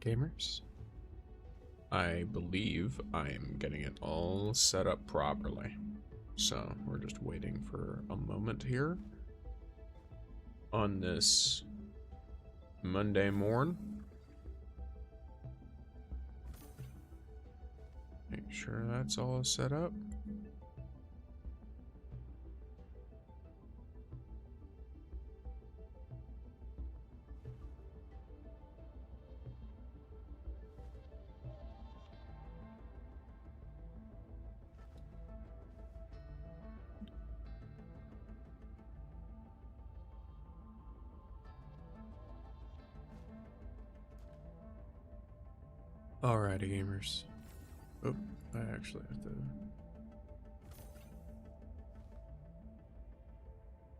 gamers. I believe I'm getting it all set up properly. So we're just waiting for a moment here on this Monday morn. Make sure that's all set up. Alrighty, gamers. Oh, I actually have to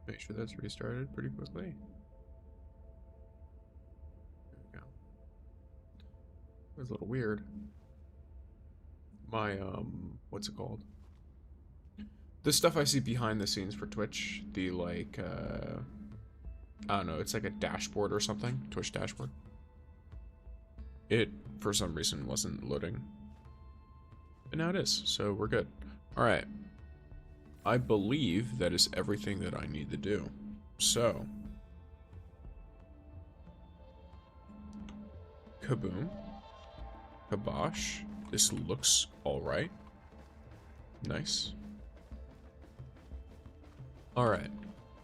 make sure that's restarted pretty quickly. There we go. It was a little weird. My, what's it called? The stuff I see behind the scenes for Twitch, the, like, I don't know, it's like a dashboard or something, Twitch dashboard. It, for some reason, wasn't loading. But now it is, so we're good. Alright. I believe that is everything that I need to do. So. Kaboom. Kabosh. This looks alright. Nice. Alright.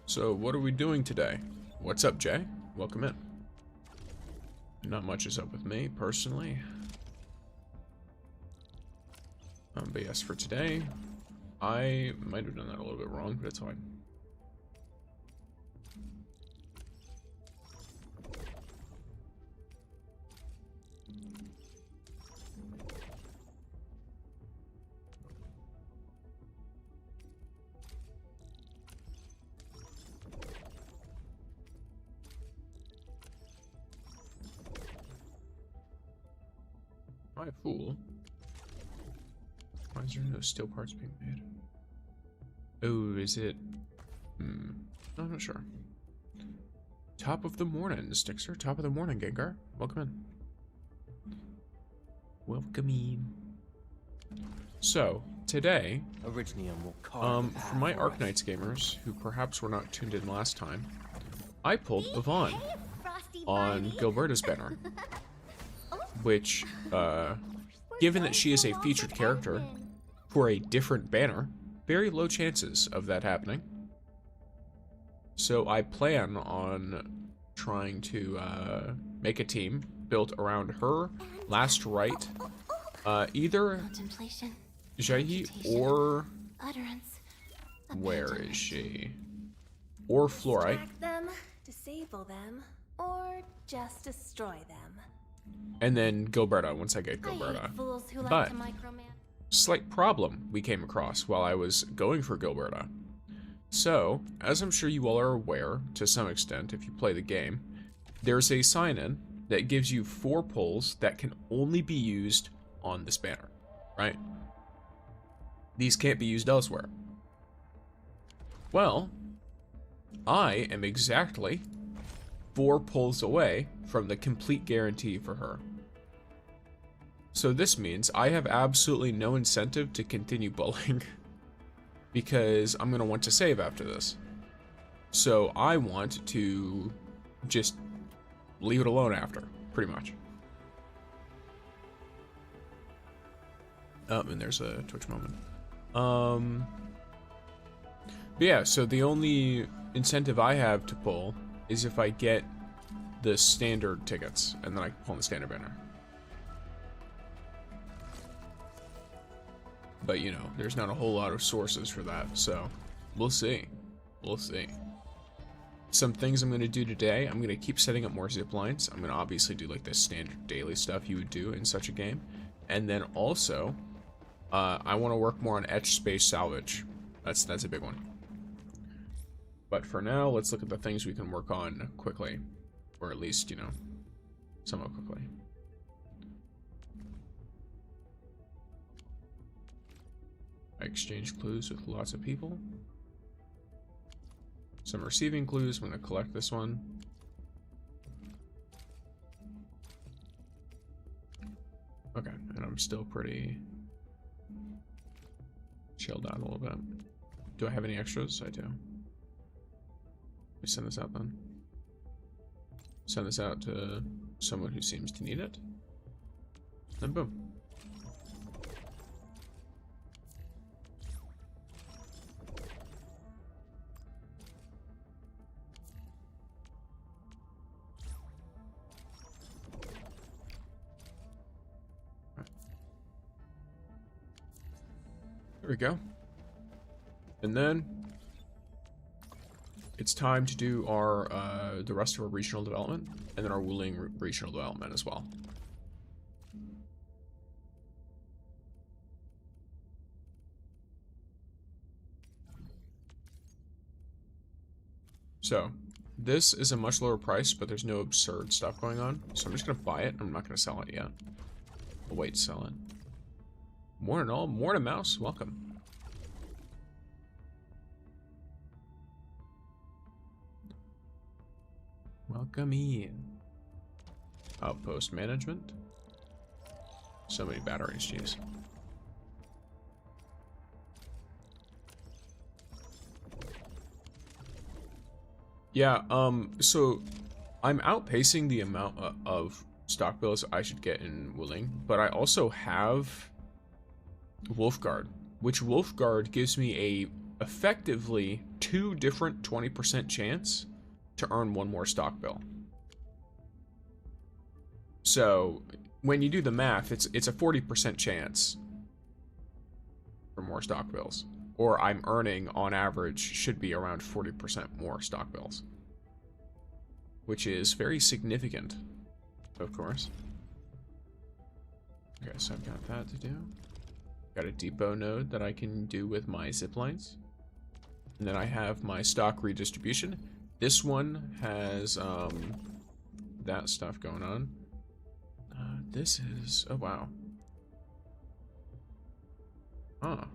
So, what are we doing today? What's up, Jay? Welcome in. Not much is up with me, personally. But yes, for today, I might have done that a little bit wrong, but it's fine. Am I a fool? Why is there no steel parts being made? Oh, is it? I'm not sure. Top of the morning, Stixer. Top of the morning, Gengar. Welcome in. Welcome in. So, today, for my Arknights gamers, who perhaps were not tuned in last time, I pulled Yvonne on Gilberta's banner. Which, given that she is a featured character for a different banner, very low chances of that happening. So I plan on trying to make a team built around her, Last Right, either Jahi or where is she? Or Fluorite. Them, disable them, or just destroy them. And then Gilberta once I get Gilberta. But slight problem we came across while I was going for Gilberta. So, as I'm sure you all are aware, to some extent, if you play the game, there's a sign-in that gives you 4 pulls that can only be used on this banner, right? These can't be used elsewhere. Well, I am exactly 4 pulls away from the complete guarantee for her. So this means I have absolutely no incentive to continue bullying because I'm going to want to save after this. So I want to just leave it alone after, pretty much. Oh, and there's a Twitch moment. But yeah, so the only incentive I have to pull is if I get the standard tickets, and then I can pull the standard banner. But, you know, there's not a whole lot of sources for that, so we'll see. We'll see. Some things I'm going to do today, I'm going to keep setting up more zip lines. I'm going to obviously do, like, the standard daily stuff you would do in such a game. And then also, I want to work more on etch space salvage. That's a big one. But for now, let's look at the things we can work on quickly. Or at least, you know, somewhat quickly. I exchange clues with lots of people. Some receiving clues. I'm going to collect this one. Okay, and I'm still pretty chilled out a little bit. Do I have any extras? I do. Let me send this out then. Send this out to someone who seems to need it. And boom. There we go. And then it's time to do our the rest of our regional development, and then our Wuling regional development as well. So this is a much lower price, but there's no absurd stuff going on. So I'm just gonna buy it. I'm not gonna sell it yet. I'll wait to sell it. Morning all, morning mouse, welcome. Welcome in. Outpost management. So many batteries, jeez. Yeah, so I'm outpacing the amount of stock bills I should get in Wuling, but I also have Wolfguard, which Wolfguard gives me a effectively 2 different 20% chance to earn 1 more stock bill. So when you do the math, it's a 40% chance for more stock bills, or I'm earning on average should be around 40% more stock bills, which is very significant, of course. Okay, so I've got that to do. Got a depot node that I can do with my zip lines. And then I have my stock redistribution. This one has that stuff going on. This is, oh wow. Huh.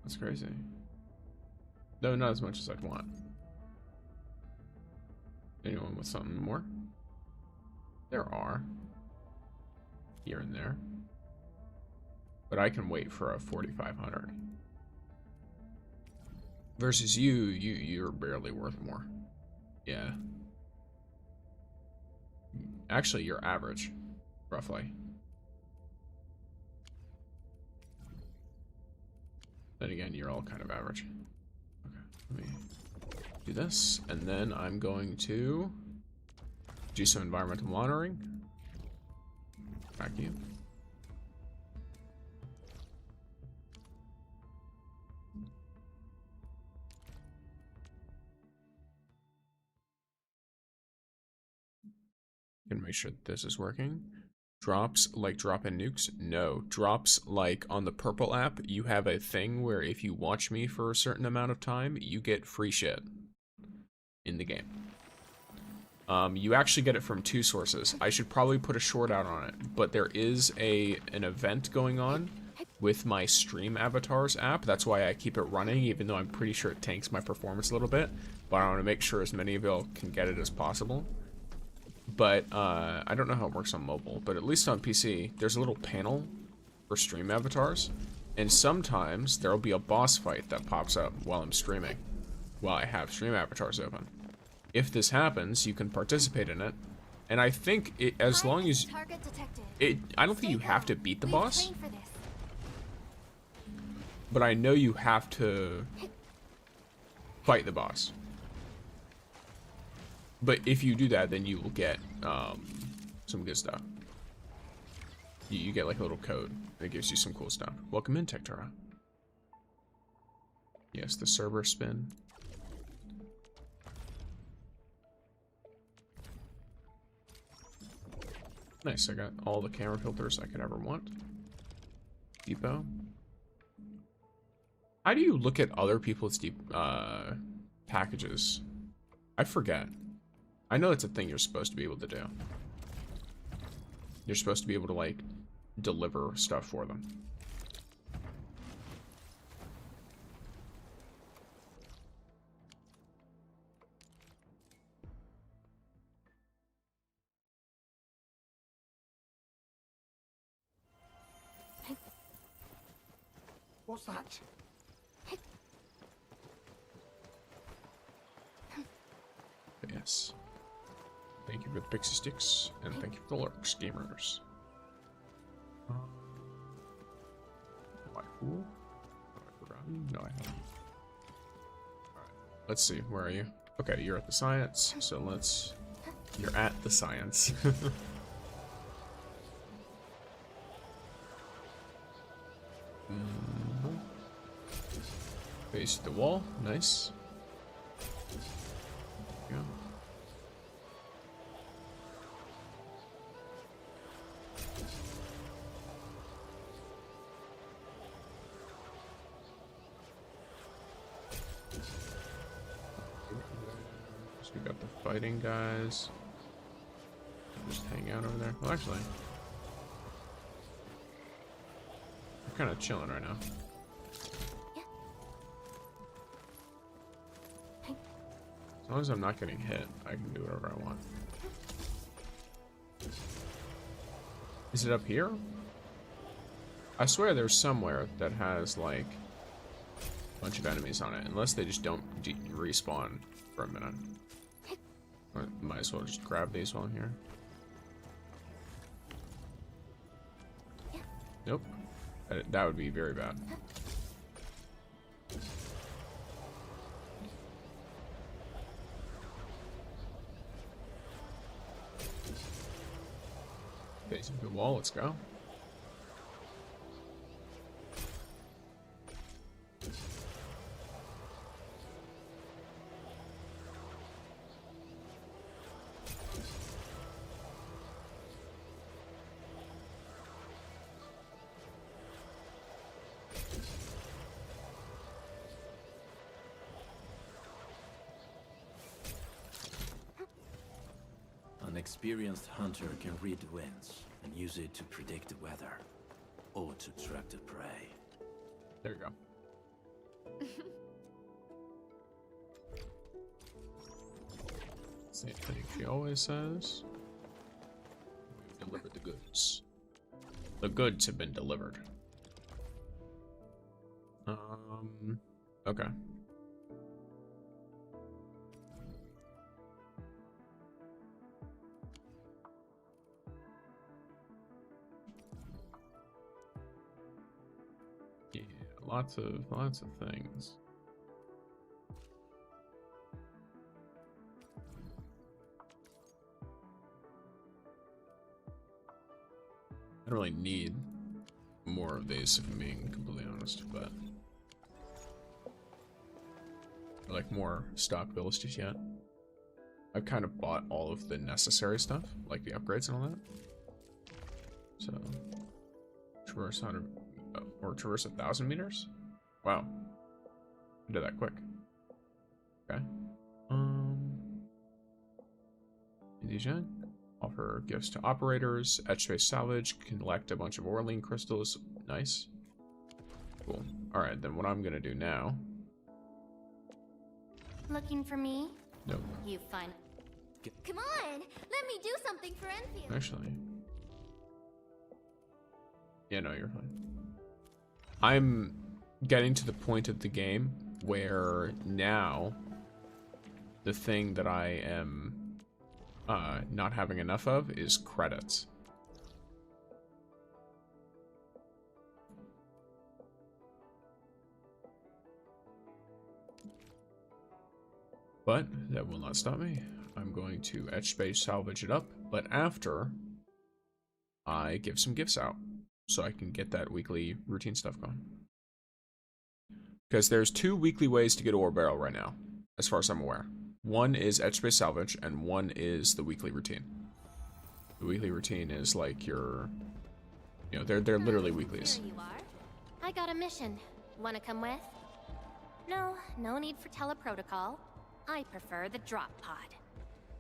That's crazy. No, not as much as I'd want. Anyone with something more? There are. Here and there. But I can wait for a 4,500. Versus you're barely worth more. Yeah. Actually, you're average, roughly. Then again, you're all kind of average. Okay, let me do this, and then I'm going to do some environmental monitoring. Back to you. Gonna make sure that this is working. Drops like drop-in nukes? No. Drops like on the Purple app, you have a thing where if you watch me for a certain amount of time, you get free shit in the game. You actually get it from 2 sources. I should probably put a short out on it, but there is an event going on with my stream avatars app. That's why I keep it running, even though I'm pretty sure it tanks my performance a little bit. But I want to make sure as many of y'all can get it as possible. But I don't know how it works on mobile, but at least on PC, there's a little panel for stream avatars, and sometimes there'll be a boss fight that pops up while I'm streaming, while I have stream avatars open. If this happens, you can participate in it, and I think as long as I don't think you have to beat the boss, but I know you have to fight the boss. But if you do that, then you will get some good stuff. You get like a little code that gives you some cool stuff. Welcome in, Tektura. Yes, the server spin. Nice, I got all the camera filters I could ever want. Depot. How do you look at other people's packages? I forget. I know it's a thing you're supposed to be able to do. You're supposed to be able to, like, deliver stuff for them. What's that? But yes. Thank you for the pixie sticks, and thank you for the lurks, gamers. Am I cool? Have I forgotten? No, I haven't. Alright, let's see, where are you? Okay, you're at the science, so let's... You're at the science. Face the wall, nice. Yeah. So we got the fighting guys. Just hang out over there. Well, actually, we're kind of chilling right now. As long as I'm not getting hit, I can do whatever I want. Is it up here? I swear there's somewhere that has, like, a bunch of enemies on it. Unless they just don't respawn for a minute. I might as well just grab these while I'm here. Nope. That would be very bad. Facing the wall, let's go. An experienced hunter can read the winds and use it to predict the weather, or to track the prey. There you go. Same thing she always says. We've delivered the goods. The goods have been delivered. Okay. Yeah, lots of things. I don't really need more of these, if I'm being completely honest, but like more stock builds just yet. I've kind of bought all of the necessary stuff, like the upgrades and all that. So, traverse 100, or traverse 1,000 meters? Wow. I did that quick. Okay. Indonesia. Offer gifts to operators. Etch space salvage. Collect a bunch of Orlean crystals. Nice. Cool. Alright, then what I'm gonna do now. Looking for me? Nope. You fine. Come on! Let me do something for Endfield! Actually. Yeah, no, you're fine. I'm getting to the point of the game where now the thing that I am not having enough of is credits. But that will not stop me. I'm going to etch space salvage it up, but after I give some gifts out so I can get that weekly routine stuff going. Because there's 2 weekly ways to get ore barrel right now, as far as I'm aware. One is etch space salvage, and one is the weekly routine. The weekly routine is like your, you know, they're literally weeklies. Here you are. I got a mission. Wanna come with? No, no need for teleprotocol. I prefer the drop pod.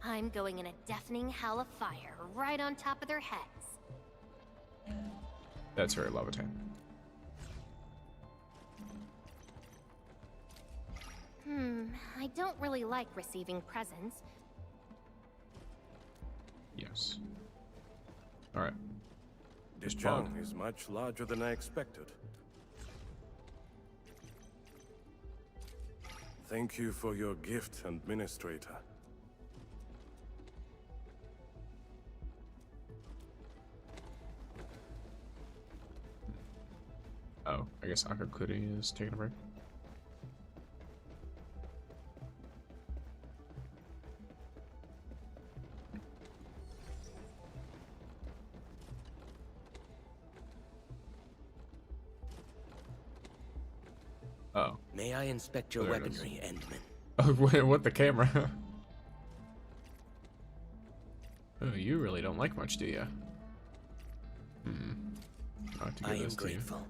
I'm going in a deafening hell of fire right on top of their heads. That's very Levitan. I don't really like receiving presents. Yes. Alright. This Just pod. chunk is much larger than I expected. Thank you for your gift, Administrator. Oh, I guess Akakuri is taking a break. Oh. May I inspect your There it is. weaponry, Endman? Oh, what the camera? Oh, you really don't like much, do you? Not to I give am this to you. grateful.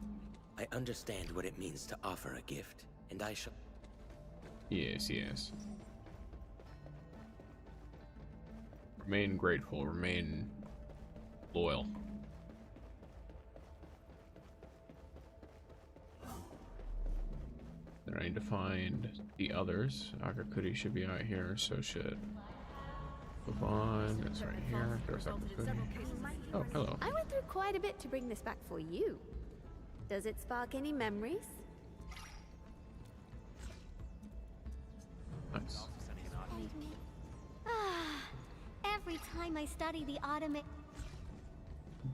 I understand what it means to offer a gift, and I shall... Yes, yes. Remain grateful, remain loyal. Then I need to find the others. Akakuri should be out here, so should Yvonne. That's right here. There's Akakuri. Oh, hello. I went through quite a bit to bring this back for you. Does it spark any memories? Nice. Every time I study the automatic.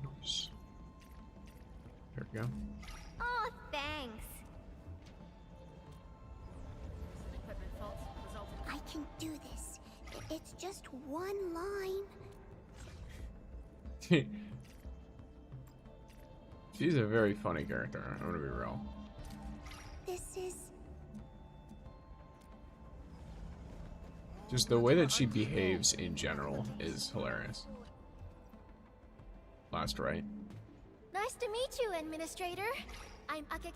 Nice. There we go. Oh, thanks. I can do this. It's just one line. She's a very funny character, I'm gonna be real. This is... Just the way that she behaves in general is hilarious. Last right. Nice to meet you, Administrator. I'm Aka.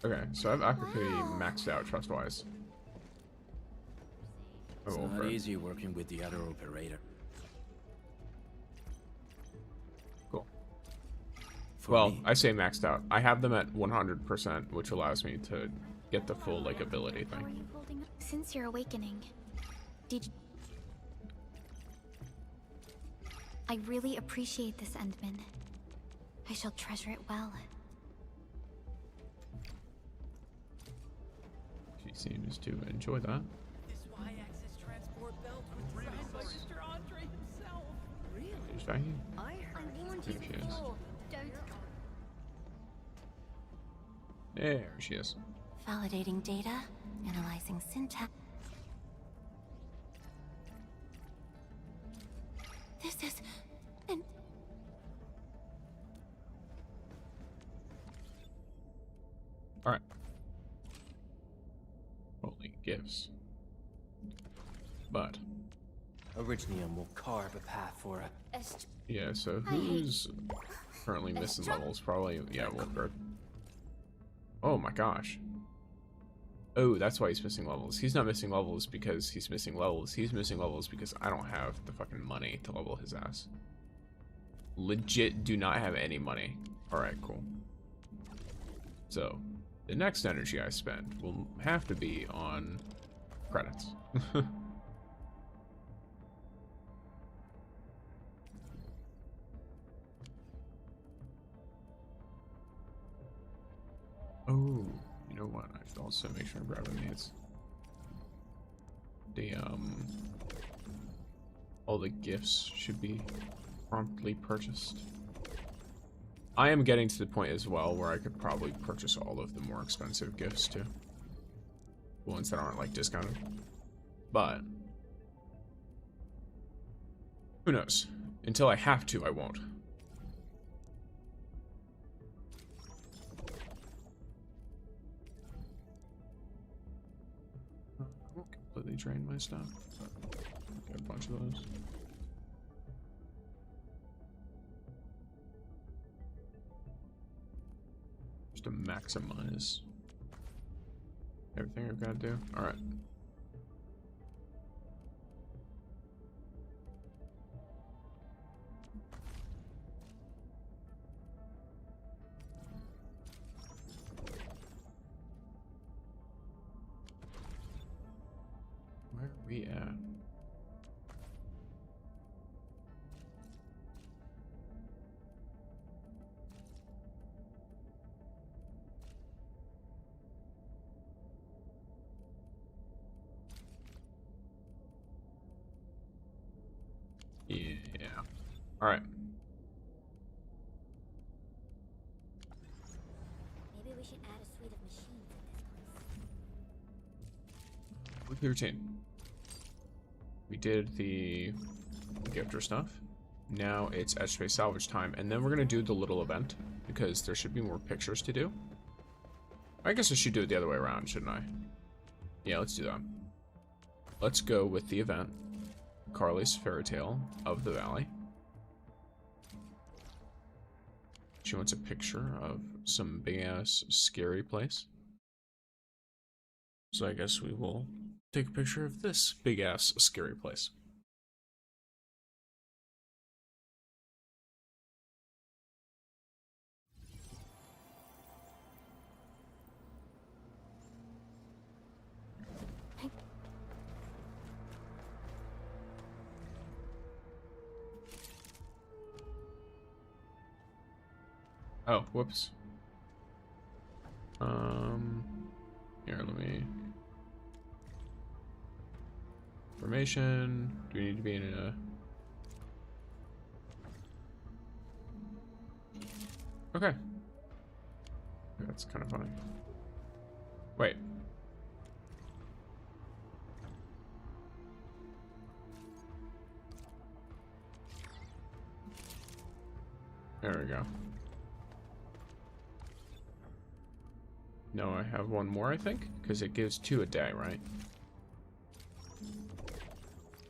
Okay, so I have Akakuri maxed out trust-wise. It's Oh, not okay. easy working with the other operator. Cool. For Well, me, I say maxed out. I have them at 100%, which allows me to get the full, like, ability How are thing. you holding up? Since your awakening, did you... I really appreciate this, Endman. I shall treasure it well. She seems to enjoy that. This Y-axis transport belt was designed by Mr. Andre himself. Really? She's back here. I heard warned There she is. Don't... There she is. Validating data, analyzing syntax. This is an... Alright. Holy gifts. But, Originium will carve a path for a... yeah, so who's currently missing levels? Probably, yeah, Wolfgard. Oh my gosh. Oh, that's why he's missing levels. He's not missing levels because he's missing levels. He's missing levels because I don't have the fucking money to level his ass. Legit do not have any money. Alright, cool. So, the next energy I spend will have to be on credits. Oh, you know what? I should also make sure I grab the mates. All the gifts should be promptly purchased. I am getting to the point as well where I could probably purchase all of the more expensive gifts too. The ones that aren't like discounted. But who knows? Until I have to, I won't. I won't completely drain my stuff, but I'll get a bunch of those. Just to maximize everything I've got to do. Alright. Where are we at? Yeah. All right. Maybe we should add a suite of machines at this place. Weekly routine. We did the gifter stuff. Now it's edge space salvage time, and then we're gonna do the little event because there should be more pictures to do. I guess I should do it the other way around, shouldn't I? Yeah, let's do that. Let's go with the event. Carly's Fairy Tale of the Valley. She wants a picture of some big-ass scary place. So I guess we will take a picture of this big-ass scary place. Oh, whoops. Here, let me... Information. Do we need to be in a... Okay. That's kind of funny. Wait. There we go. No, I have one more, I think, because it gives 2 a day, right?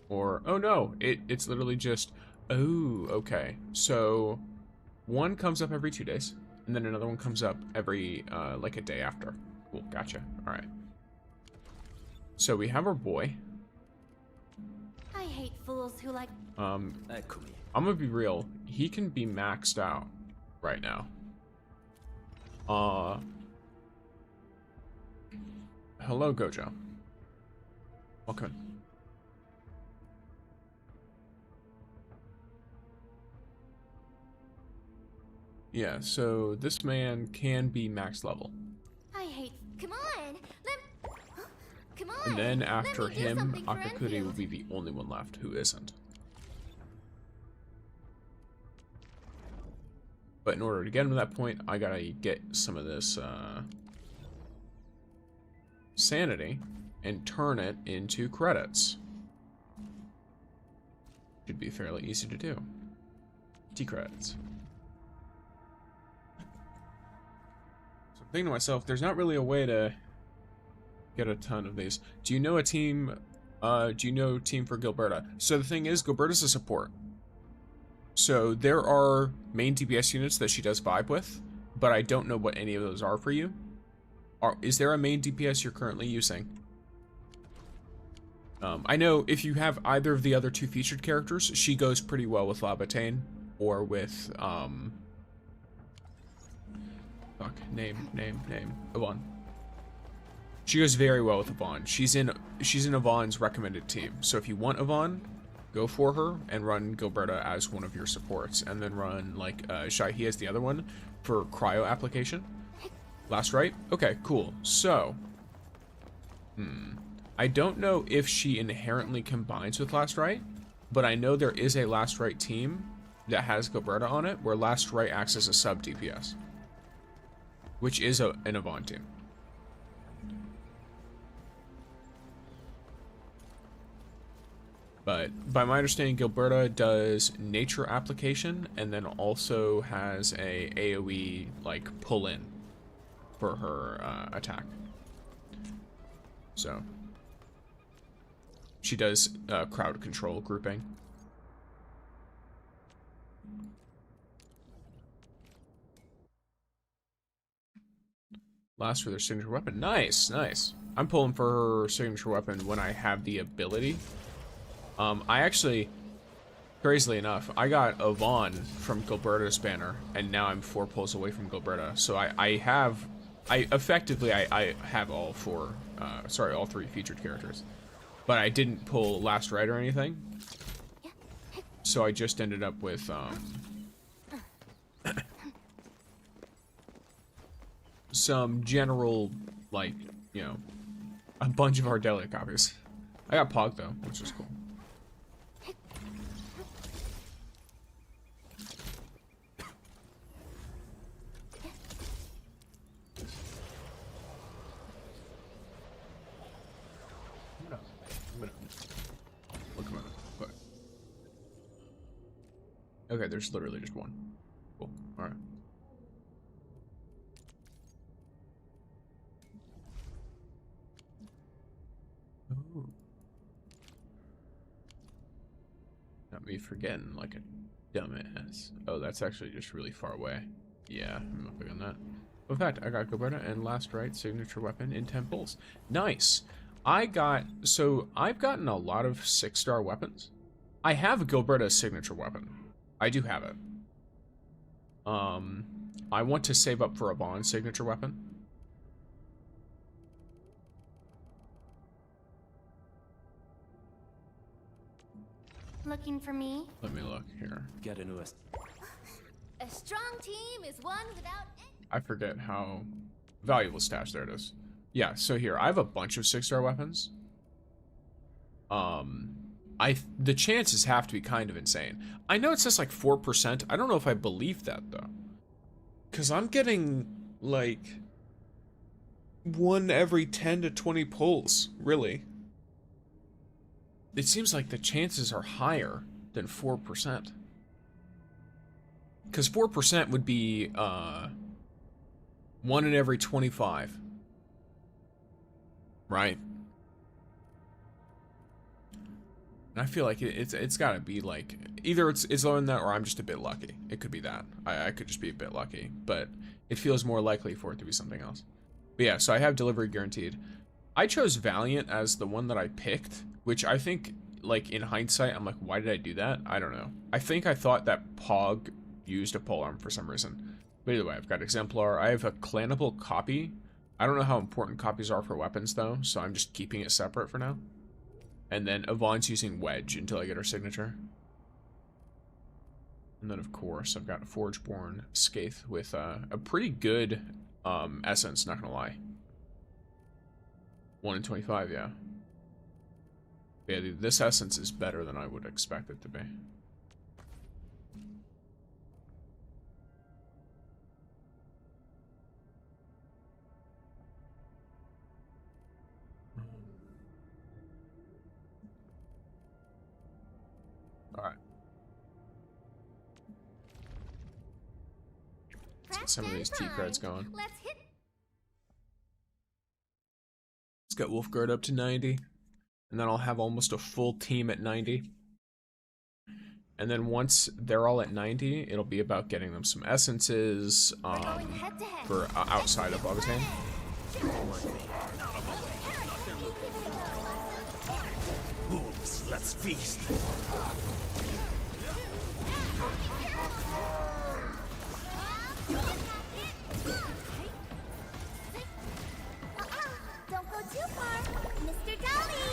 Or, oh no, it's literally just, oh, okay. So, one comes up every 2 days, and then another one comes up every, like a day after. Cool, gotcha. All right. So we have our boy. I hate fools who like... I'm gonna be real. He can be maxed out right now. Hello, Gojo. Welcome. Yeah, so this man can be max level. I hate... Come on! Come on! And then after him, something for Akakuri will Endfield. be the only one left who isn't. But in order to get him to that point, I gotta get some of this sanity and turn it into credits. Should be fairly easy to do. T-credits. So I'm thinking to myself, there's not really a way to get a ton of these. Do you know a team, do you know team for Gilberta? So the thing is, Gilberta's a support. So there are main DPS units that she does vibe with, but I don't know what any of those are for you. Is there a main DPS you're currently using? I know if you have either of the other 2 featured characters, she goes pretty well with Labatane or with Yvonne. She goes very well with Yvonne. She's in Yvonne's recommended team. So if you want Yvonne, go for her and run Gilberta as one of your supports, and then run like Shahi as the other one for cryo application. Last right? Okay, cool. So, I don't know if she inherently combines with Last Right, but I know there is a Last Right team that has Gilberta on it, where Last Right acts as a sub DPS, which is an Yvonne team. But by my understanding, Gilberta does nature application and then also has a AoE like pull in for her attack. So she does crowd control grouping. Last for their signature weapon. Nice, nice. I'm pulling for her signature weapon when I have the ability. I actually, crazily enough, I got Yvonne from Gilberta's banner, and now I'm 4 pulls away from Gilberta. So I effectively have all 3 featured characters, but I didn't pull Last Right or anything. So I just ended up with some general, like, you know, a bunch of Ardelia copies. I got Pog though, which is cool. Look at it. Okay. Okay, there's literally just one. Cool. Alright. Oh. Got me forgetting like a dumbass. Oh, that's actually just really far away. Yeah, I'm not big on that. In fact, I got Gilberta and Last Right signature weapon in temples. Nice. I've gotten a lot of 6-star weapons. I have Gilberta's signature weapon. I do have it. I want to save up for Yvonne's signature weapon. Looking for me? Let me look here. Get into A strong team is one without any. I forget how valuable stash. There it is. Yeah, so here, I have a bunch of 6-star weapons. The chances have to be kind of insane. I know it says like 4%. I don't know if I believe that though. Cause I'm getting like 1 every 10 to 20 pulls, really. It seems like the chances are higher than 4%. Cause 4% would be 1 in every 25. Right? And I feel like it's gotta be like, either it's lower than that or I'm just a bit lucky. It could be that. I could just be a bit lucky, but it feels more likely for it to be something else. But yeah, so I have delivery guaranteed. I chose Valiant as the one that I picked, which I think, like, in hindsight, I'm like, why did I do that? I don't know. I think I thought that Pog used a polearm for some reason. But either way, I've got Exemplar. I have a clanable copy. I don't know how important copies are for weapons, though, so I'm just keeping it separate for now. And then Yvonne's using Wedge until I get her signature. And then, of course, I've got Forgeborn Skaith with a pretty good essence, not gonna lie. 1 in 25, yeah. Yeah, dude, this essence is better than I would expect it to be. Alright. Let's get some of these T-creds going. Let's hit. Let's get Wolfguard up to 90. And then I'll have almost a full team at 90. And then once they're all at 90, it'll be about getting them some essences for outside of Augustine. Let's feast. Don't go too far, Mr. Dolly.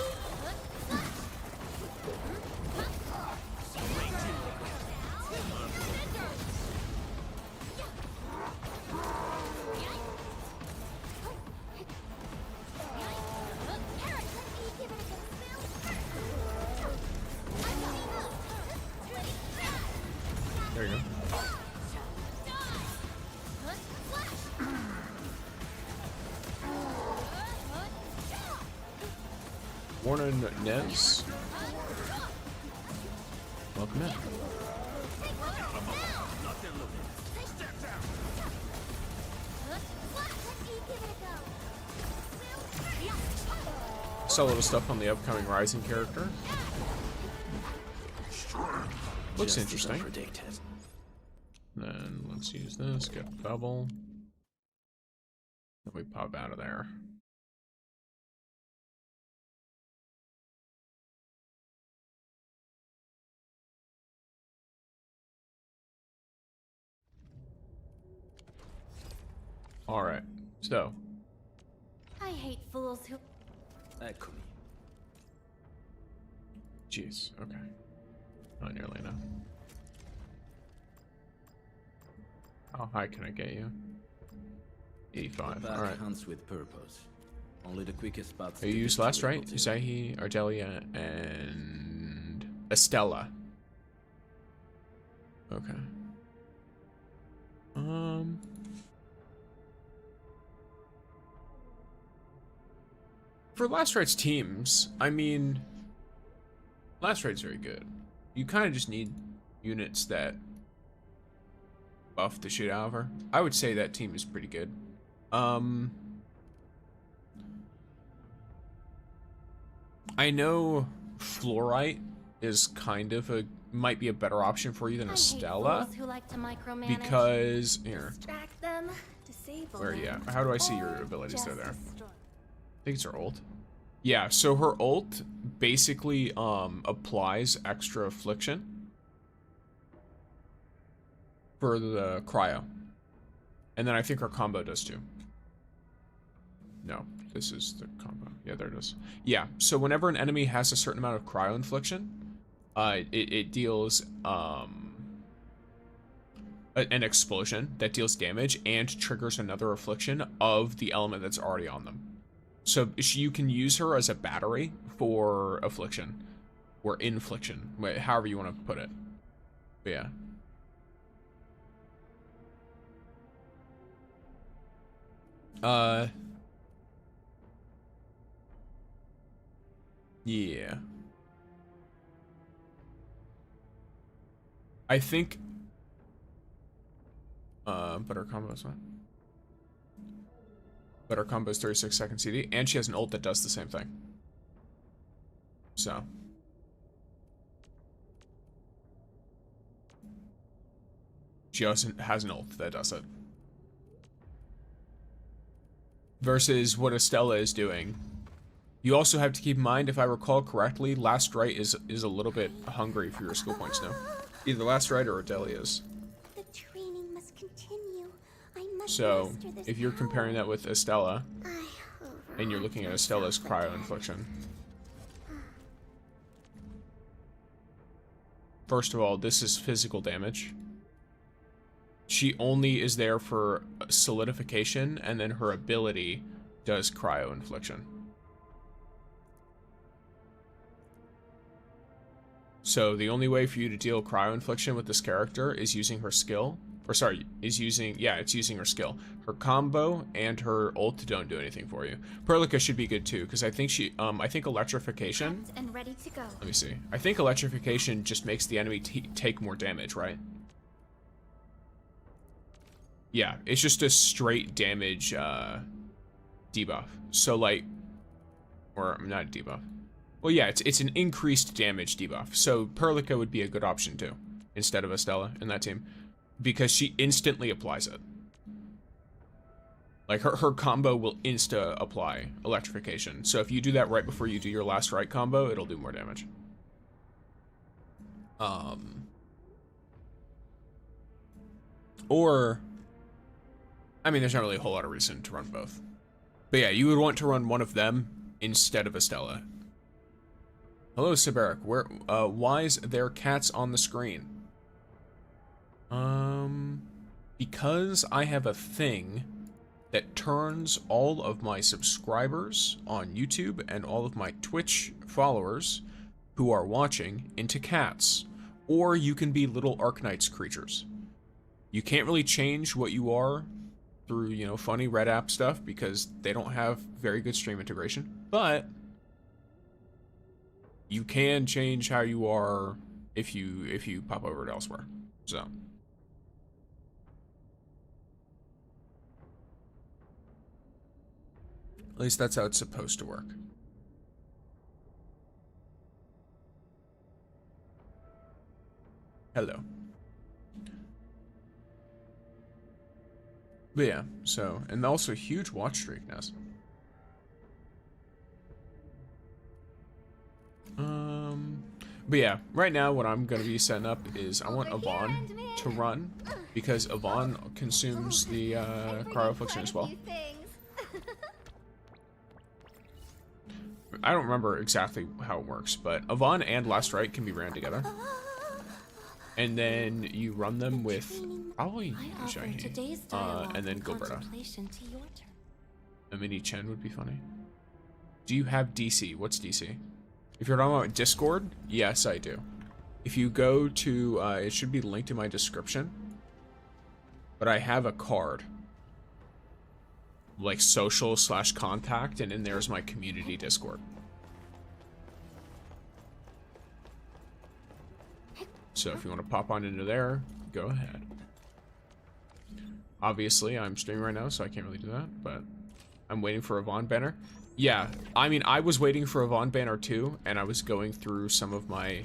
There you go. Warren Nez. Welcome in. Saw a little stuff on the upcoming Rising character. Looks interesting. Then let's use this, get bubble. Then we pop out of there. Alright, so. I hate fools who. Echo me. Jeez, okay. Not nearly enough. How high can I get you? 85. Alright. Hunts with purpose. Only the quickest spots. You used Last Right, Usahi, Ardelia, and Estella. Okay. For Last Right's teams, I mean, Last Right's very good. You kind of just need units that buff the shit out of her. I would say that team is pretty good. I know Fluorite is kind of might be a better option for you than Estella. Who like to micromanage. Because here. Distract them, disable Where them, yeah. How do I see your or abilities just there? destroy. I think it's her ult. Yeah, so her ult basically applies extra affliction for the cryo. And then I think her combo does too. No, this is the combo. Yeah, there it is. Yeah, so whenever an enemy has a certain amount of cryo infliction, it deals an explosion that deals damage and triggers another affliction of the element that's already on them. So you can use her as a battery for affliction or infliction, however you want to put it. But yeah. Yeah. I think but her combo is what? But her combo is 36 seconds CD, and she has an ult that does the same thing. So. She also has an ult that does it. Versus what Estella is doing. You also have to keep in mind, if I recall correctly, Last Right is a little bit hungry for your skill points now. Either Last Right or Adelia is. The training must continue. I must So, master this if you're power. comparing that with Estella, and you're looking at Estella's cryo infliction. First of all, this is physical damage. She only is there for solidification, and then her ability does cryo infliction. So the only way for you to deal cryo infliction with this character is using her skill. Or sorry, it's using her skill. Her combo and her ult don't do anything for you. Perlica should be good too, because I think I think electrification. And ready to go. Let me see. I think electrification just makes the enemy take more damage, right? Yeah, it's just a straight damage debuff. So like, or not a debuff. Well, yeah, it's an increased damage debuff. So Perlica would be a good option too, instead of Estella in that team, because she instantly applies it. Like her combo will insta apply electrification. So if you do that right before you do your Last Right combo, it'll do more damage. Or, I mean, there's not really a whole lot of reason to run both. But yeah, you would want to run one of them instead of Estella. Hello, Siberic. Why is there cats on the screen? Because I have a thing that turns all of my subscribers on YouTube and all of my Twitch followers who are watching into cats. Or you can be little Arknights creatures. You can't really change what you are through, you know, funny Red app stuff because they don't have very good stream integration. But you can change how you are if you pop over to elsewhere. So at least that's how it's supposed to work. Hello. But yeah, so, and also huge watch streak now. But yeah, right now what I'm gonna be setting up is I want Yvonne to run because Yvonne consumes the cryo affliction as well. I don't remember exactly how it works, but Yvonne and Last Right can be ran together. And then you run them with probably Shahi, and then Gilberta. A mini Chen would be funny. Do you have DC? What's DC? If you're talking about Discord, yes, I do. If you go to, it should be linked in my description, but I have a card, like social/contact, and in there's my community Discord. So if you want to pop on into there, go ahead. Obviously, I'm streaming right now, so I can't really do that, but I'm waiting for Yvonne banner. Yeah, I mean, I was waiting for Yvonne banner too, and I was going through some of my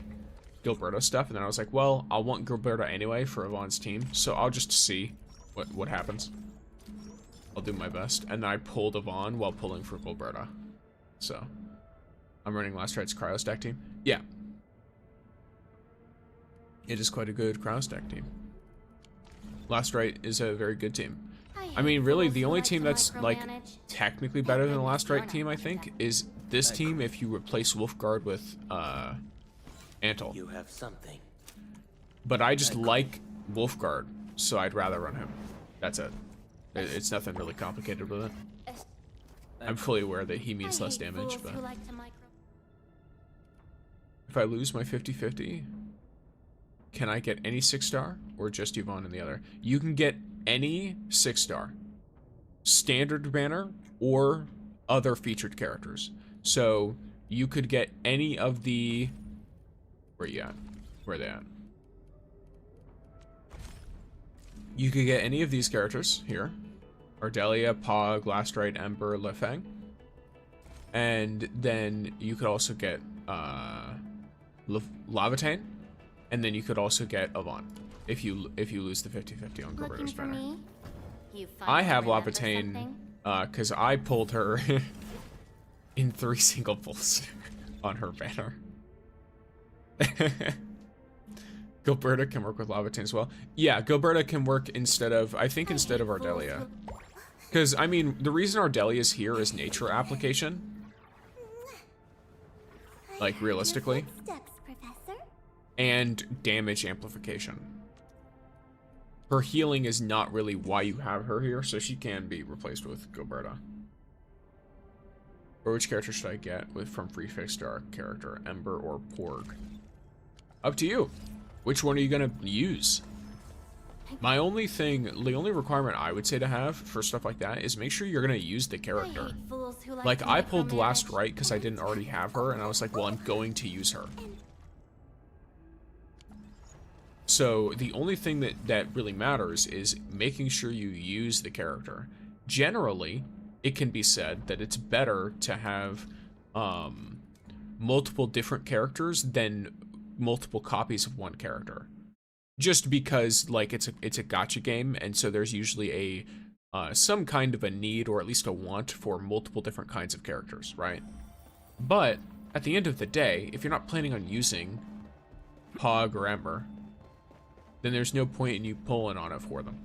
Gilberto stuff, and then I was like, well, I'll want Gilberto anyway for Yvonne's team, so I'll just see what happens. I'll do my best. And then I pulled Yvonne while pulling for Gilberto. So, I'm running Last Right's cryo stack team. Yeah. It is quite a good cryo stack team. Last Right is a very good team. I mean, really, the only team that's, like, technically better than the Last Right team, I think, is this team if you replace Wolfguard with, Antle. You have something. But I just like Wolfguard, so I'd rather run him. That's it. It's nothing really complicated with it. I'm fully aware that he means less damage, but... If I lose my 50-50, can I get any 6-star, or just Yvonne in the other? You can get any 6-star. Standard banner, or other featured characters. So, you could get any of the... Where you at? Where are they at? You could get any of these characters here. Ardelia, Pog, Last Right, Ember, Lefang. And then you could also get Lavatane. And then you could also get Yvonne if you lose the 50-50 on Gilberto's banner. I have Lavatane because I pulled her in 3 single pulls on her banner. Gilberto can work with Lavatane as well. Yeah, Gilberto can work instead of, I think instead of Ardelia. Because, I mean, the reason Ardelia is here is nature application. Like, realistically. And damage amplification. Her healing is not really why you have her here, so she can be replaced with Gilberto. Or which character should I get with from Free Fixed Star character, Ember or Porg? Up to you. Which one are you gonna use? My only thing, the only requirement I would say to have for stuff like that is make sure you're gonna use the character. Like, I pulled Last Right because I didn't already have her, and I was like, well, I'm going to use her. So, the only thing that really matters is making sure you use the character. Generally, it can be said that it's better to have multiple different characters than multiple copies of one character. Just because, like, it's a gacha game, and so there's usually a some kind of a need or at least a want for multiple different kinds of characters, right? But at the end of the day, if you're not planning on using Pog or Ember, then there's no point in you pulling on it for them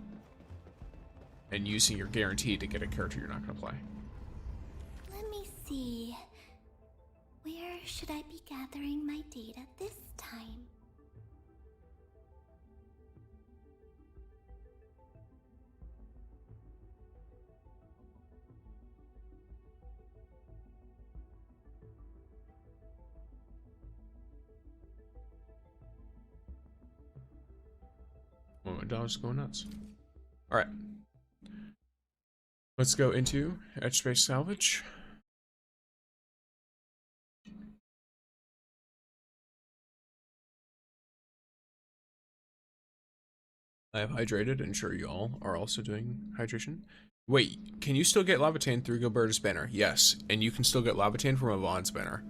and using your guarantee to get a character you're not going to play. Let me see. Where should I be gathering my data this time? Oh, my dog's going nuts. Alright. Let's go into Edge Space Salvage. I have hydrated, and sure you all are also doing hydration. Wait, can you still get Lavatane through Gilberto's banner? Yes, and you can still get Lavatane from Yvonne's banner.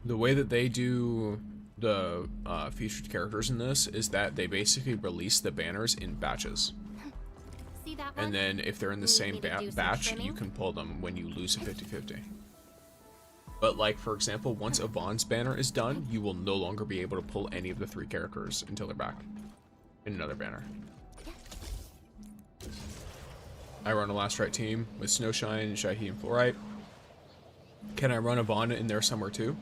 The way that they do the featured characters in this is that they basically release the banners in batches. See that one? And then if they're in the same batch, you can pull them when you lose a 50-50. But like, for example, once Yvonne's banner is done, you will no longer be able to pull any of the 3 characters until they're back in another banner. I run a Last Right team with Snowshine, Shahi, and Fluorite. Can I run Yvonne in there somewhere too?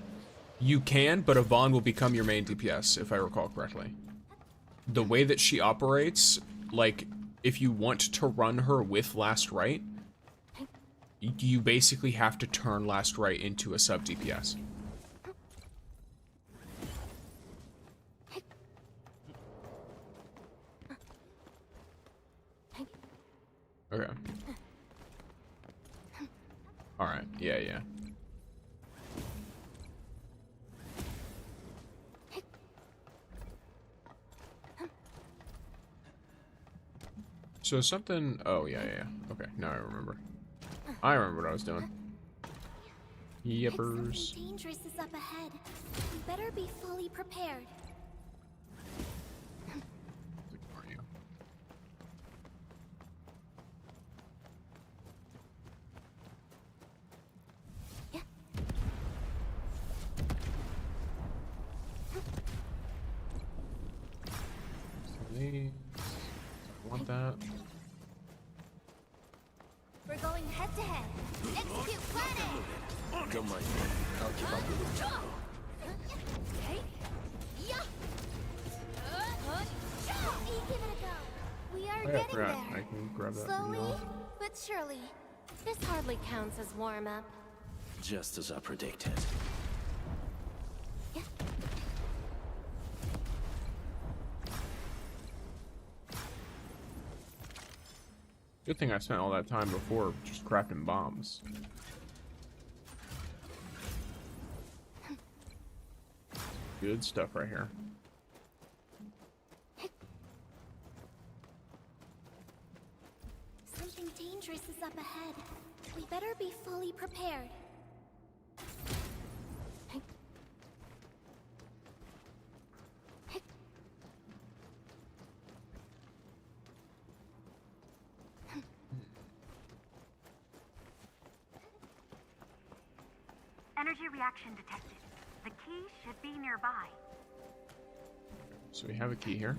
You can, but Yvonne will become your main DPS, if I recall correctly. The way that she operates, like, if you want to run her with Last Right, you basically have to turn Last Right into a sub DPS. Okay. Alright, yeah. So something. Oh yeah, yeah, yeah. Okay, now I remember. I remember what I was doing. Yippers. Something dangerous is up ahead. We better be fully prepared. Ignore you. Yeah. Please. I want that. We're going head to head. Execute plan A. Don't mind me. I'll keep up with it. Hey. Yeah. Give it a go. We are Oh, yeah, I getting forgot. there. I can grab that. Slowly, from you. but surely. This hardly counts as warm-up. Just as I predicted. Yeah. Good thing I spent all that time before just crafting bombs. Good stuff right here. Something dangerous is up ahead. We better be fully prepared. Energy reaction detected. The key should be nearby. So we have a key here.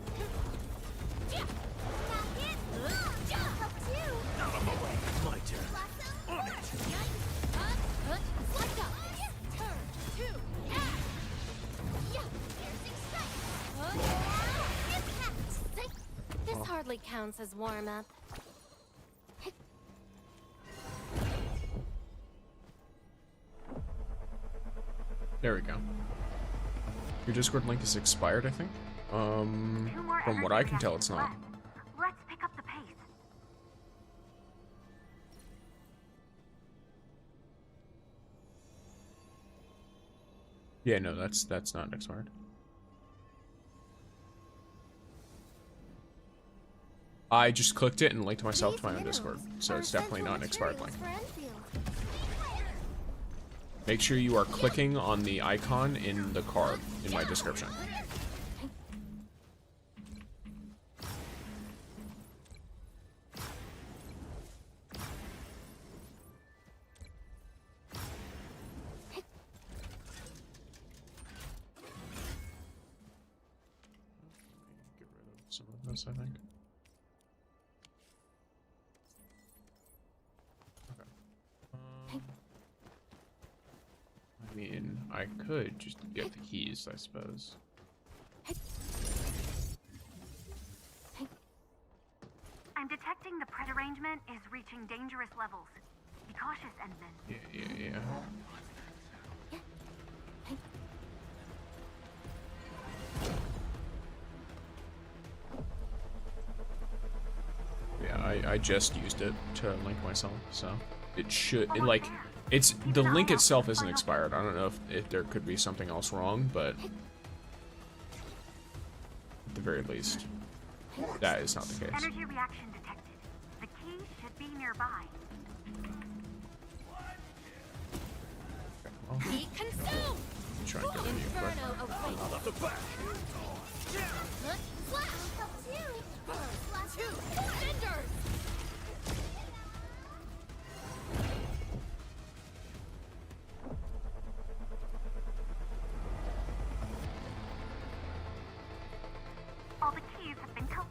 My turn. On it. This hardly counts as warm-up. There we go. Your Discord link is expired, I think. From what I can tell, it's not. Let's pick up the pace. Yeah, no, that's not expired. I just clicked it and linked myself to my own Discord, so it's definitely not an expired link. Make sure you are clicking on the icon in the card in my description. Get rid of some of this, I think. I mean, I could just get the keys, I suppose. I'm detecting the pred arrangement is reaching dangerous levels. Be cautious, Endman. Yeah. Yeah, I just used it to link myself, so it should, it's, the link itself isn't expired. I don't know if there could be something else wrong, but at the very least, that is not the case. Energy reaction detected. The key should be nearby. Well, Be consumed! try and get rid of you quick. Inferno awaits. Not at the back. Flash! Two! Cinders! All the keys have been collected.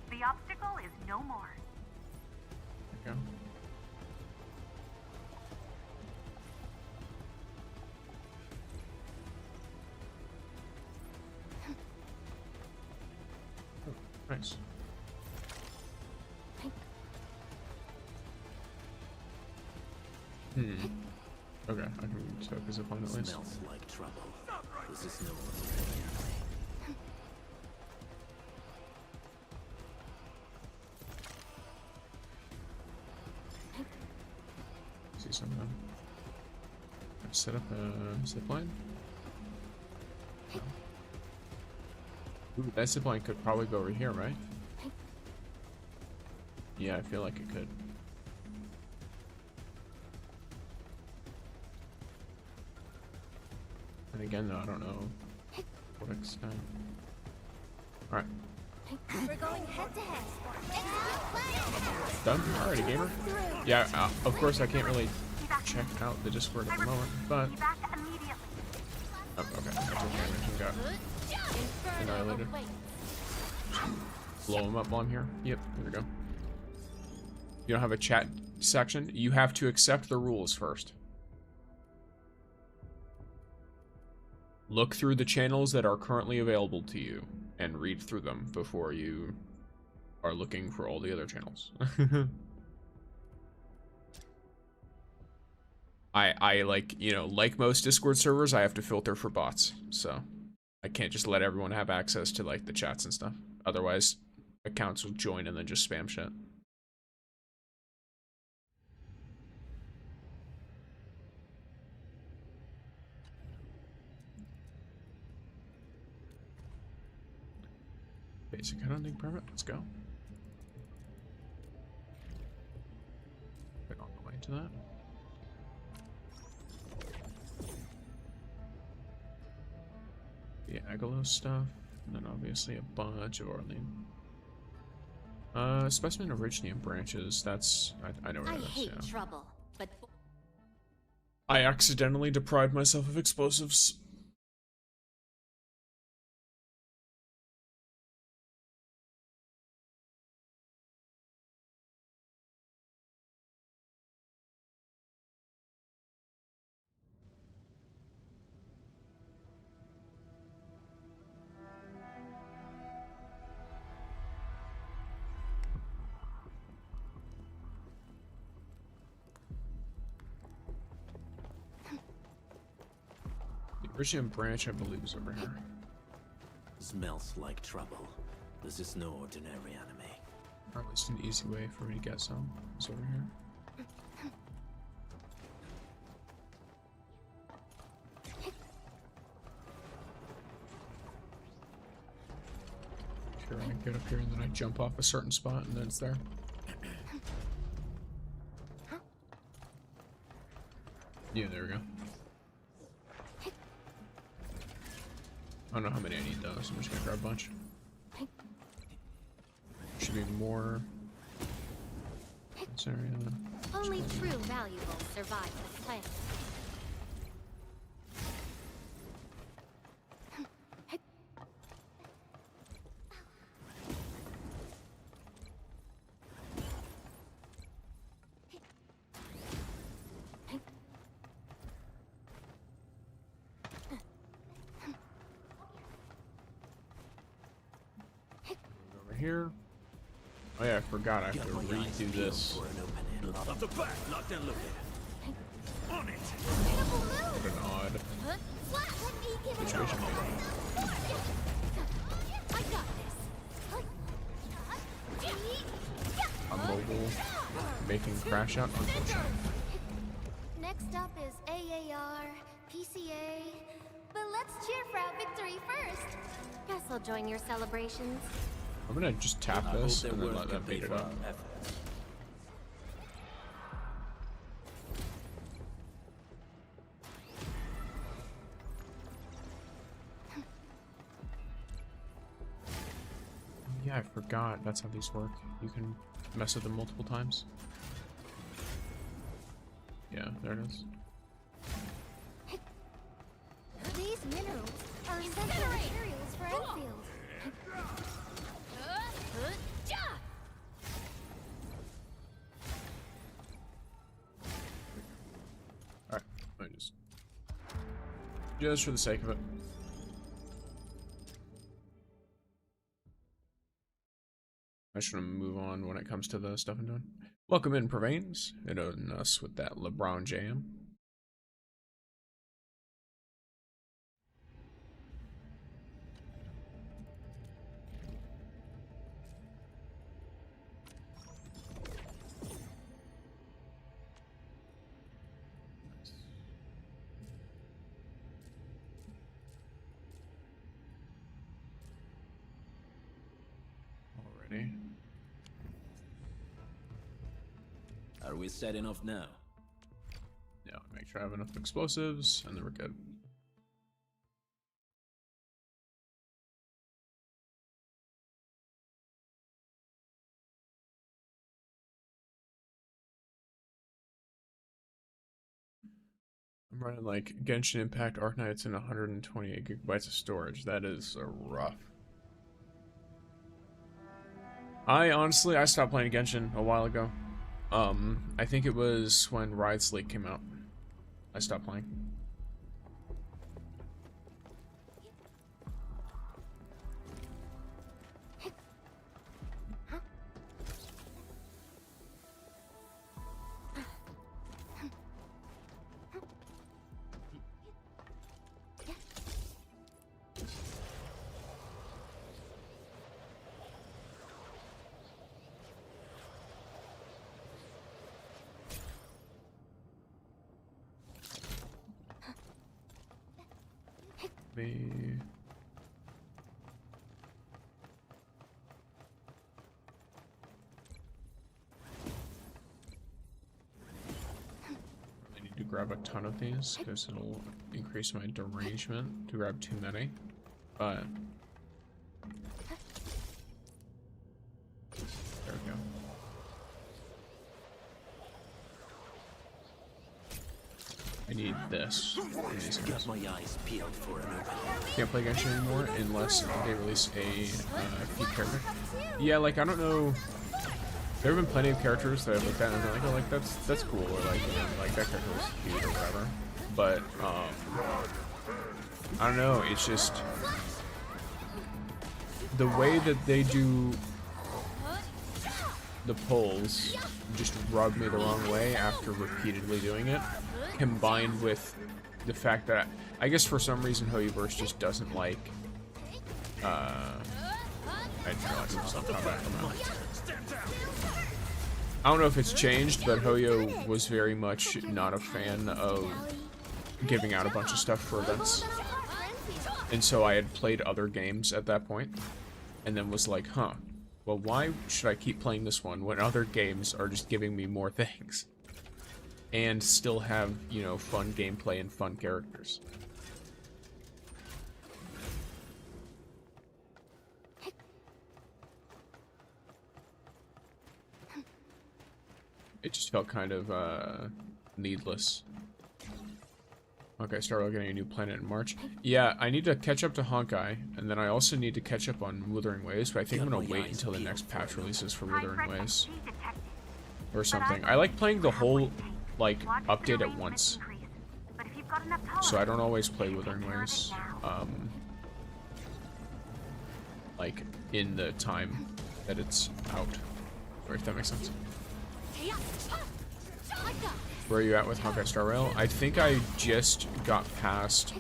The obstacle is no more. There you go. Oh, nice. Okay, I can check his opponent at least. Smells like trouble. This is no See something. Set up a zip line. Ooh, that zipline could probably go over here, right? Yeah, I feel like it could. And again, though, I don't know what extent. Alright. We're going head to head. Done? Alrighty, gamer. Yeah, of course I can't really check out the Discord at the moment, but... Oh, okay. That's what animation got annihilated. Blow him up while I'm here. Yep, here we go. You don't have a chat section? You have to accept the rules first. Look through the channels that are currently available to you and read through them before you are looking for all the other channels. I like, you know, like most Discord servers, I have to filter for bots. So I can't just let everyone have access to like the chats and stuff. Otherwise, accounts will join and then just spam shit. Basic hunting permit, let's go. Get on the way to that. The Agalo stuff, and then obviously a bunch of Orlean. Specimen of Richnium branches, that's, I know where that is, hate yeah. trouble, but I accidentally deprived myself of explosives. The Richnium branch, I believe, is over here. Smells like trouble. This is no ordinary enemy. Or at least an easy way for me to get some. It's over here. Sure, I get up here and then I jump off a certain spot and then it's there. Yeah, there we go. I don't know how many I need though, so I'm just gonna grab a bunch. Should be more. This area. only true valuables survive the plan. Here. Oh yeah, I forgot I have to redo this. Off the back, locked and loaded. On it. What an odd situation. A mobile making crash out, unfortunately. Next up is AAR, PCA, but let's cheer for our victory first. Guess I'll join your celebrations. I'm gonna just tap this and then let them beat it up. Yeah, I forgot. That's how these work. You can mess with them multiple times. Yeah, there it is. These minerals are essential materials for Endfield. Alright, just for the sake of it. I should move on when it comes to the stuff I'm doing. Welcome in, Pervanes, and us with that LeBron jam. we setting off now? Yeah, make sure I have enough explosives, and then we're good. I'm running like Genshin Impact Arknights and 128 gigabytes of storage. That is rough. I stopped playing Genshin a while ago. I think it was when Riot's League came out. I stopped playing. I need to grab a ton of these because it'll increase my derangement to grab too many. But there we go. I need this. Got my eyes peeled for an opening. Can't play Genshin anymore unless they release a few character. Yeah, like I don't know. There have been plenty of characters that I've looked at and I'm like, oh, like that's cool, or like, you know, like that character was cute or whatever. But I don't know. It's just the way that they do the pulls just rubbed me the wrong way after repeatedly doing it, combined with the fact that I guess for some reason Hoyoverse just doesn't like I didn't realize it was sometime back from now. I don't know if it's changed, but Hoyo was very much not a fan of giving out a bunch of stuff for events. And so I had played other games at that point, and then was like, huh, well, why should I keep playing this one when other games are just giving me more things? And still have, you know, fun gameplay and fun characters. It just felt kind of, needless. Okay, start getting a new planet in March. Yeah, I need to catch up to Honkai, and then I also need to catch up on Wuthering Waves, but I think I'm gonna wait until the next patch releases for Wuthering Waves. Or something. I like playing the whole, like, update at once. So I don't always play Wuthering Waves, like, in the time that it's out. Or if that makes sense. Where are you at with Honkai Star Rail? I think I just got past,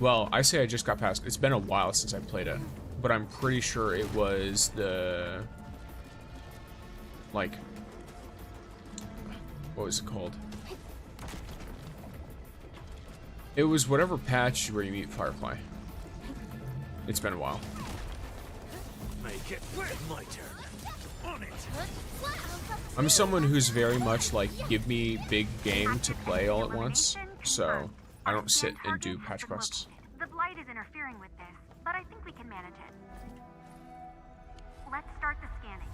well, I say I just got past, it's been a while since I played it, but I'm pretty sure it was the, like, what was it called? It was whatever patch where you meet Firefly. It's been a while. Make it my turn. On it. I'm someone who's very much like, give me big game to play all at once, so I don't sit and do patch quests. The blight is interfering with this, but I think we can manage it. Let's start the scanning.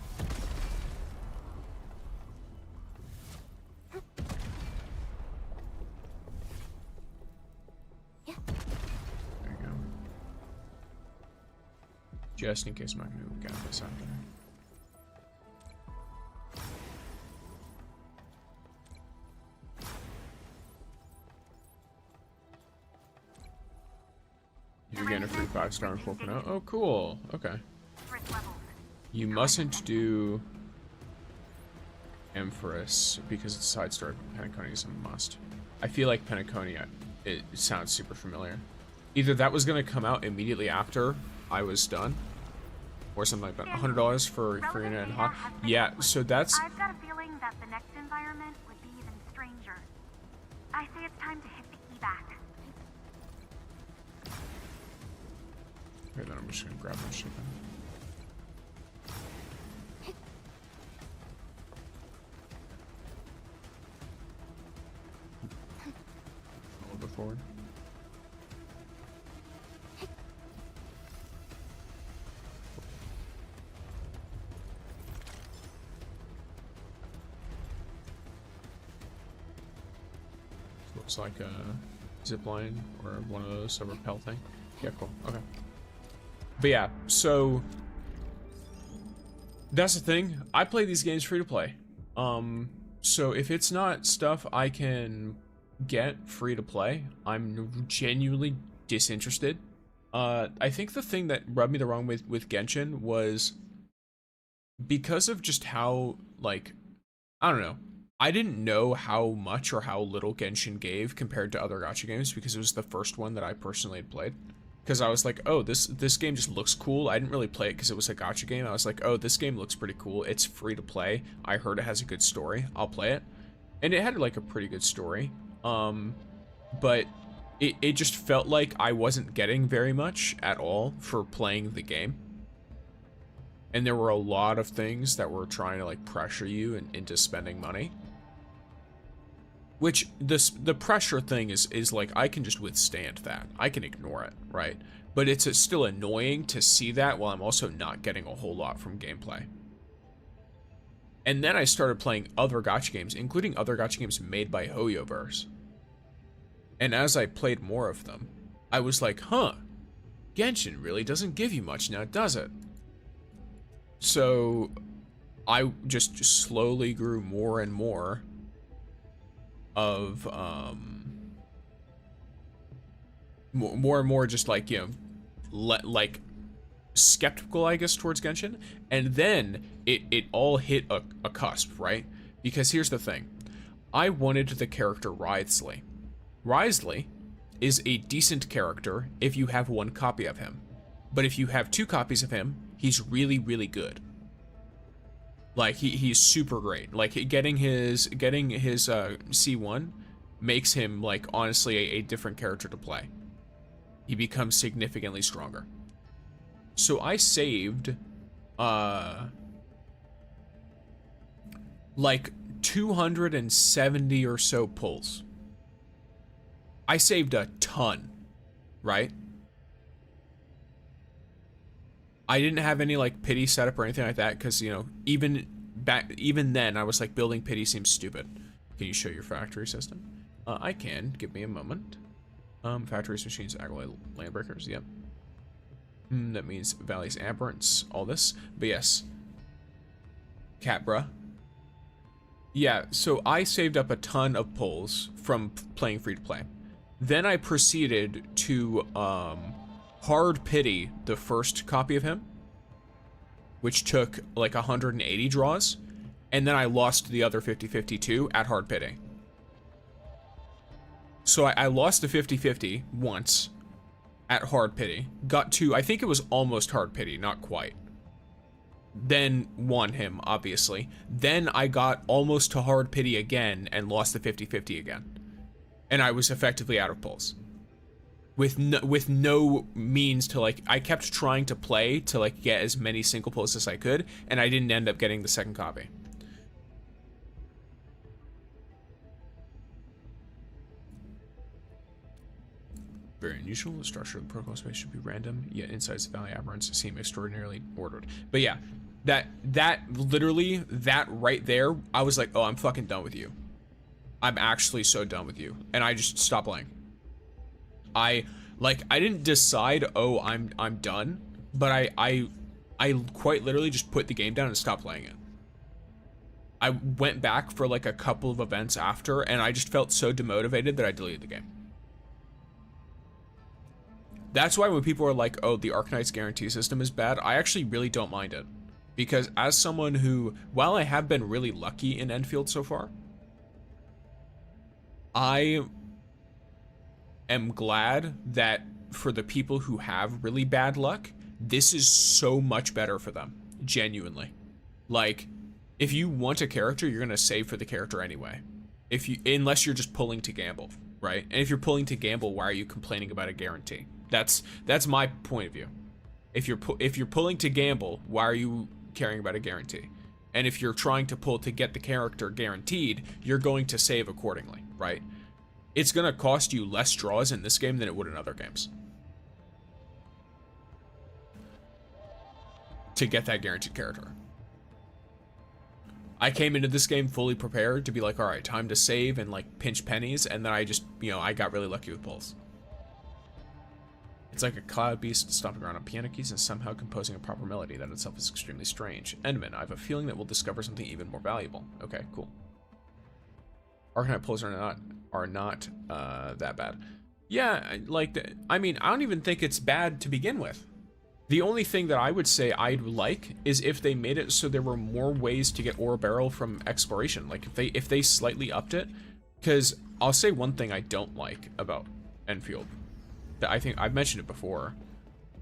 There you go. Just in case I'm not going to get this out there. You're getting a free 5-star in 4.0. Oh, cool. Okay. You mustn't do Empress because it's a side story. Penacony is a must. I feel like Penacony, it sounds super familiar. Either that was going to come out immediately after I was done, or something like that. $100 for Internet and Hot. Yeah, so that's. I've got a feeling that the next environment would be even stranger. I say it's time to hit the evac. Okay, then I'm just gonna grab my shit then. forward. Looks like a zip line or one of those, a rappel thing. Yeah, cool. Okay. But yeah, so that's the thing. I play these games free to play. So if it's not stuff I can get free to play, I'm genuinely disinterested. I think the thing that rubbed me the wrong way with Genshin was because of just how, like, I don't know. I didn't know how much or how little Genshin gave compared to other gacha games because it was the first one that I personally had played. Because I was like, oh, this game just looks cool. I didn't really play it because it was a gacha game. I was like, oh, this game looks pretty cool. It's free to play. I heard it has a good story. I'll play it. And it had like a pretty good story. But it just felt like I wasn't getting very much at all for playing the game. And there were a lot of things that were trying to like pressure you into spending money. Which the pressure thing is like, I can just withstand that. I can ignore it, right? But it's still annoying to see that while I'm also not getting a whole lot from gameplay. And then I started playing other gacha games, including other gacha games made by Hoyoverse. And as I played more of them, I was like, huh, Genshin really doesn't give you much now, does it? So I just slowly grew more and more of more and more just like, you know, like skeptical, I guess, towards Genshin. And then it all hit a cusp, right? Because here's the thing. I wanted the character Wriothesley. Wriothesley is a decent character if you have one copy of him. But if you have 2 copies of him, he's really, really good. Like, he's super great. Like, getting his C1 makes him, like, honestly a different character to play. He becomes significantly stronger. So I saved, like, 270 or so pulls. I saved a ton, right? I didn't have any like pity setup or anything like that because, you know, even then I was like, building pity seems stupid. Can you show your factory system? I can. Give me a moment. Factories, machines, Agaloy, landbreakers. Yep. That means valleys, aberrants, all this. But yes. Cat bruh. Yeah, so I saved up a ton of pulls from playing free to play. Then I proceeded to hard pity the first copy of him, which took like 180 draws, and then I lost the other 50-52 at hard pity. So I lost the 50-50 once at hard pity, got to, I think it was almost hard pity, not quite. Then won him, obviously. Then I got almost to hard pity again and lost the 50-50 again. And I was effectively out of pulls. With no means to, like, I kept trying to play to, like, get as many single pulls as I could, and I didn't end up getting the second copy. Very unusual. The structure of the protocol space should be random, yet inside the valley aberrants seem extraordinarily ordered. But yeah, that literally, that right there, I was like, oh, I'm fucking done with you. I'm actually so done with you. And I just stopped playing. I didn't decide, oh, I'm done, but I quite literally just put the game down and stopped playing it. I went back for like a couple of events after, and I just felt so demotivated that I deleted the game. That's why when people are like, oh, the Arknights guarantee system is bad, I actually really don't mind it. Because as someone who, while I have been really lucky in Endfield so far, I am glad that for the people who have really bad luck, this is so much better for them. Genuinely. Like, if you want a character, you're gonna save for the character anyway. Unless you're just pulling to gamble, right? And if you're pulling to gamble, why are you complaining about a guarantee? That's my point of view. If you're pulling to gamble, why are you caring about a guarantee? And if you're trying to pull to get the character guaranteed, you're going to save accordingly, right? it's gonna cost you less draws in this game than it would in other games to get that guaranteed character. I came into this game fully prepared to be like, all right, time to save and like pinch pennies, and then I just, you know, I got really lucky with pulls. It's like a cloud beast stomping around on piano keys and somehow composing a proper melody. That itself is extremely strange. Endman, I have a feeling that we'll discover something even more valuable. Okay, cool. Arknight pulls are not that bad. Yeah, like, I mean, I don't even think it's bad to begin with. The only thing that I would say I'd like is if they made it so there were more ways to get ore barrel from exploration. Like if they slightly upped it, because I'll say one thing I don't like about Endfield. That I think I've mentioned it before.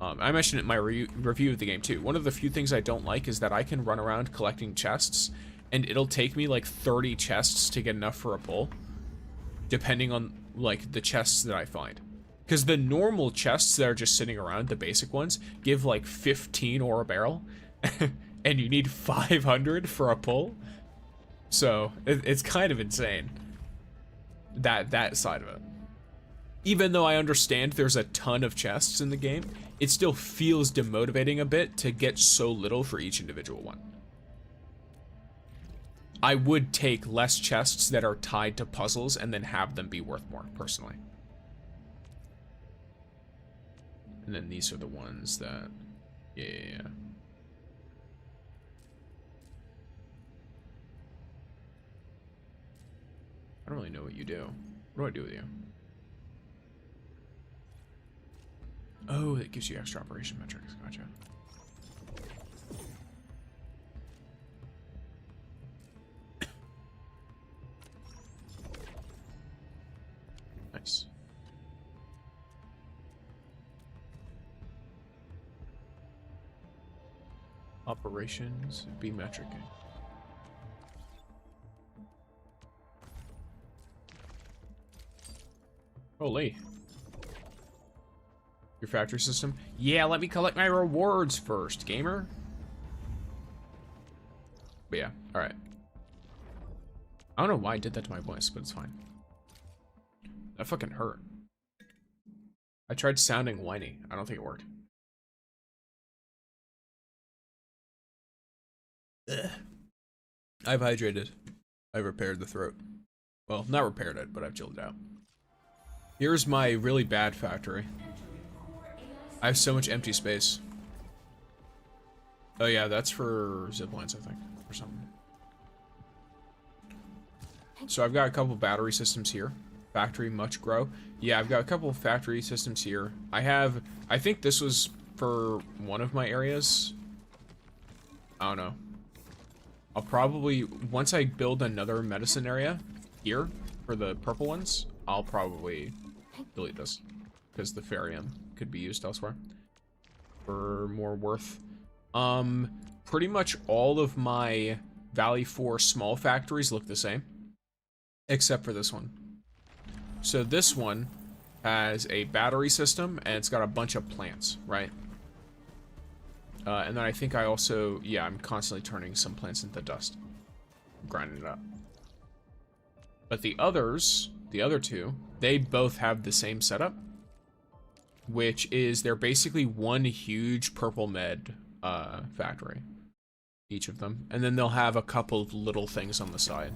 I mentioned it in my review of the game too. One of the few things I don't like is that I can run around collecting chests, and it'll take me like 30 chests to get enough for a pull, depending on like the chests that I find. Because the normal chests that are just sitting around, the basic ones, give like 15 ore a barrel, and you need 500 for a pull. So it's kind of insane. That side of it. Even though I understand there's a ton of chests in the game, it still feels demotivating a bit to get so little for each individual one. I would take less chests that are tied to puzzles and then have them be worth more, personally. And then these are the ones that, yeah. I don't really know what you do. What do I do with you? Oh, it gives you extra operation metrics. Gotcha. Nice. Operations, be metric. Holy. Your factory system? Yeah, let me collect my rewards first, gamer. But yeah, alright. I don't know why I did that to my voice, but it's fine. That fucking hurt. I tried sounding whiny. I don't think it worked. Ugh. I've hydrated. I've repaired the throat. Well, not repaired it, but I've chilled it out. Here's my really bad factory. I have so much empty space. Oh yeah, that's for ziplines, I think, or something. So I've got a couple battery systems here. Factory much grow. Yeah, I've got a couple of factory systems here. I think this was for one of my areas. I don't know. I'll probably, once I build another medicine area here for the purple ones, I'll probably delete this because the Farium could be used elsewhere for more worth. Pretty much all of my Valley 4 small factories look the same, except for this one. So this one has a battery system and it's got a bunch of plants, right? And then I think I also, yeah, I'm constantly turning some plants into dust, grinding it up. But the others, the other two, they both have the same setup, which is they're basically one huge purple med factory, each of them. And then they'll have a couple of little things on the side.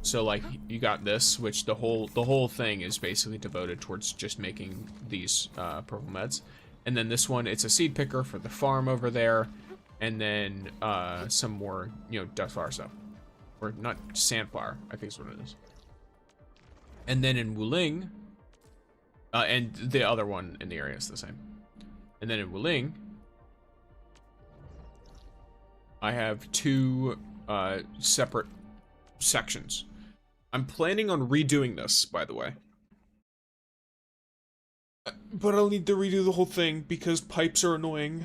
So like you got this, which the whole thing is basically devoted towards just making these purple meds. And then this one, it's a seed picker for the farm over there. And then some more, you know, dust flower stuff. Or not sandflower, I think is what it is. And then in Wuling, and the other one in the area is the same. And then in Wuling, I have two separate sections. I'm planning on redoing this, by the way. But I'll need to redo the whole thing because pipes are annoying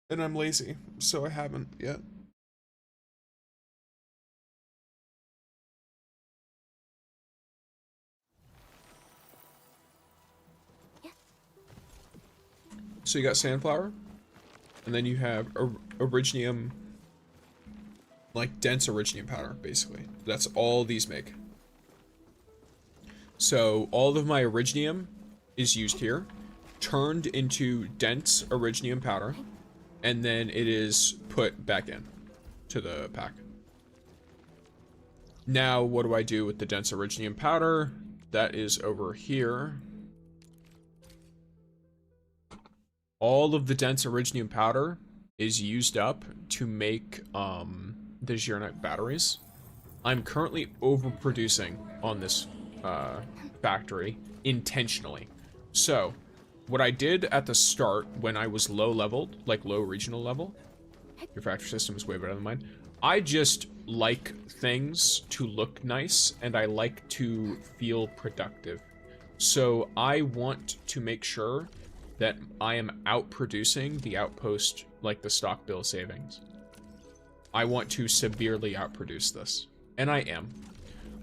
and I'm lazy, so I haven't yet. Yeah. So you got sandflower, and then you have originium, like dense originium powder, basically. That's all these make. So all of my Originium is used here, turned into dense Originium powder, and then it is put back in to the pack. Now, what do I do with the dense Originium powder? That is over here. All of the dense Originium powder is used up to make the Zhirnet batteries. I'm currently overproducing on this factory intentionally. So, what I did at the start when I was low leveled, like low regional level, your factory system is way better than mine. I just like things to look nice and I like to feel productive. So I want to make sure that I am outproducing the outpost, like the stock bill savings. I want to severely outproduce this, and I am.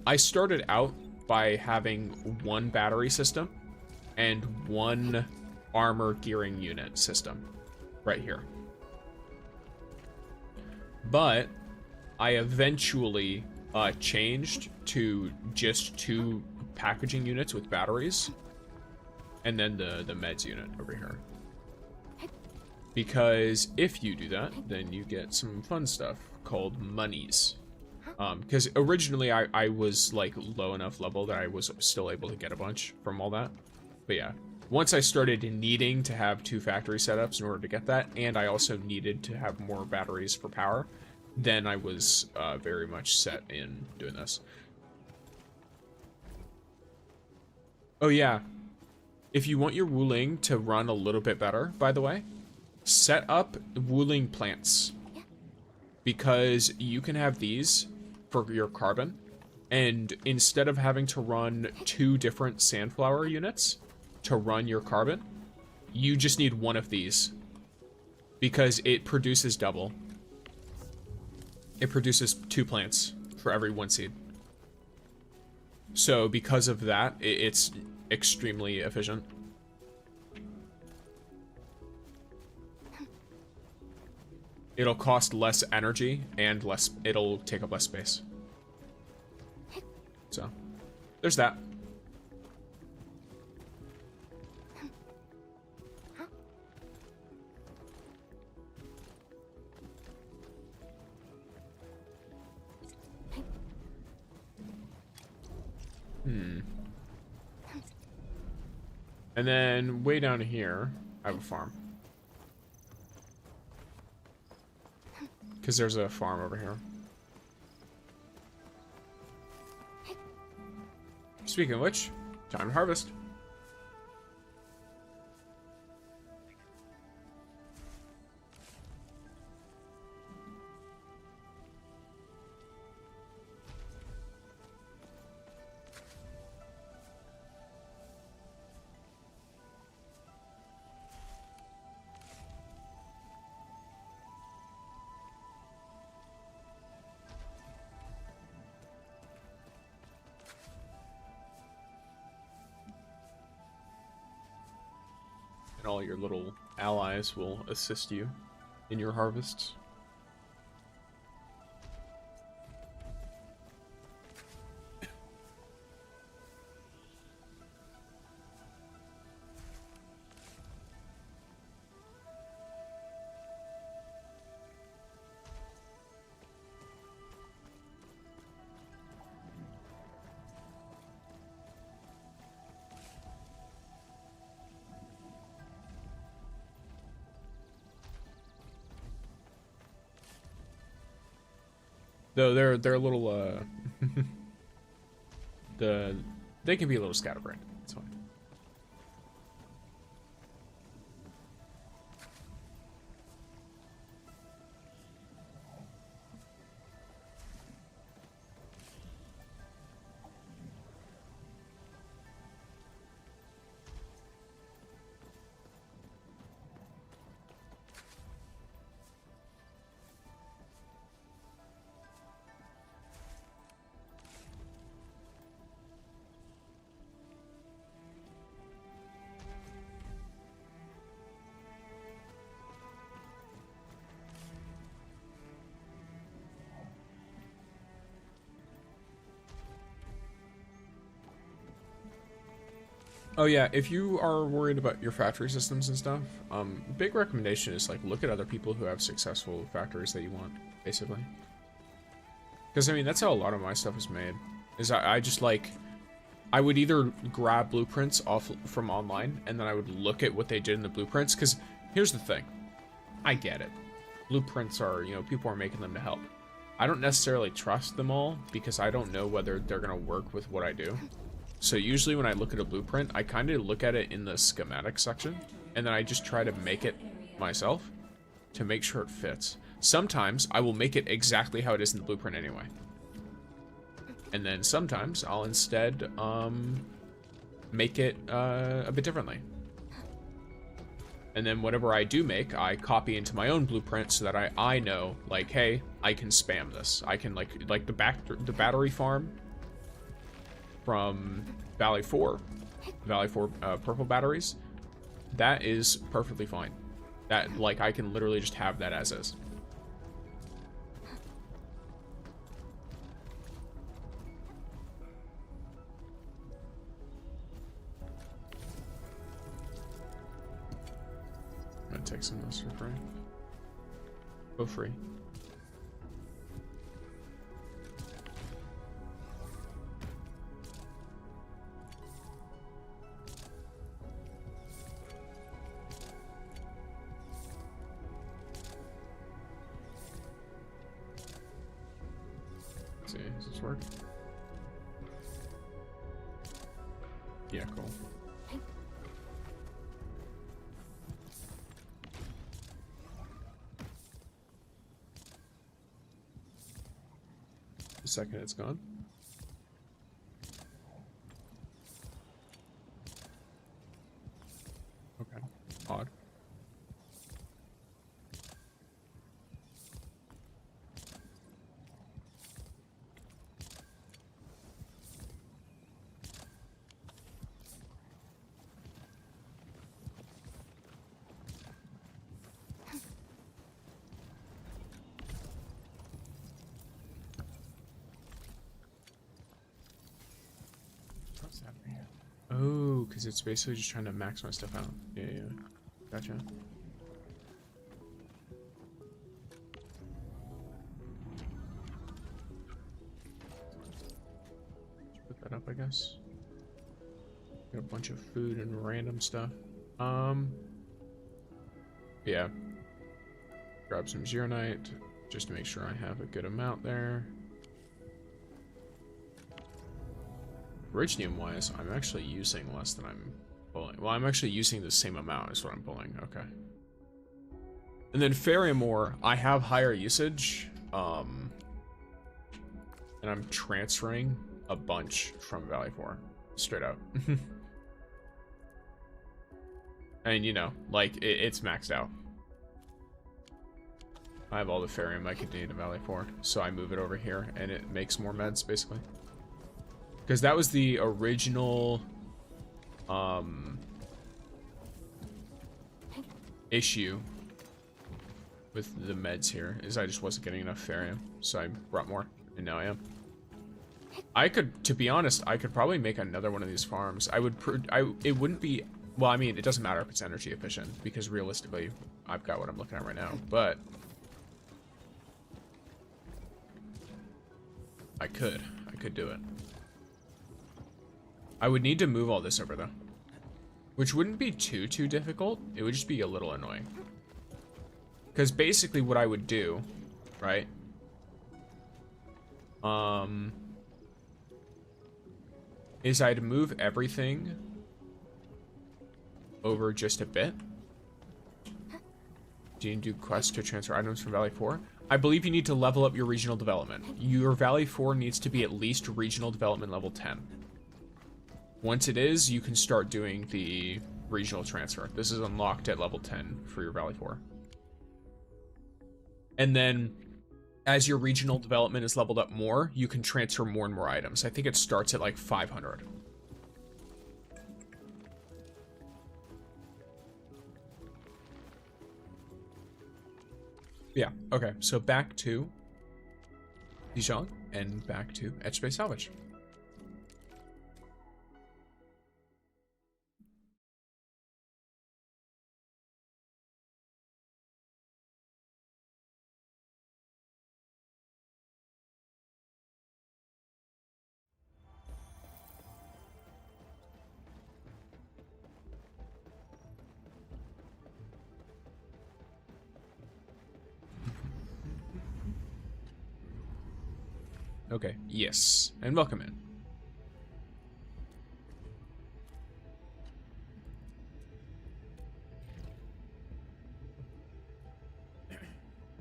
I started out by having one battery system and one armor gearing unit system right here. But I eventually changed to just 2 packaging units with batteries, and then the meds unit over here. Because if you do that, then you get some fun stuff called monies. Because originally I was like low enough level that I was still able to get a bunch from all that. But yeah, once I started needing to have 2 factory setups in order to get that, and I also needed to have more batteries for power, then I was very much set in doing this. Oh yeah, if you want your Wuling to run a little bit better, by the way, set up Wuling plants. Because you can have these for your carbon, and instead of having to run 2 different sandflower units to run your carbon, you just need 1 of these. Because it produces double. It produces 2 plants for every 1 seed. So because of that, it's extremely efficient. It'll cost less energy and it'll take up less space. So, there's that. And then way down here, I have a farm. Because there's a farm over here. Speaking of which, time to harvest. And all your little allies will assist you in your harvests. Though they're a little they can be a little scatterbrained. It's fine. Oh yeah, if you are worried about your factory systems and stuff, big recommendation is like look at other people who have successful factories that you want, basically. Because I mean that's how a lot of my stuff is made. Is I just like I would either grab blueprints off from online and then I would look at what they did in the blueprints. Because here's the thing, I get it. Blueprints are, you know, people are making them to help. I don't necessarily trust them all because I don't know whether they're gonna work with what I do. So usually when I look at a blueprint, I kind of look at it in the schematic section, and then I just try to make it myself to make sure it fits. Sometimes I will make it exactly how it is in the blueprint anyway. And then sometimes I'll instead make it a bit differently. And then whatever I do make, I copy into my own blueprint so that I know, like, hey, I can spam this. I can like the battery farm from Valley 4 purple batteries, that is perfectly fine. That, like, I can literally just have that as is. I'm gonna take some of this for free. Go free. See, does this work? Yeah, cool. The second it's gone. Okay, odd. Oh, because it's basically just trying to max my stuff out. Yeah, yeah. Gotcha. Put that up, I guess. Got a bunch of food and random stuff. Yeah. Grab some Zeronite, just to make sure I have a good amount there. Originium wise, I'm actually using less than I'm pulling. Well, I'm actually using the same amount as what I'm pulling. Okay. And then Farium ore, I have higher usage. And I'm transferring a bunch from Valley 4. Straight up. And you know, like, it's maxed out. I have all the Farium I could need in Valley 4. So I move it over here and it makes more meds, basically. Because that was the original issue with the meds here, is I just wasn't getting enough Farium, so I brought more, and now I am. I could, to be honest, I could probably make another one of these farms. It wouldn't be, well, I mean, it doesn't matter if it's energy efficient, because realistically, I've got what I'm looking at right now, but I could do it. I would need to move all this over, though. Which wouldn't be too difficult. It would just be a little annoying. Because basically what I would do, right? Is I'd move everything over just a bit. Do you do quests to transfer items from Valley 4? I believe you need to level up your regional development. Your Valley 4 needs to be at least regional development level 10. Once it is, you can start doing the regional transfer. This is unlocked at level 10 for your Valley 4. And then, as your regional development is leveled up more, you can transfer more and more items. I think it starts at like 500. Yeah, okay. So back to Dijon and back to Etch Space Salvage. Okay, yes. And welcome in.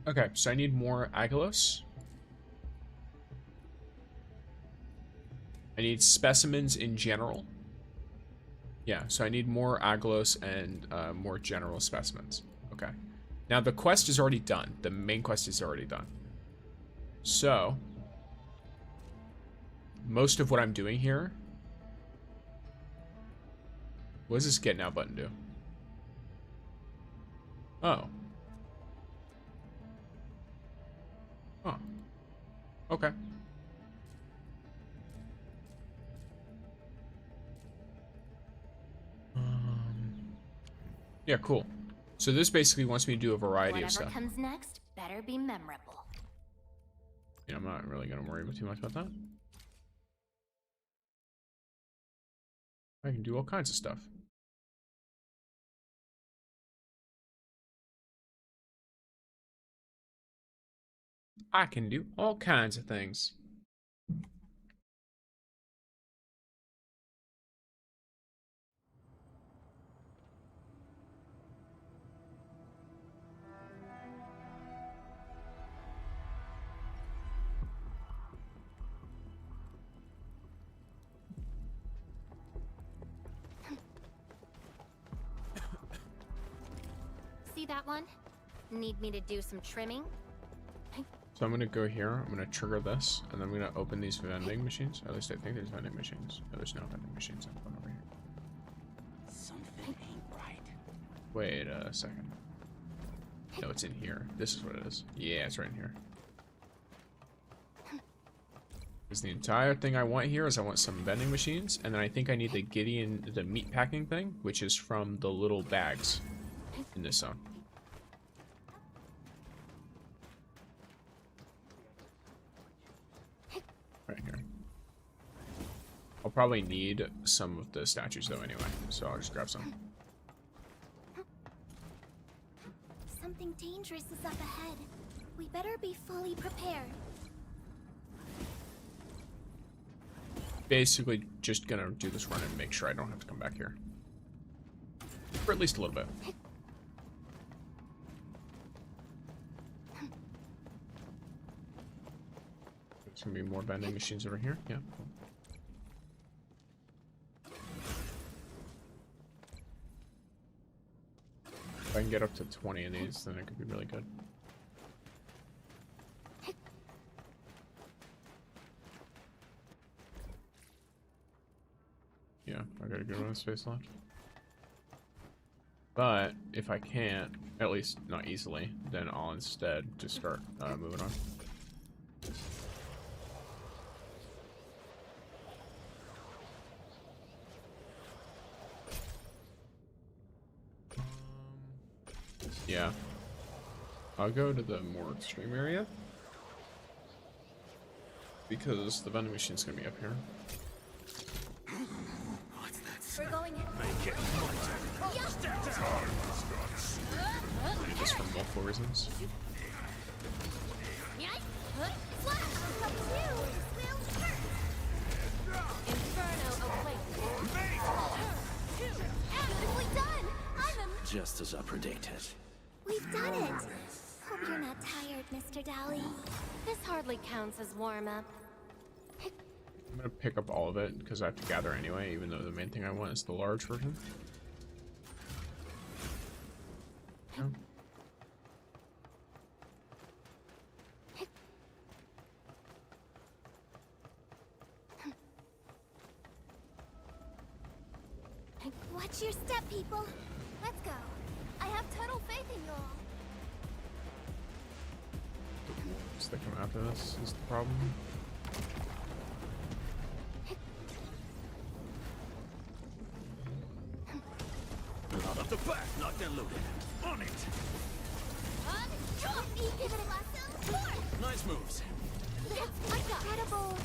Okay, so I need more Agalos. I need specimens in general. Yeah, so I need more Agalos and more general specimens. Okay. Now the quest is already done. The main quest is already done. So, most of what I'm doing here... What does this get now button do? Oh. Oh. Okay. Yeah, cool. So this basically wants me to do a variety of stuff. Whatever comes next better be memorable. Yeah, I'm not really gonna worry too much about that. I can do all kinds of stuff. I can do all kinds of things. See that one? Need me to do some trimming? So I'm gonna go here, I'm gonna trigger this, and then I'm gonna open these vending machines. At least I think there's vending machines. No, there's no vending machines. I'm going over here. Something ain't right. Wait a second. No, it's in here. This is what it is. Yeah, it's right in here. Because the entire thing I want here is I want some vending machines, and then I think I need the Gideon, the meat packing thing, which is from the little bags in this zone. Right here. I'll probably need some of the statues though anyway, so I'll just grab some. Something dangerous is up ahead. We better be fully prepared. Basically just gonna do this run and make sure I don't have to come back here. For at least a little bit. There's gonna be more vending machines over here. Yeah, cool. If I can get up to 20 of these, then it could be really good. Yeah, I got a good amount of space left. But if I can't, at least not easily, then I'll instead just start moving on. Yeah. I'll go to the more extreme area. Because the vending machine's gonna be up here. We're going in. Just for multiple reasons. Just as I predicted. We've done it! Hope you're not tired, Mr. Dally. This hardly counts as warm-up. I'm gonna pick up all of it because I have to gather anyway, even though the main thing I want is the large version. Yeah. Watch your step, people. Let's go. I have total faith in you all. The wolves that come after this is the problem. Out of the back, locked and loaded. On it! Nice moves. That's incredible.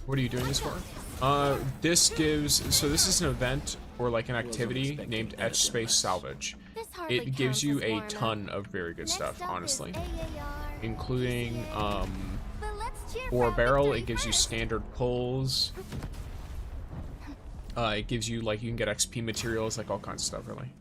What are you doing this for? This gives, so this is an event or like an activity named Etch Space Salvage. It gives you a ton of very good stuff, honestly. Including, ore barrel, it gives you standard pulls. It gives you, like, you can get XP materials, like all kinds of stuff, really.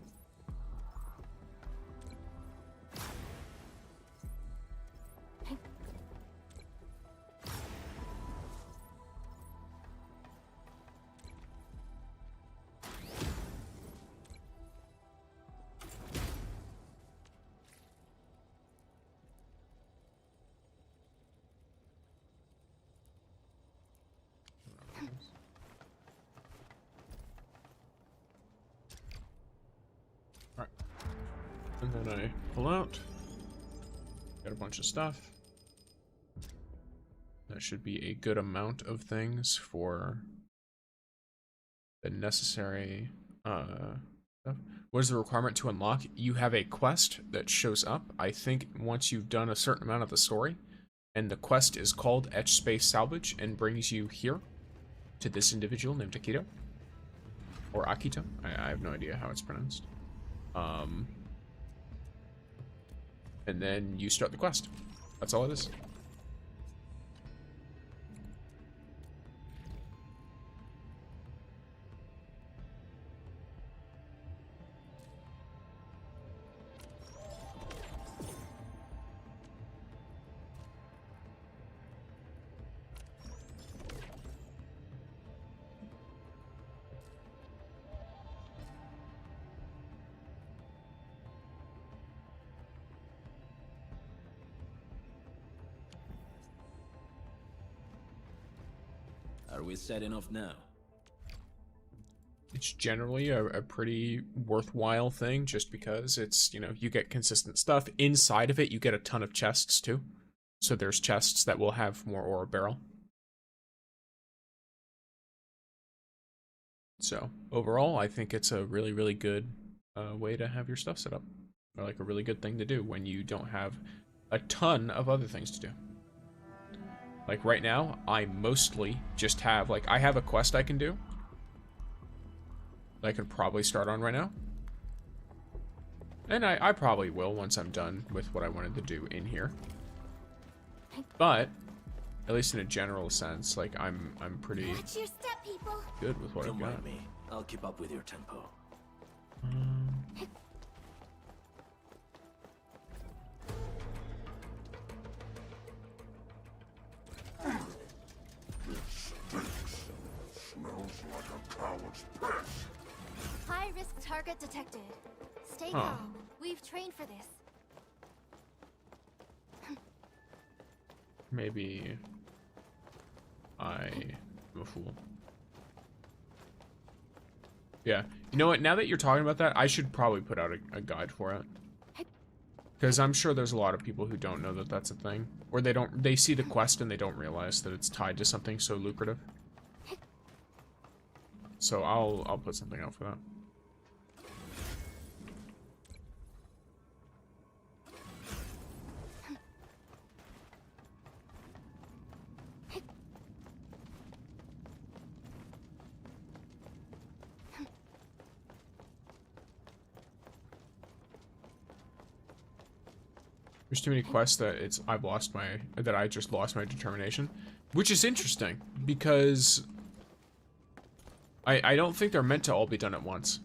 And then I pull out, got a bunch of stuff. That should be a good amount of things for the necessary stuff. What is the requirement to unlock? You have a quest that shows up, I think, once you've done a certain amount of the story. And the quest is called Etch Space Salvage and brings you here to this individual named Akito. Or Akito. I have no idea how it's pronounced. And then you start the quest. That's all it is. Are we setting off now? It's generally a pretty worthwhile thing just because it's, you know, you get consistent stuff. Inside of it, you get a ton of chests too. So there's chests that will have more ore barrel. So overall, I think it's a really, really good way to have your stuff set up. Or like a really good thing to do when you don't have a ton of other things to do. Like right now, I mostly just have, like, I have a quest I can do. That I could probably start on right now. And I probably will once I'm done with what I wanted to do in here. But, at least in a general sense, like, I'm pretty good with what I've got. Don't mind me. I'll keep up with your tempo. High risk target detected. Stay Huh. calm. We've trained for this. Maybe I am a fool. Yeah. You know what? Now that you're talking about that, I should probably put out a guide for it. Because I'm sure there's a lot of people who don't know that that's a thing. Or they see the quest and they don't realize that it's tied to something so lucrative. So I'll put something out for that. There's too many quests that I just lost my determination, which is interesting because I don't think they're meant to all be done at once.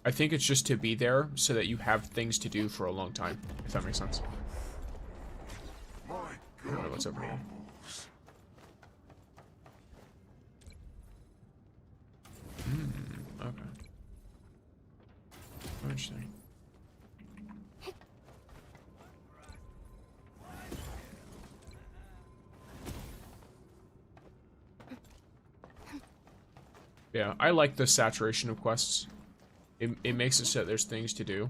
I think it's just to be there so that you have things to do for a long time, if that makes sense. I don't know what's over here. Okay. Interesting. Yeah, I like the saturation of quests. It makes it so that there's things to do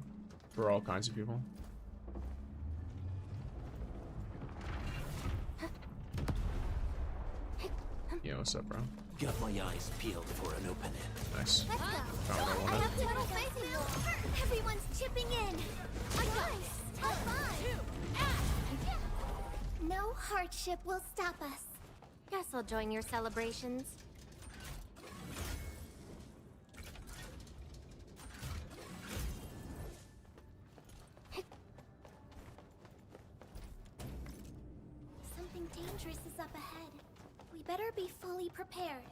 for all kinds of people. Yeah, what's up, bro? Got my eyes peeled for an opening. Nice. Let's go. Found what I wanted. Everyone's chipping in. No hardship will stop us. Guess I'll join your celebrations. Something dangerous is up ahead. We better be fully prepared.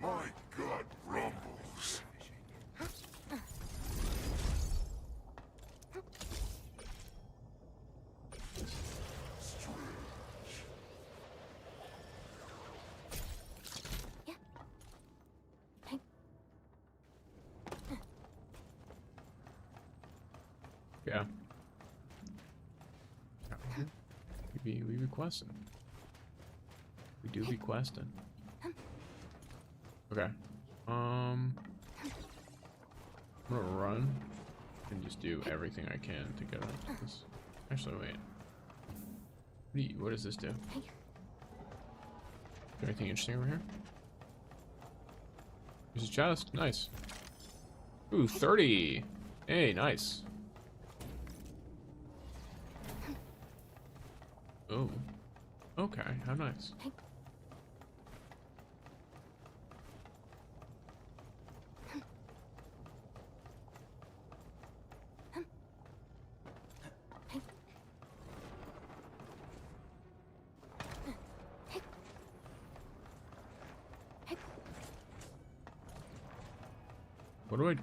My god rumbles. Yeah. We be questing. We do be questing. Okay. I'm gonna run and just do everything I can to get up to this. Actually, wait. What does this do? Anything interesting over here? There's a chest. Nice. Ooh, 30. Hey, nice. Oh. Okay, how nice.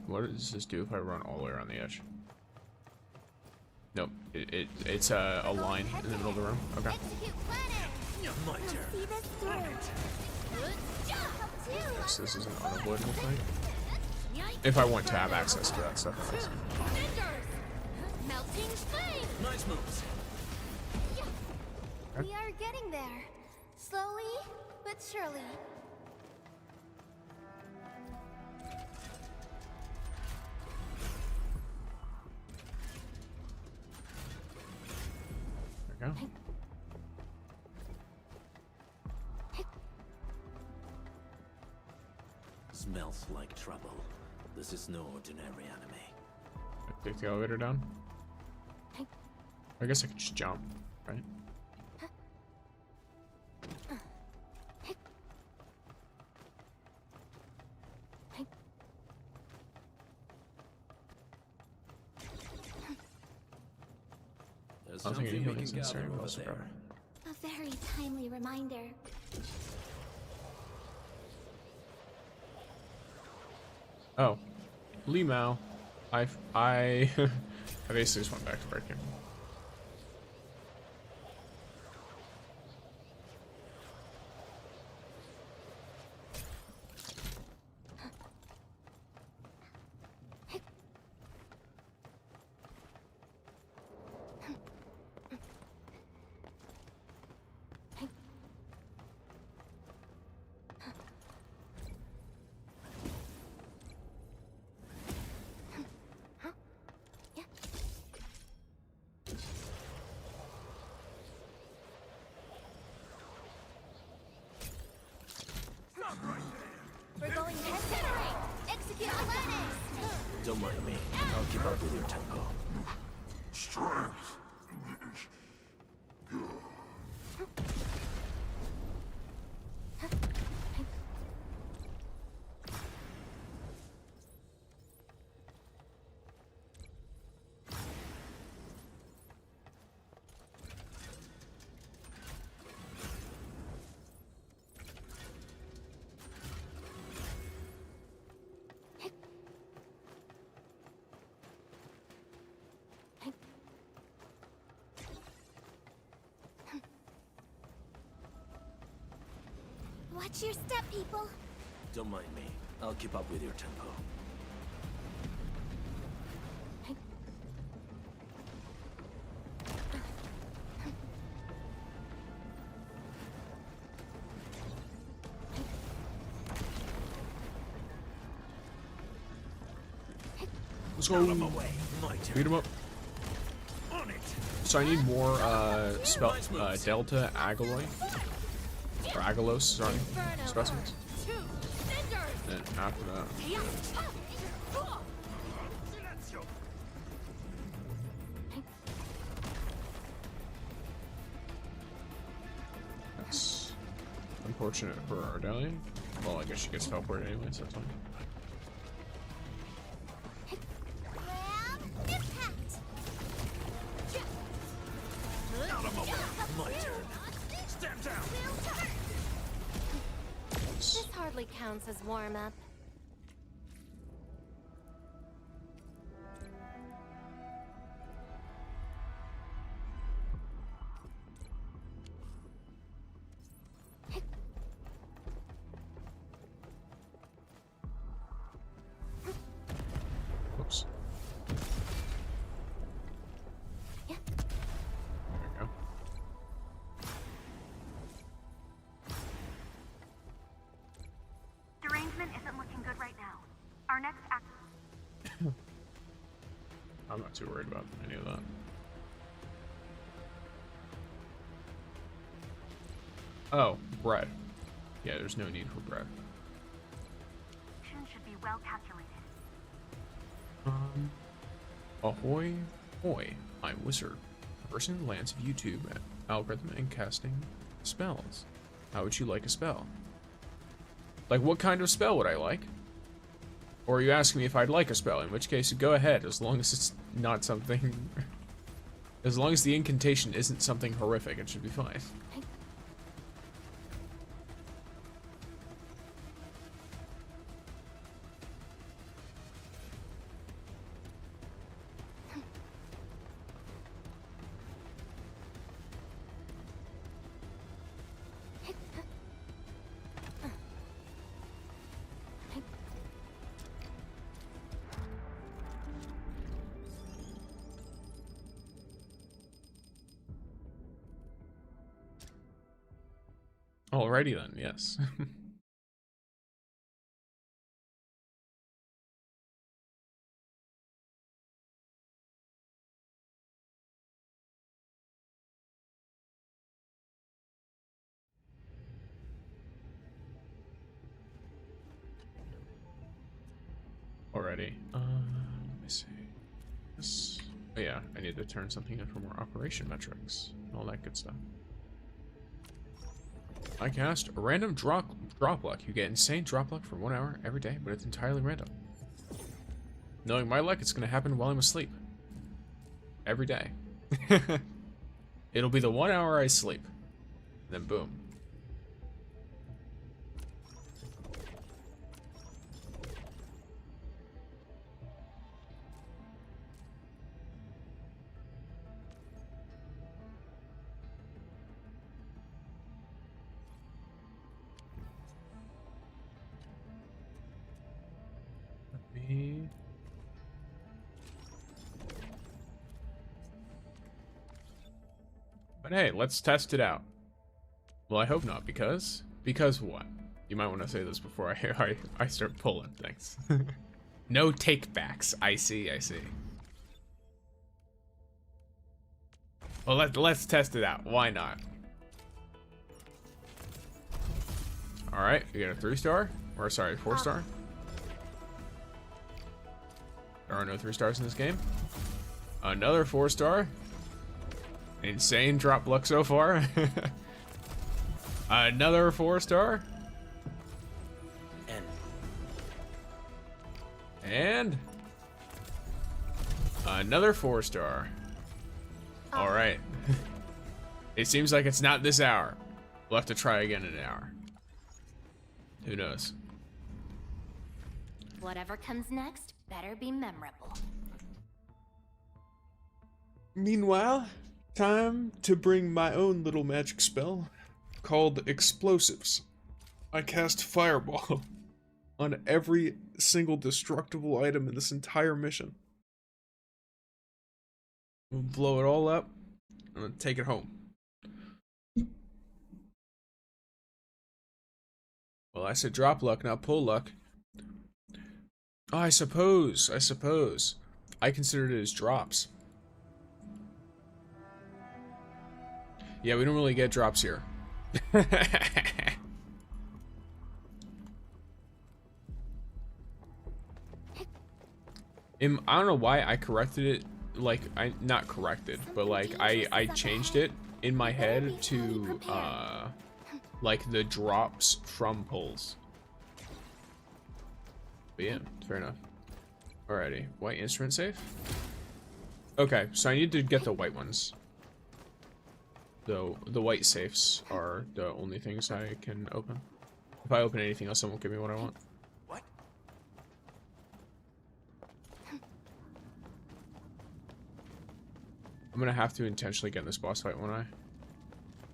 What does this do if I run all the way around the edge? Nope, it's a line in the middle of the room. Okay. So this is an unavoidable fight. If I want to have access to that stuff. Melting flame. Nice moves. We are getting there. Slowly, but surely. There we go. Smells like trouble. This is no ordinary enemy. Take the elevator down. I guess I could just jump, right? There's I don't think something anything we is can necessary, gather but over also there. grab it. A very timely reminder. Oh, Lee Mao. I I basically just went back to breaking. We're going to incinerate! Execute Atlantis! Don't mind me. I'll keep up with your tempo. Strength. Watch your step, people! Don't mind me. I'll keep up with your tempo. Let's go. Beat him up. So I need more Delta Agaloy. Or Agalos, sorry. Specimens. And after that. unfortunate for Ardelia. Well, I guess she gets teleported anyway, so that's fine. My turn. Step down. This hardly counts as warm-up. Oops. Yeah. There we go. Derangement isn't looking good right now. Our next act. I'm not too worried about any of that. Oh, bread. Yeah, there's no need for bread. Should be well calculated. Ahoy, hoy, I'm Wizard, a person who lands YouTube algorithm and casting spells. How would you like a spell? Like, what kind of spell would I like? Or are you asking me if I'd like a spell? In which case, go ahead, as long as it's not something... as long as the incantation isn't something horrific, it should be fine. Alrighty then, yes. Alrighty. Let me see. This. Oh yeah, I need to turn something in for more operation metrics and all that good stuff. I cast a random drop luck. You get insane drop luck for 1 hour every day, but it's entirely random. Knowing my luck, it's gonna happen while I'm asleep. Every day. It'll be the 1 hour I sleep. Then boom. But hey, let's test it out. Well, I hope not, because what? You might want to say this before I start pulling things. No takebacks. I see. Well, let's test it out. Why not? All right, you got a 3-star, or sorry, 4-star. There are no 3 stars in this game. Another 4-star. Insane drop luck so far. Another 4-star. And another 4-star. All right. It seems like it's not this hour. We'll have to try again in an hour. Who knows? Whatever comes next better be memorable. Meanwhile, time to bring my own little magic spell called Explosives. I cast Fireball on every single destructible item in this entire mission. We'll blow it all up and take it home. Well, I said drop luck, not pull luck. Oh, I suppose. I considered it as drops. Yeah, we don't really get drops here. I don't know why I corrected it, like, not corrected, but like, I changed it in my head to, like the drops from pulls. But yeah, fair enough. Alrighty, white instrument safe. Okay, so I need to get the white ones. Though the white safes are the only things I can open. If I open anything else, it won't give me what I want. What? I'm gonna have to intentionally get in this boss fight, won't I?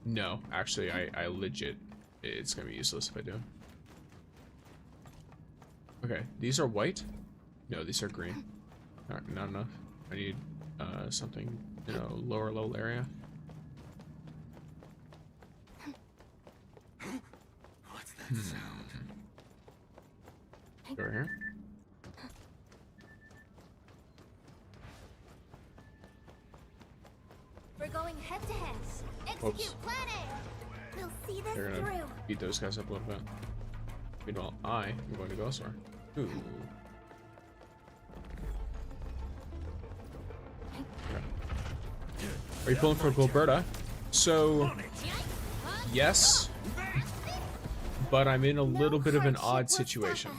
No, actually, I legit, it's gonna be useless if I do. Okay, these are white? No, these are green. Not enough. I need something, you know, lower level area. What's that sound? Over here. We're going head to head. Oops. Execute plan A. We'll see this They're gonna through. beat those guys up a little bit. Meanwhile, I am going to go elsewhere. Ooh. Okay. Are you pulling for Gilberta? So, yes, but I'm in a little bit of an odd situation.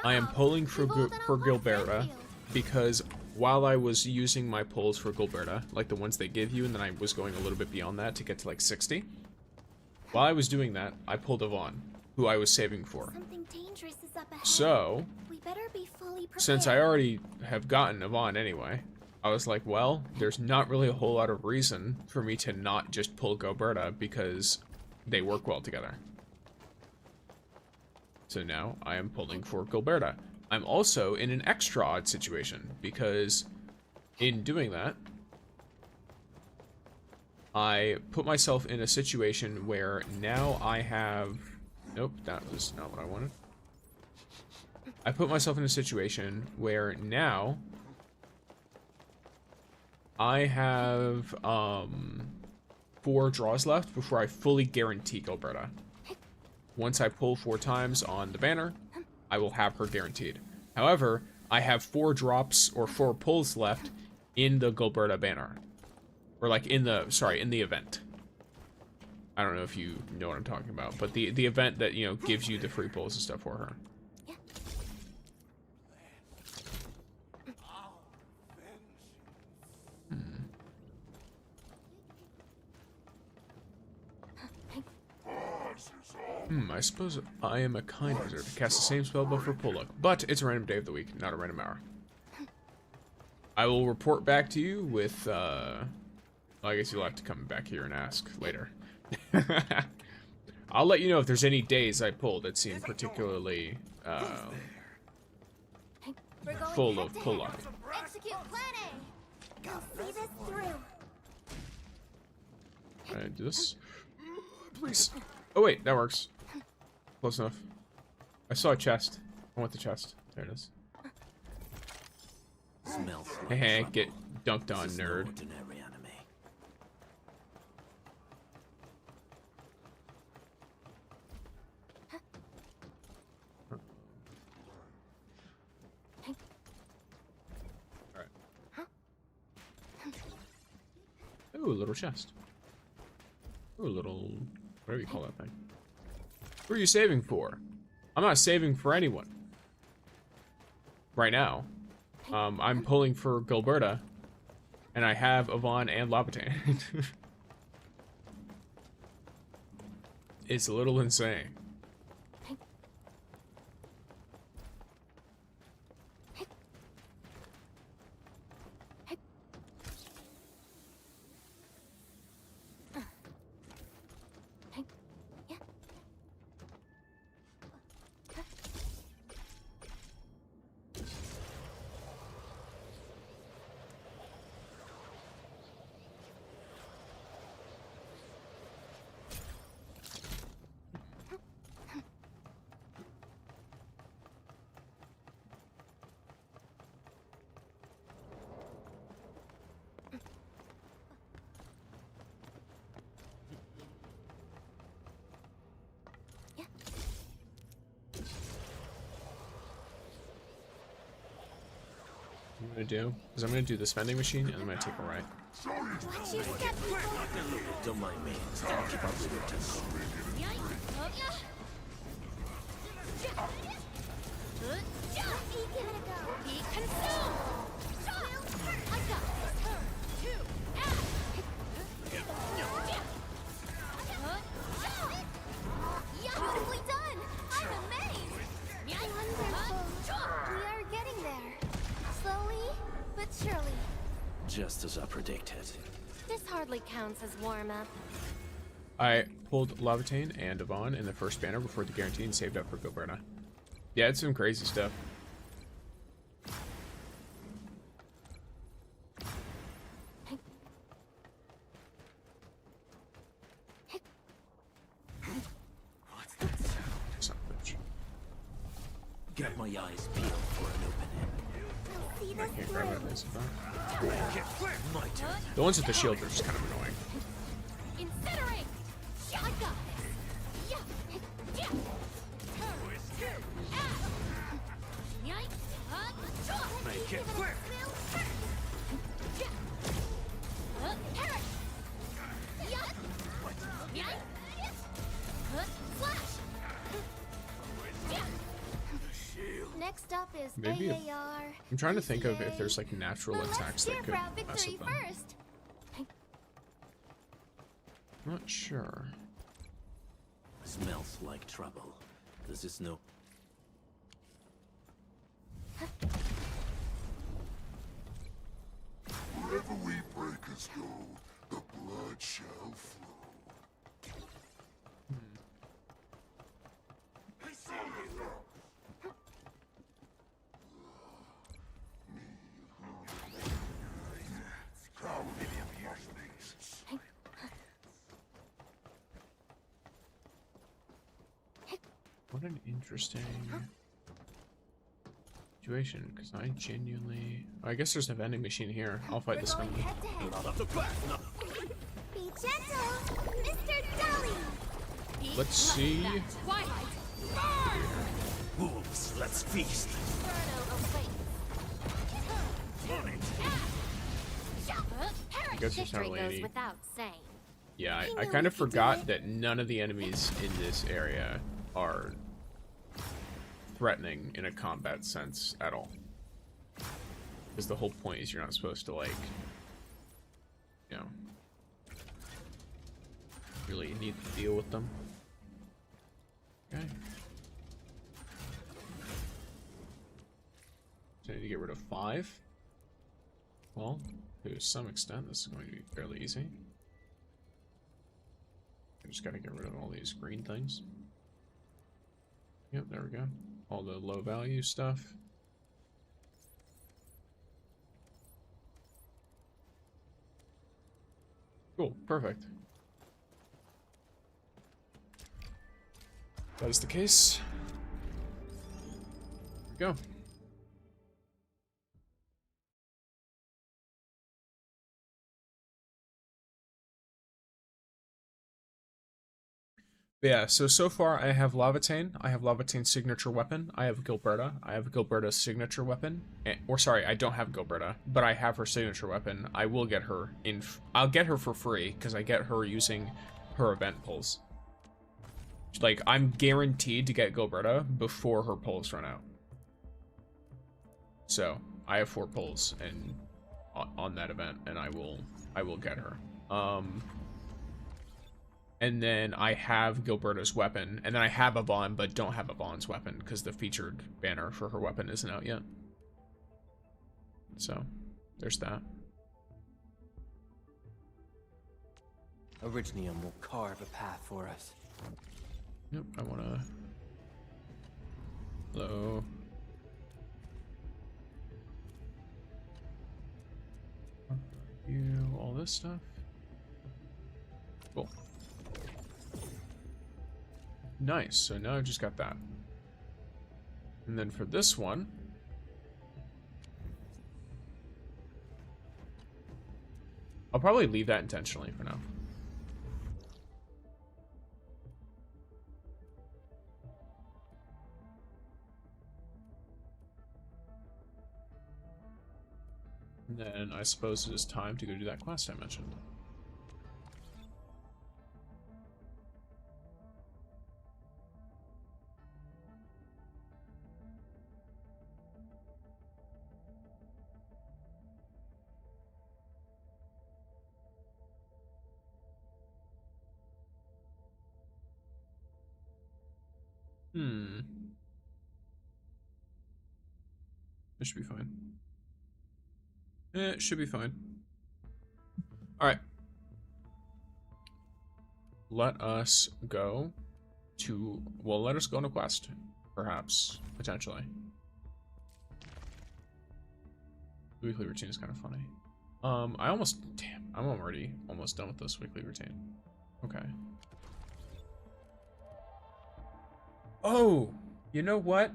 I am pulling for Gilberta because while I was using my pulls for Gilberta, like the ones they give you, and then I was going a little bit beyond that to get to like 60. While I was doing that, I pulled Yvonne, who I was saving for. Something dangerous is up ahead. So, We better be fully prepared. since I already have gotten Yvonne anyway, I was like, well, there's not really a whole lot of reason for me to not just pull Gilberta because they work well together. So now I am pulling for Gilberta. I'm also in an extra odd situation because in doing that, I put myself in a situation where now I have... Nope, that was not what I wanted. I put myself in a situation where now I have 4 draws left before I fully guarantee Gilberta. Once I pull 4 times on the banner, I will have her guaranteed. However, I have 4 drops or 4 pulls left in the Gilberta banner. Or like in the, sorry, in the event. I don't know if you know what I'm talking about, but the event that, you know, gives you the free pulls and stuff for her. I suppose I am a kind wizard to cast the same spell but for pull luck, but it's a random day of the week, not a random hour. I will report back to you with, well, I guess you'll have to come back here and ask later. I'll let you know if there's any days I pulled that seem particularly, full of pull luck. Execute plan A. We'll see this through. Alright, do this. Please. Oh wait, that works. Close enough. I saw a chest. I want the chest. There it is. Smells Hey, like hey, trouble. get dunked on, This is no nerd. ordinary enemy. Alright. Ooh, a little chest. Ooh, a little... whatever you call that thing. Who are you saving for? I'm not saving for anyone. Right now. I'm pulling for Gilberta. And I have Yvonne and Labutane. It's a little insane. I'm gonna do is I'm gonna do this vending machine and I'm gonna take a right. Watch your step, people. Don't mind me. I'll keep up with your tempo. Give it a go. Be consumed. I got this. Two. Beautifully done. I'm amazed. Wonderful. We are getting there. Slowly, but surely. Just as I predicted. This hardly counts as warm-up. I pulled Lavatane and Yvonne in the first banner before the guarantee and saved up for Gilberta. Yeah, it's some crazy stuff. Son of a bitch. Got my eyes peeled for an opening. I can't grab my face. My turn. The ones with the shield are just kind of annoying. Incinerate! I got this. Yeah. Make it quick. Next up is Maybe AAR. I'm trying to think of if there's like natural attacks that could mess with them. First. I'm not sure. Smells like trouble. Does this know? Wherever we breakers go, the blood shall flow. I saw you. What an interesting situation, because I genuinely... I guess there's a vending machine here. I'll fight this one. Not off the back. No. Be gentle, Mr. Dolly. Let's see. Wolves, let's feast. I guess there's not Victory really goes any... without saying. Yeah, I kind of forgot that none of the enemies in this area are threatening in a combat sense at all. Because the whole point is you're not supposed to, like, you know, really need to deal with them. Okay. So I need to get rid of 5. Well, to some extent, this is going to be fairly easy. I just gotta get rid of all these green things. Yep, there we go. All the low value stuff. Cool, perfect. If that is the case. Here we go. But yeah, so far I have Lavatane. I have Lavatane's signature weapon. I have Gilberta. I have Gilberta's signature weapon. Or sorry, I don't have Gilberta, but I have her signature weapon. I will get her in. I'll get her for free because I get her using her event pulls. Like, I'm guaranteed to get Gilberta before her pulls run out. So I have 4 pulls and on that event, and I will get her. And then I have Gilberta's weapon, and then I have Yvonne, but don't have Yvonne's weapon because the featured banner for her weapon isn't out yet. So, there's that. Orignium will carve a path for us. Yep, I wanna... Hello. You, all this stuff. Cool. Nice, so now I've just got that. And then for this one... I'll probably leave that intentionally for now. And then I suppose it is time to go do that quest I mentioned. It should be fine. It should be fine. Alright. Let us go to... Well, let us go on a quest. Perhaps. Potentially. The weekly routine is kind of funny. Damn, I'm already almost done with this weekly routine. Okay. Oh! You know what?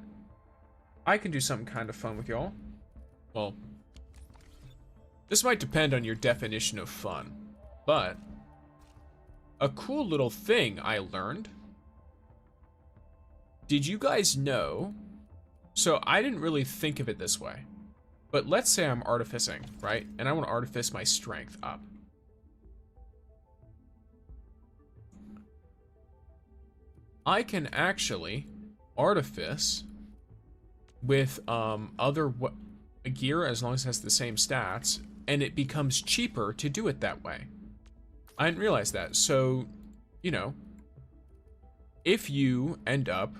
I can do something kind of fun with y'all. Well, this might depend on your definition of fun, but a cool little thing I learned. Did you guys know? So I didn't really think of it this way, but let's say I'm artificing, right? And I want to artifice my strength up. I can actually artifice with other gear as long as it has the same stats, and it becomes cheaper to do it that way. I didn't realize that. So, you know, if you end up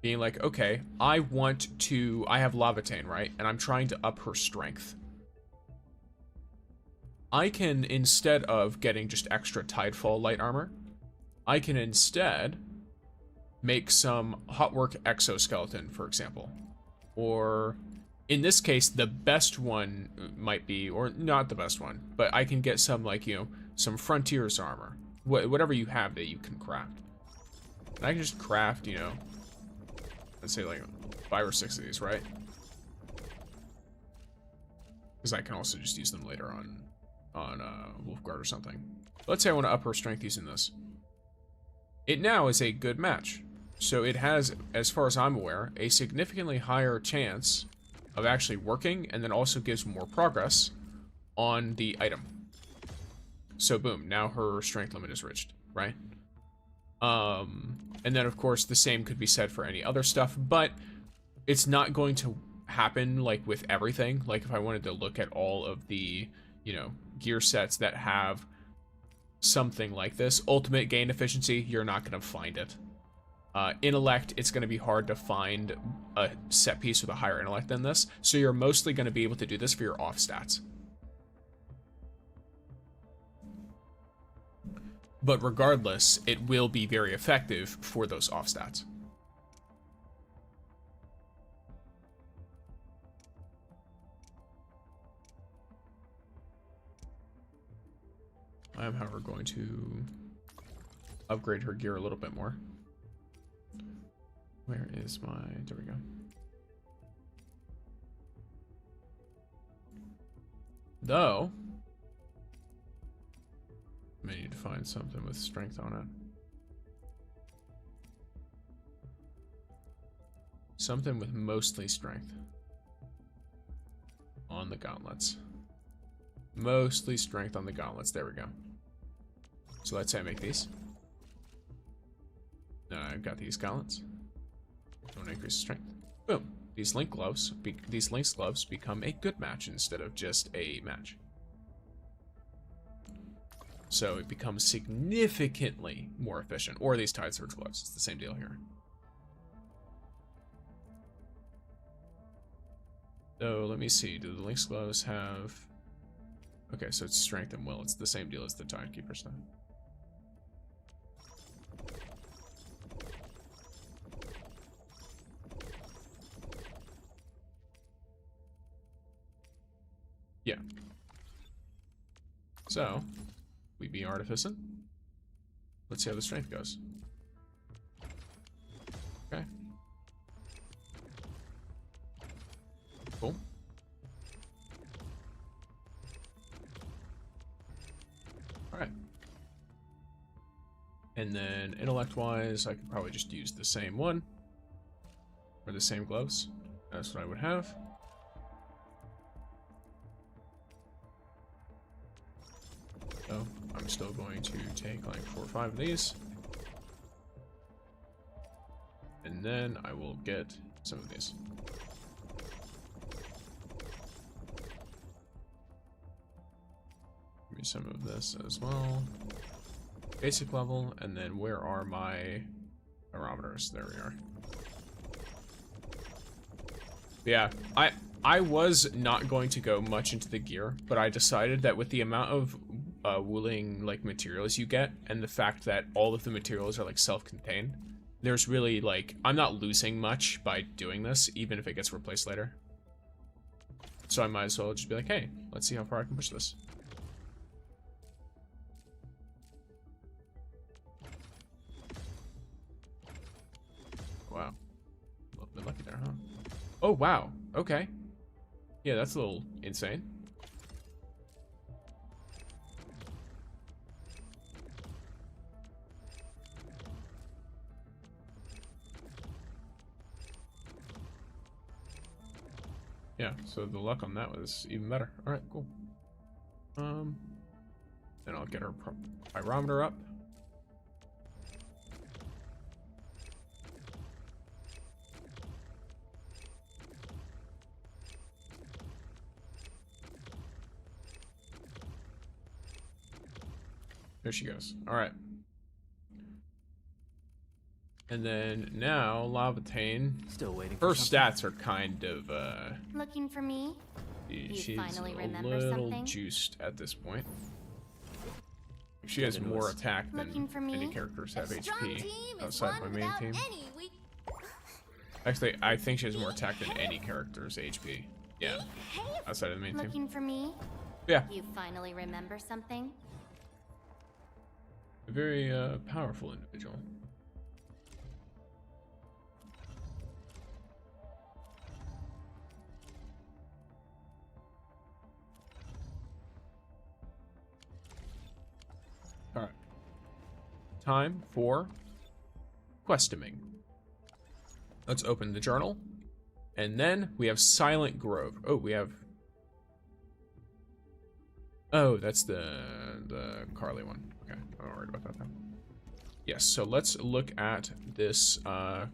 being like, okay, I have Lavatane, right? And I'm trying to up her strength. I can, instead of getting just extra Tidefall light armor, I can instead make some Hotwork exoskeleton, for example. Or, in this case, the best one might be, or not the best one, but I can get some, like, you know, some Frontiers armor. Whatever you have that you can craft. And I can just craft, you know, let's say like 5 or 6 of these, right? Because I can also just use them later on Wolfguard or something. Let's say I want to up her strength using this. It now is a good match. So it has, as far as I'm aware, a significantly higher chance of actually working, and then also gives more progress on the item. So boom, now her strength limit is reached, right? And then of course the same could be said for any other stuff, but it's not going to happen like with everything. Like if I wanted to look at all of the, you know, gear sets that have something like this, ultimate gain efficiency, you're not going to find it. Intellect, it's going to be hard to find a set piece with a higher intellect than this, so you're mostly going to be able to do this for your off stats. But regardless, it will be very effective for those off stats. I am, however, going to upgrade her gear a little bit more. Where is my... There we go. Though, I may need to find something with strength on it. Something with mostly strength on the gauntlets. Mostly strength on the gauntlets. There we go. So let's say I make these. I've got these gauntlets. Don't increase strength. Boom. These link gloves, these lynx gloves become a good match instead of just a match. So it becomes significantly more efficient. Or these Tide Surge gloves. It's the same deal here. So let me see. Do the lynx gloves have... Okay, so it's strength and will. It's the same deal as the Tidekeeper stuff. Yeah. So, we be artificing. Let's see how the strength goes. Okay. Cool. Alright. And then intellect-wise, I could probably just use the same one. Or the same gloves. That's what I would have. So I'm still going to take like 4 or 5 of these. And then I will get some of these. Give me some of this as well. Basic level, and then where are my barometers? There we are. Yeah, I was not going to go much into the gear, but I decided that with the amount of wooling like materials you get, and the fact that all of the materials are like self-contained, there's really like, I'm not losing much by doing this, even if it gets replaced later. So I might as well just be like, hey, let's see how far I can push this. Wow. A little bit lucky there, huh? Oh, wow. Okay. Yeah, that's a little insane. Yeah, so the luck on that was even better. All right, cool. Then I'll get our pyrometer up. There she goes. All right. And then now, Lavatane. Still waiting. Her stats are kind of Looking for me? she's finally a remember little something? juiced at this point. She has more attack than Looking for me? any characters have A strong HP team is outside my one main without team. any weak. Actually, I think she has more attack than any character's HP. Yeah, outside of the main team. Looking for me? Yeah, You finally remember something? a very powerful individual. All right. Time for questiming. Let's open the journal. And then we have Silent Grove. Oh, we have... Oh, that's the Carly one. Okay, I'm not worried about that then. Yes, so let's look at this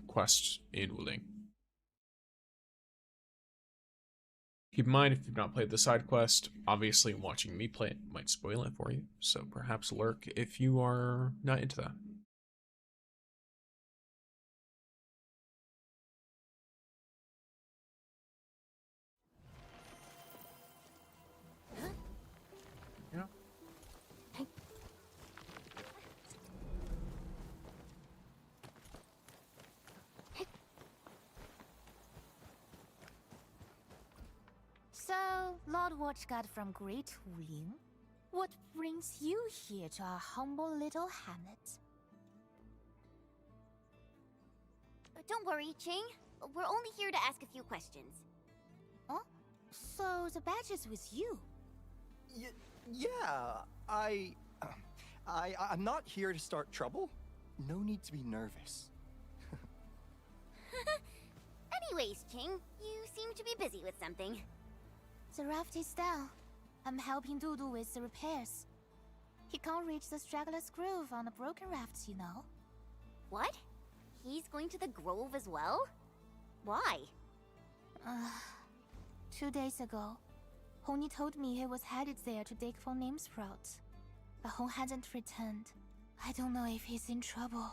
quest in Wuling. Keep in mind, if you've not played the side quest, obviously watching me play it might spoil it for you, so perhaps lurk if you are not into that. Yeah. So, Lord Watchguard from Great Wuling, what brings you here to our humble little hamlet? Don't worry, Ching. We're only here to ask a few questions. Huh? So the badge is with you? Yeah, I'm not here to start trouble. No need to be nervous. Anyways, Ching, you seem to be busy with something. The raft is down. I'm helping Dudu with the repairs. He can't reach the Straggler's Grove on the broken rafts, you know. What? He's going to the Grove as well? Why? 2 days ago, Honi told me he was headed there to dig for name sprouts. But Hon hasn't returned. I don't know if he's in trouble.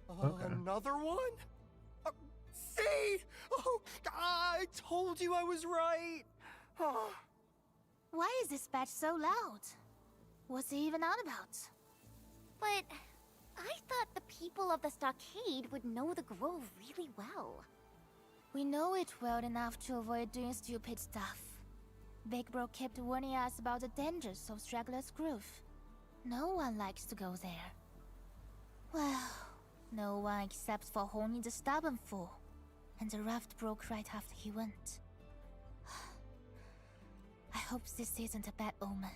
Okay. Another one? See? Oh, I told you I was right. Why is this badge so loud? What's he even on about? But I thought the people of the stockade would know the Grove really well. We know it well enough to avoid doing stupid stuff. Big Bro kept warning us about the dangers of Straggler's Grove. No one likes to go there. Well, no one except for Honi the stubborn fool. And the raft broke right after he went. I hope this isn't a bad omen.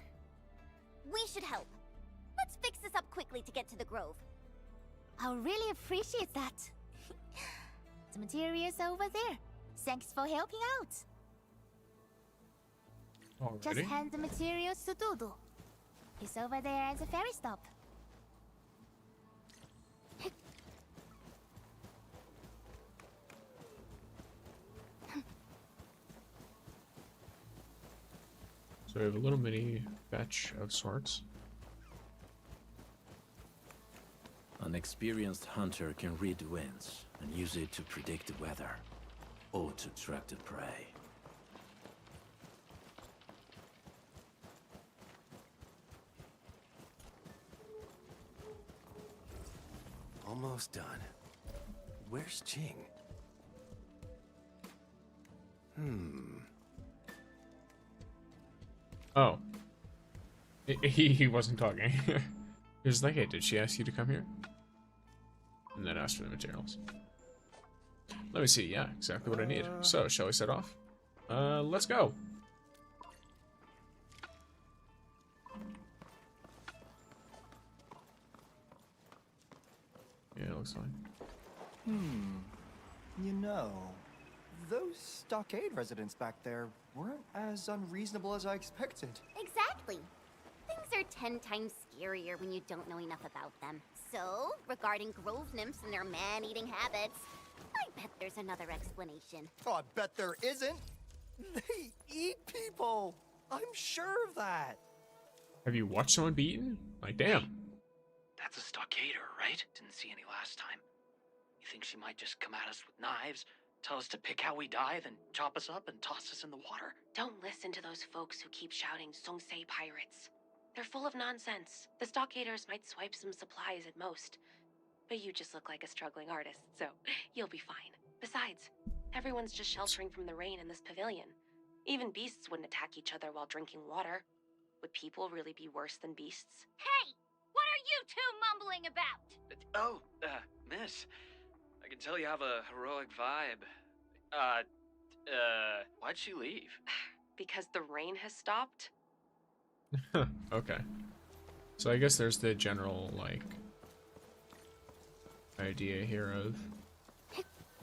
We should help. Let's fix this up quickly to get to the Grove. I'll really appreciate that. The material's over there. Thanks for helping out. Alrighty. Just hand the materials to Dudu. He's over there at the ferry stop. So we have a little mini fetch of sorts. An experienced hunter can read the winds and use it to predict the weather or to track the prey. Almost done. Where's Jing? Oh. He wasn't talking. He was like, hey, did she ask you to come here? And then asked for the materials. Let me see, yeah, exactly what I need. So, shall we set off? Let's go. Yeah, it looks fine. You know, those stockade residents back there weren't as unreasonable as I expected. Exactly. Things are 10 times scarier when you don't know enough about them. So, regarding grove nymphs and their man-eating habits, I bet there's another explanation. Oh, I bet there isn't. They eat people. I'm sure of that. Have you watched someone be eaten? Like, damn. That's a stockader, right? Didn't see any last time. You think she might just come at us with knives, tell us to pick how we die, then chop us up and toss us in the water? Don't listen to those folks who keep shouting Songse pirates. They're full of nonsense. The stockaders might swipe some supplies at most. But you just look like a struggling artist, so you'll be fine. Besides, everyone's just sheltering from the rain in this pavilion. Even beasts wouldn't attack each other while drinking water. Would people really be worse than beasts? Hey! What are you two mumbling about? Miss. I can tell you have a heroic vibe. Why'd she leave? Because the rain has stopped? Okay. So I guess there's the general, like, idea here of...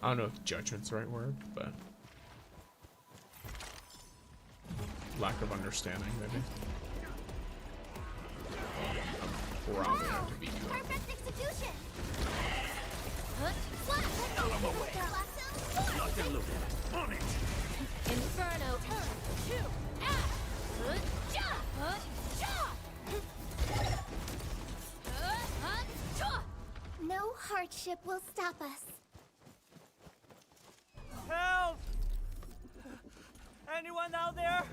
I don't know if judgment's the right word, but... lack of understanding, maybe. I'm probably going to be good. Perfect execution! Nothing look at. On it! Inferno! No hardship will stop us. Help! Anyone out there?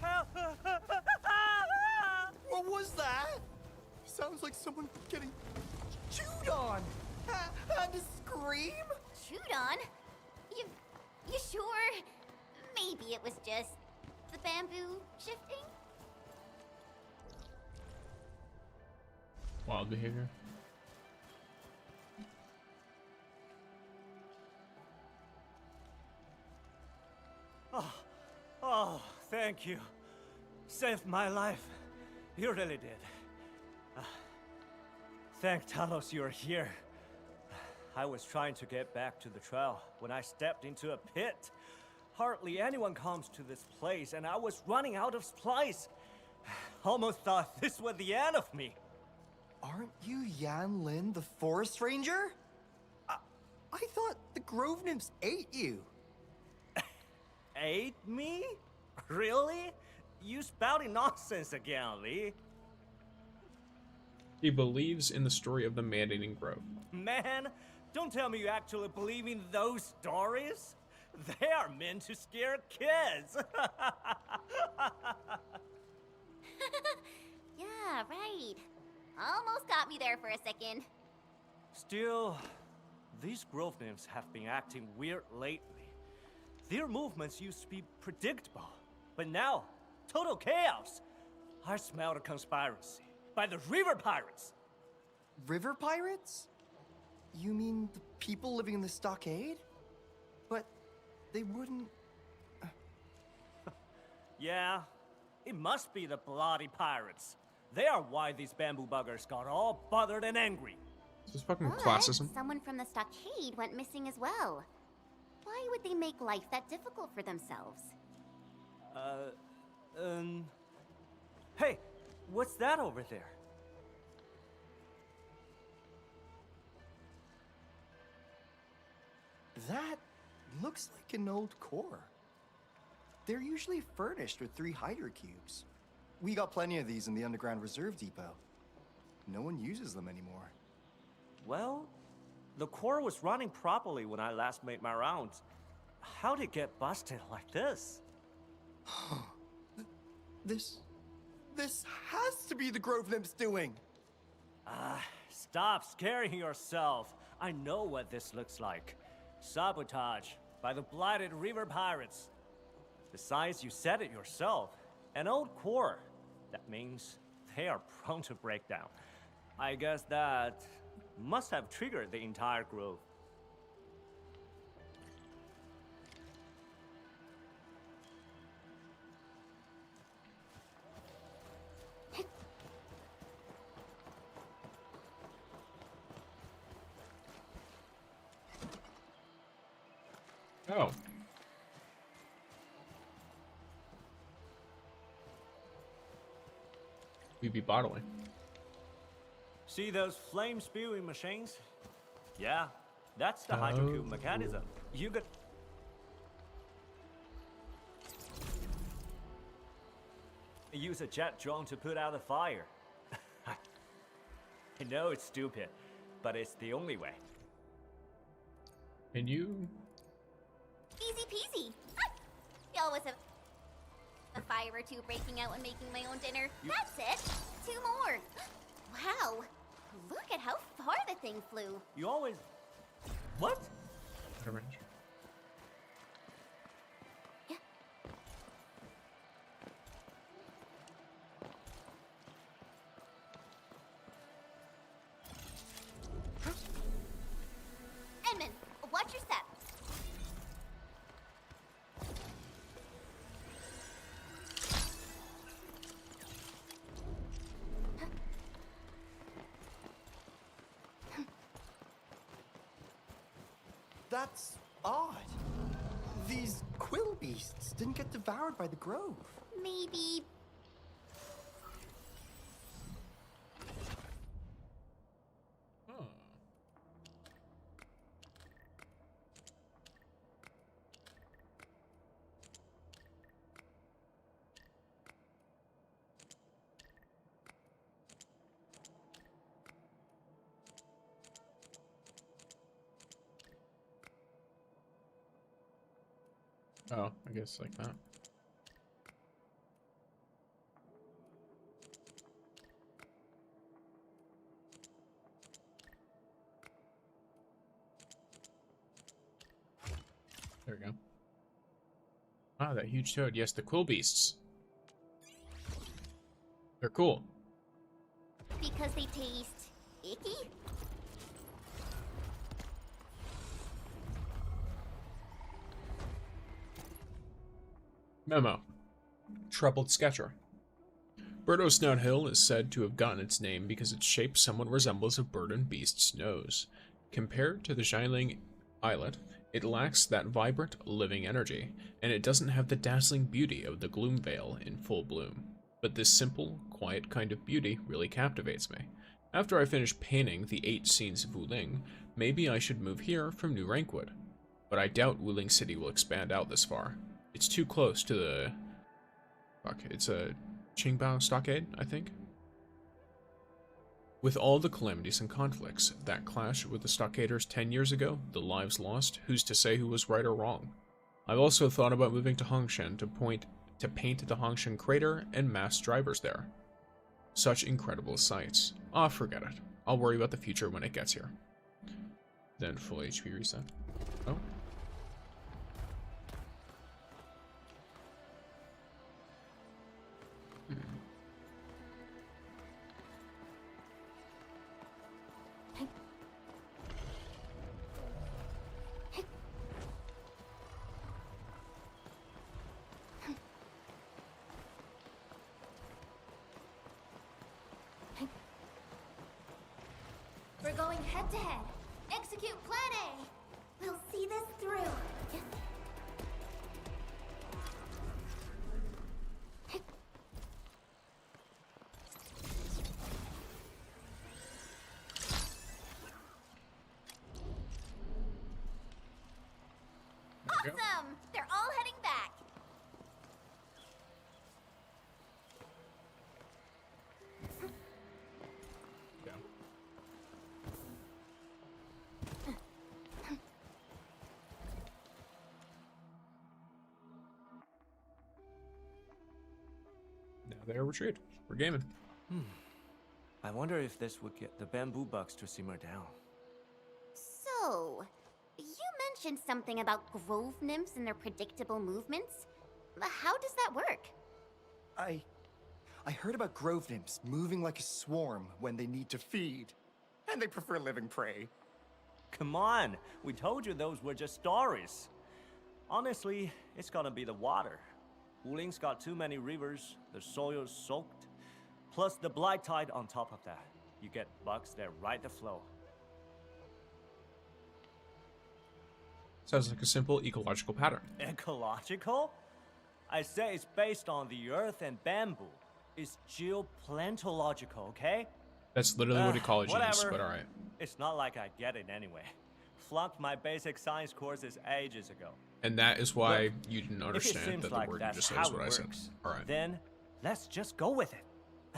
Help! What was that? Sounds like someone getting chewed on. And a scream? Chewed on? You sure? Maybe it was just the bamboo shifting? Wild behavior. Oh, thank you. Saved my life. You really did. Thank Talos you're here. I was trying to get back to the trail when I stepped into a pit. Hardly anyone comes to this place, and I was running out of supplies. Almost thought this was the end of me. Aren't you Yan Lin, the forest ranger? I thought the grove nymphs ate you. Ate me? Really? You spouting nonsense again, Lee. He believes in the story of the man-eating grove. Man, don't tell me you actually believe in those stories. They are meant to scare kids. Yeah, right. Almost got me there for a second. Still, these grove nymphs have been acting weird lately. Their movements used to be predictable, but now, total chaos. I smell a conspiracy by the river pirates. River pirates? You mean the people living in the stockade? But they wouldn't... Yeah, it must be the bloody pirates. They are why these bamboo buggers got all bothered and angry. This is fucking But classism. someone from the stockade went missing as well. Why would they make life that difficult for themselves? Hey, What's that over there? That looks like an old core. They're usually furnished with 3 hydro cubes. We got plenty of these in the underground reserve depot. No one uses them anymore. Well, the core was running properly when I last made my rounds. How'd it get busted like this? This has to be the Grove Nymph's doing. Stop scaring yourself. I know what this looks like. Sabotage by the blighted river pirates. Besides, you said it yourself. An old core. That means they are prone to breakdown. I guess that must have triggered the entire grove. Oh. We be bottling. See those flame spewing machines? Yeah, that's the hydrocube mechanism. You could... use a jet drone to put out a fire. I know it's stupid, but it's the only way. And you? Easy peasy. Always a fire or 2 breaking out and making my own dinner. That's it. 2 more. Wow. Look at how far the thing flew. You always... What? Out of range. Edmund, watch your step. That's odd. These quill beasts didn't get devoured by the grove. Maybe... Oh, I guess like that. There we go. Ah, that huge toad. Yes, the quill beasts. They're cool. Because they taste icky? Memo. Troubled Sketcher. Birdo Snout Hill is said to have gotten its name because its shape somewhat resembles a bird and beast's nose. Compared to the Xiling Islet, it lacks that vibrant, living energy, and it doesn't have the dazzling beauty of the Gloomvale in full bloom. But this simple, quiet kind of beauty really captivates me. After I finish painting the 8 scenes of Wuling, maybe I should move here from New Rankwood. But I doubt Wuling City will expand out this far. It's too close to the... Fuck, it's a Qingbao stockade, I think? With all the calamities and conflicts, that clash with the stockaders 10 years ago, the lives lost, who's to say who was right or wrong? I've also thought about moving to Hongshan to paint the Hongshan crater and mass drivers there. Such incredible sights. Ah, forget it. I'll worry about the future when it gets here. Then full HP reset. Oh. We're going head to head. Execute Plan A. We'll see this through. Awesome! They're all heading back. Now they're retreat. We're gaming. I wonder if this would get the bamboo bugs to simmer down. So, you mentioned something about grove nymphs and their predictable movements. How does that work? I heard about grove nymphs moving like a swarm when they need to feed. And they prefer living prey. Come on, we told you those were just stories. Honestly, it's gonna be the water. Wuling's got too many rivers, the soil's soaked. Plus the blight tide on top of that. You get bugs that ride the flow. Sounds like a simple ecological pattern. Ecological? I say it's based on the earth and bamboo. It's geoplantological, okay? That's literally what ecology is, whatever. but alright. It's not like I get it anyway. Flunked my basic science courses ages ago. And that is why Look, you didn't if it understand seems that the like word you that's just said how is what it I said. works, Alright. Then let's just go with it.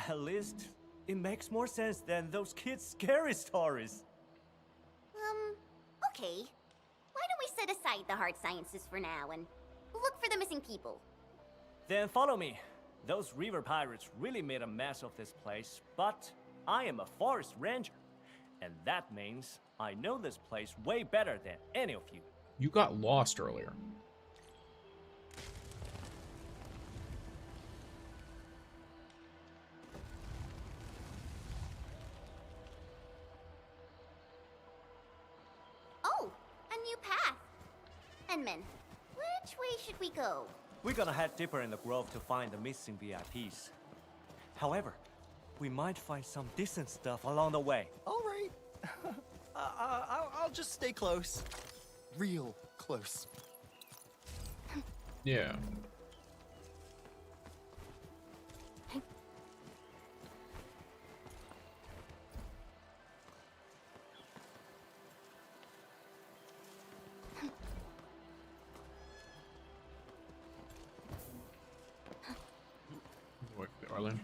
At least it makes more sense than those kids' scary stories. Okay. Why don't we set aside the hard sciences for now and look for the missing people? Then follow me. Those river pirates really made a mess of this place, but I am a forest ranger. And that means I know this place way better than any of you. You got lost earlier. Oh, a new path. Enman, which way should we go? We're gonna head deeper in the grove to find the missing VIPs. However, we might find some decent stuff along the way. All right. I'll just stay close. Real close. Yeah. Wait, Arlen.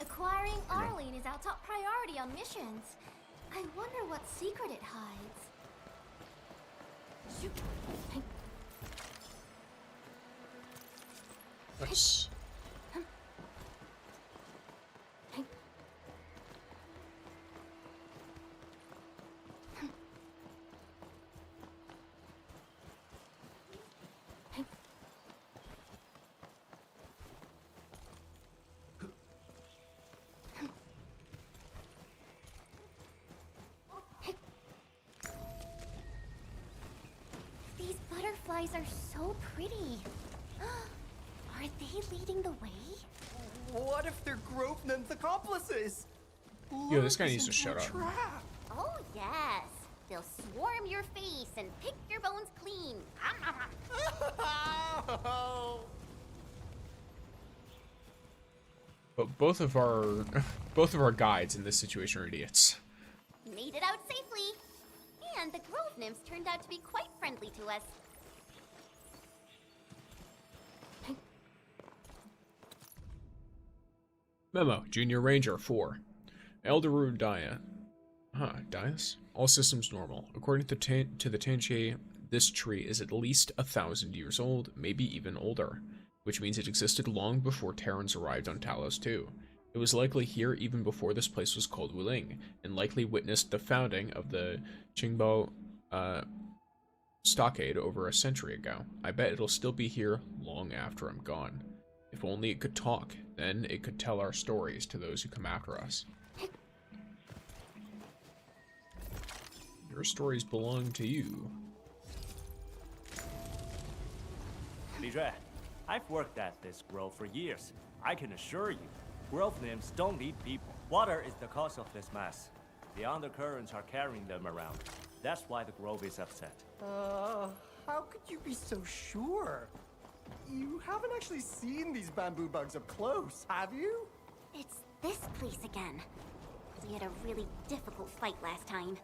Acquiring Arlene is our top priority on missions. I wonder what secret it hides. Shoot. Nice. These butterflies are so pretty. Are they leading the way? What if they're grove nymph accomplices? Yo, this guy needs to shut up. Oh, yes. They'll swarm your face and pick your bones clean. But both of our guides in this situation are idiots. Made it out safely. And the grove nymphs turned out to be quite friendly to us. Memo, Junior Ranger 4. Elderu Dia. Dias? All systems normal. According to the Tenchi, this tree is at least 1,000 years old, maybe even older, which means it existed long before Terrans arrived on Talos 2. It was likely here even before this place was called Wuling, and likely witnessed the founding of the Qingbo stockade over a century ago. I bet it'll still be here long after I'm gone. If only it could talk, then it could tell our stories to those who come after us. Your stories belong to you. Li Jue, I've worked at this grove for years. I can assure you, grove nymphs don't need people. Water is the cause of this mess. The undercurrents are carrying them around. That's why the grove is upset. How could you be so sure? You haven't actually seen these bamboo bugs up close, have you? It's this place again. We had a really difficult fight last time.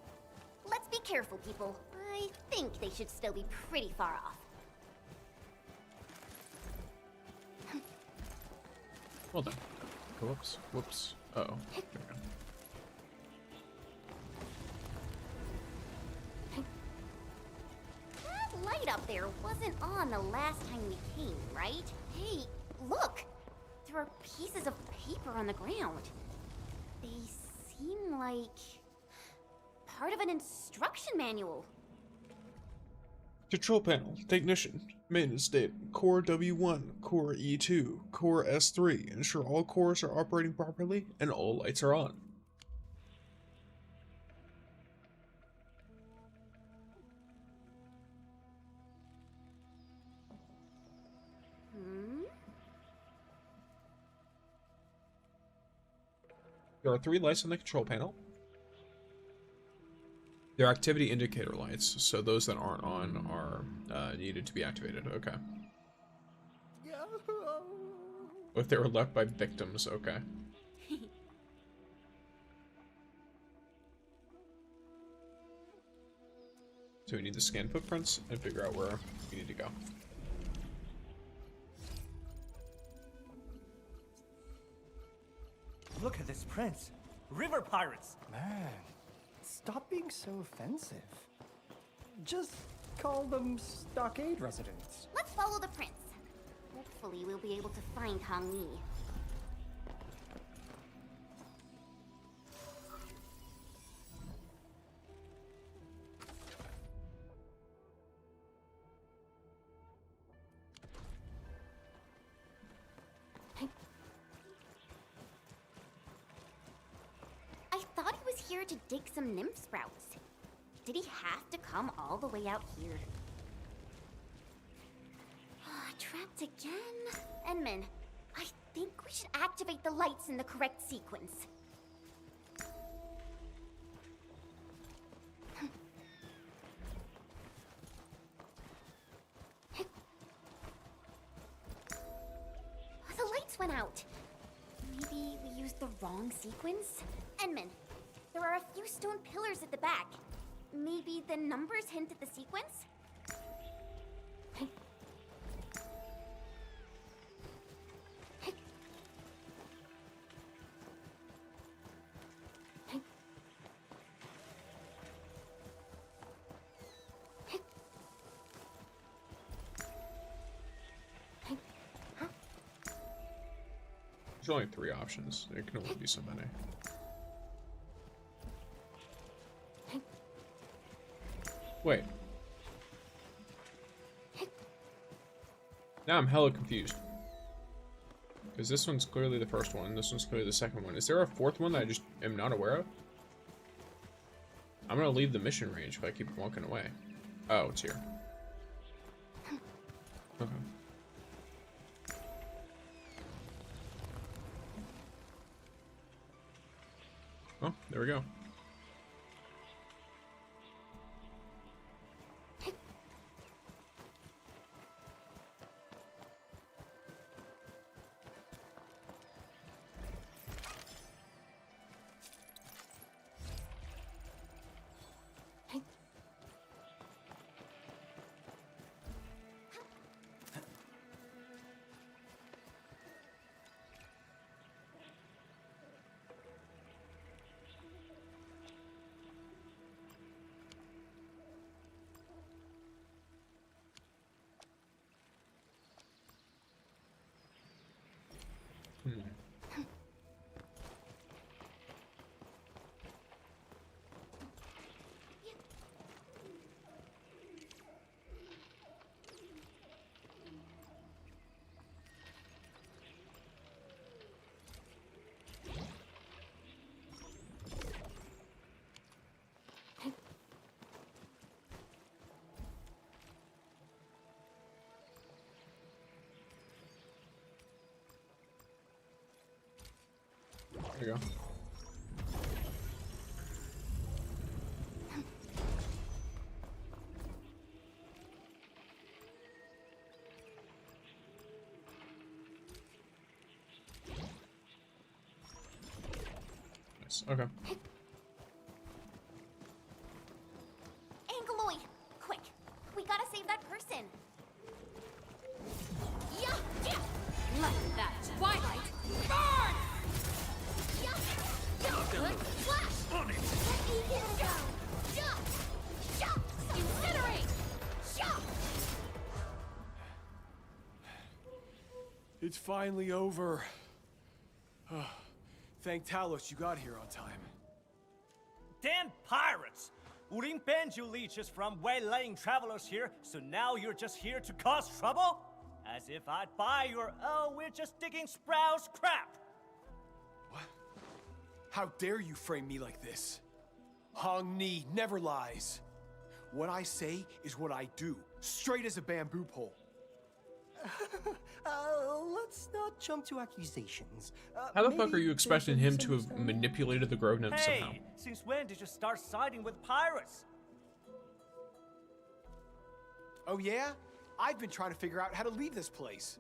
Let's be careful, people. I think they should still be pretty far off. Hold on. Whoops. Whoops. Uh oh. There we go. That light up there wasn't on the last time we came, right? Hey, look! There are pieces of paper on the ground. They seem like part of an instruction manual. Control panel, technician, maintenance state, core W1, core E2, core S3. Ensure all cores are operating properly and all lights are on. There are 3 lights on the control panel. They're activity indicator lights, so those that aren't on are needed to be activated. Okay. If they were left by victims, okay. So we need to scan footprints and figure out where we need to go. Look at this prince. River pirates. Man, stop being so offensive. Just call them stockade residents. Let's follow the prince. Hopefully we'll be able to find Hong Yi. I thought he was here to dig some nymph sprouts. Did he have to come all the way out here? Trapped again? Enman, I think we should activate the lights in the correct sequence. The lights went out. Maybe we used the wrong sequence? Enman, there are a few stone pillars at the back. Maybe the numbers hint at the sequence? There's only 3 options. There can only be so many. Wait. Now I'm hella confused. Because this one's clearly the first one, this one's clearly the second one. Is there a 4th one that I just am not aware of? I'm gonna leave the mission range if I keep walking away. Oh, it's here. Okay. Oh, there we go. There you go. Nice. Okay. Angeloy, quick! We gotta save that person. Yeah, yeah. Let that twilight burn! Yeah, yeah. Flash! On it! Let me get it down. Yeah, yeah. Incinerate! Yeah. It's finally over. Thank Talos you got here on time. Damn pirates! Wouldn't bend you leeches from waylaying travelers here, so now you're just here to cause trouble? As if I'd buy your, oh, we're just digging sprouts crap! What? How dare you frame me like this? Hong Ni never lies. What I say is what I do, straight as a bamboo pole. Let's not jump to accusations. How the fuck are you expecting him to have manipulated the Grove Nymph somehow? Hey, since when did you start siding with pirates? Oh yeah? I've been trying to figure out how to leave this place.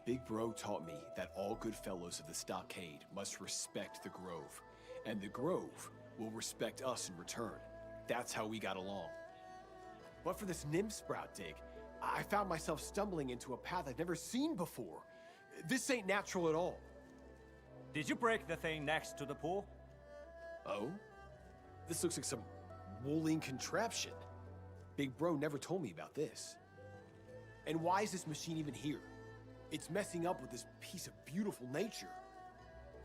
Big Bro taught me that all good fellows of the Stockade must respect the Grove, and the Grove will respect us in return. That's how we got along. But for this nymph sprout dig, I found myself stumbling into a path I've never seen before. This ain't natural at all. Did you break the thing next to the pool? Oh? This looks like some wooling contraption. Big Bro never told me about this. And why is this machine even here? It's messing up with this piece of beautiful nature.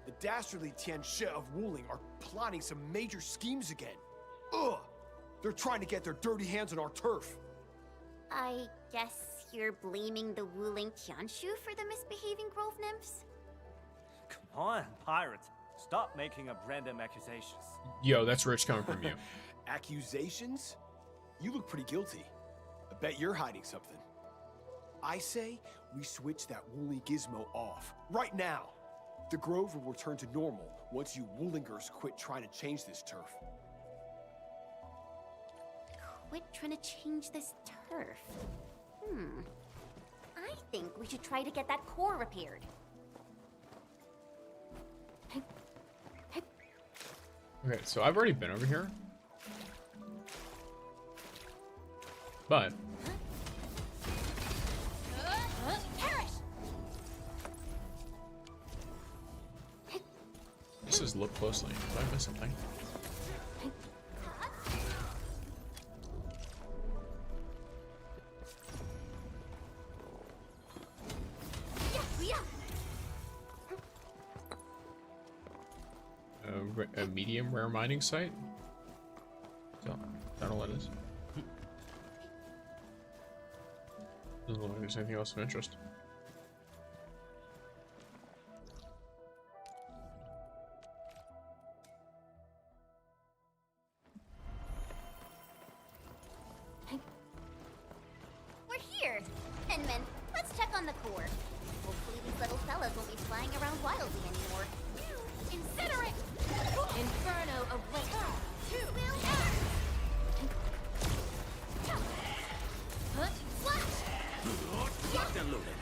The dastardly Tianxia of Wuling are plotting some major schemes again. Ugh! They're trying to get their dirty hands on our turf. I guess you're blaming the Wuling Tianshu for the misbehaving grove nymphs? Come on, pirates. Stop making up random accusations. Yo, that's rich coming from you. Accusations? You look pretty guilty. I bet you're hiding something. I say we switch that Wooly gizmo off, right now. The Grove will return to normal once you Woolingers quit trying to change this turf. Quit trying to change this turf. I think we should try to get that core repaired. Okay, so I've already been over here. But this is look closely. Did I miss something? A medium rare mining site? So, I don't know what it is. Doesn't look like there's anything else of interest. We're here! Penman, let's check on the core. Hopefully these little fellas won't be flying around wildly anymore. Incinerate! Inferno awaits. Flash! Locked and loaded.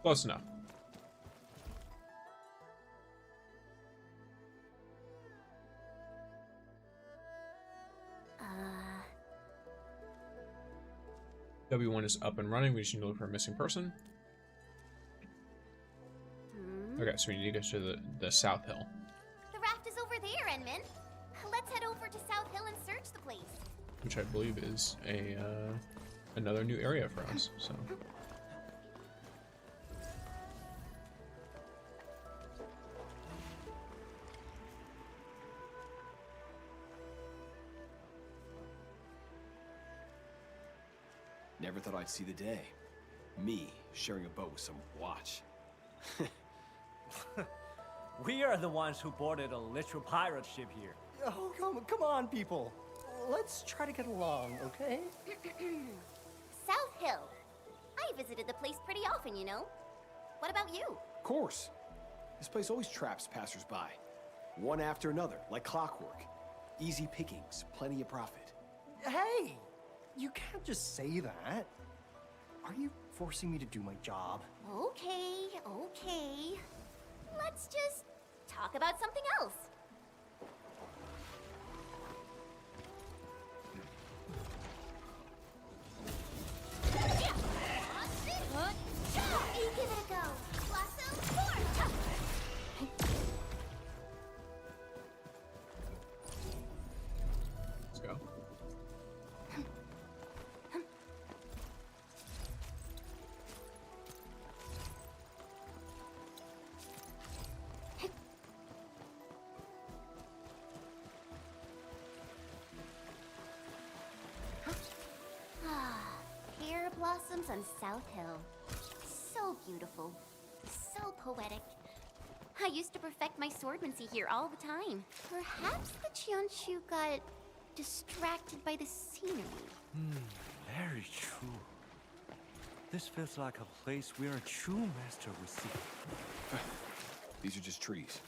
Close enough. W1 is up and running. We just need to look for a missing person. Okay, so we need to go to the South Hill. The raft is over there, Enman. Let's head over to South Hill and search the place. Which I believe is a another new area for us. So. Never thought I'd see the day. Me sharing a boat with some watch. We are the ones who boarded a literal pirate ship here. Oh, come on, people. Let's try to get along, okay? South Hill. I visited the place pretty often, you know. What about you? Of course. This place always traps passersby. One after another, like clockwork. Easy pickings, plenty of profit. Hey! You can't just say that. Are you forcing me to do my job? Okay, okay. Let's just talk about something else. You give it a go. Blossom, form. Let's go. Pear blossoms on South Hill. So beautiful. So poetic. I used to perfect my swordmancy here all the time. Perhaps the Qianshu got distracted by the scenery. Very true. This feels like a place where a true master would see. These are just trees.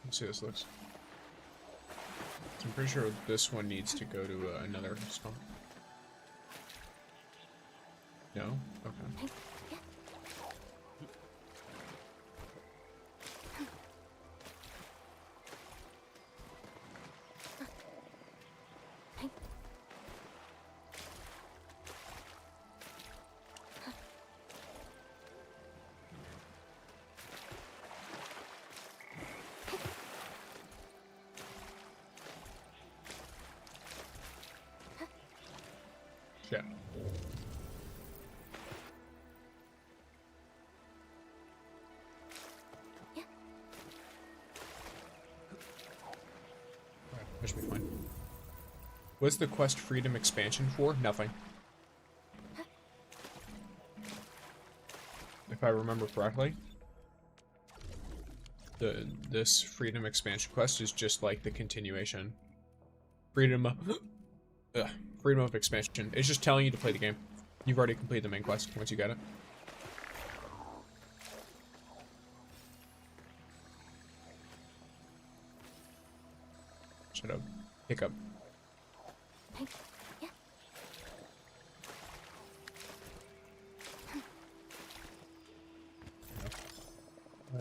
Let's see how this looks. I'm pretty sure this one needs to go to another spot. No? Okay. Yeah. Alright, that should be fine. What's the quest freedom expansion for? Nothing. If I remember correctly, this freedom expansion quest is just like the continuation. Freedom of expansion. It's just telling you to play the game. You've already completed the main quest once you get it. Shut up. Hiccup.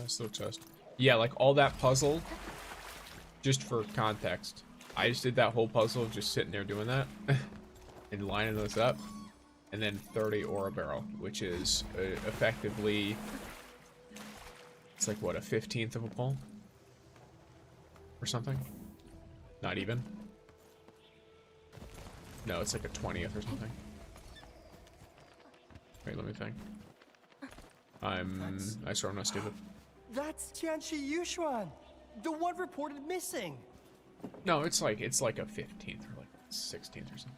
Still chest. Yeah, like all that puzzle, just for context. I just did that whole puzzle of just sitting there doing that and lining those up, and then 30 ore barrel, which is effectively, it's like what, a 15th of a pull or something? Not even. No, it's like a 20th or something. Wait, let me think. I swear I'm not stupid. That's Tianchi Yushuan, the one reported missing. No, it's like a 15th or like 16th or something.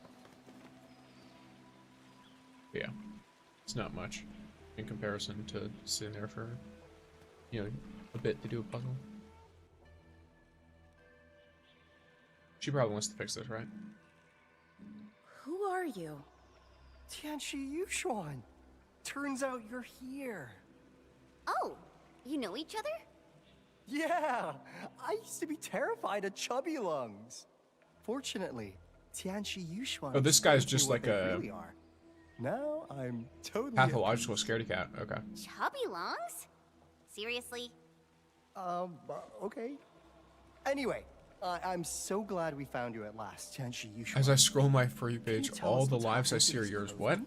But yeah, it's not much in comparison to sitting there for, you know, a bit to do a puzzle. She probably wants to fix this, right? Who are you? Tianchi Yushuan. Turns out you're here. Oh, you know each other? Yeah, I used to be terrified of chubby lungs. Fortunately, Tianchi Yuxuan. Oh, this guy's just what like they a really are. Now I'm totally pathological scaredy cat. Okay. Chubby lungs? Seriously? Okay. Anyway, I'm so glad we found you at last, Tianchi Yuxuan. As I scroll my For You page, Can you tell all us the what's lives I happened see to are these yours. girls? What?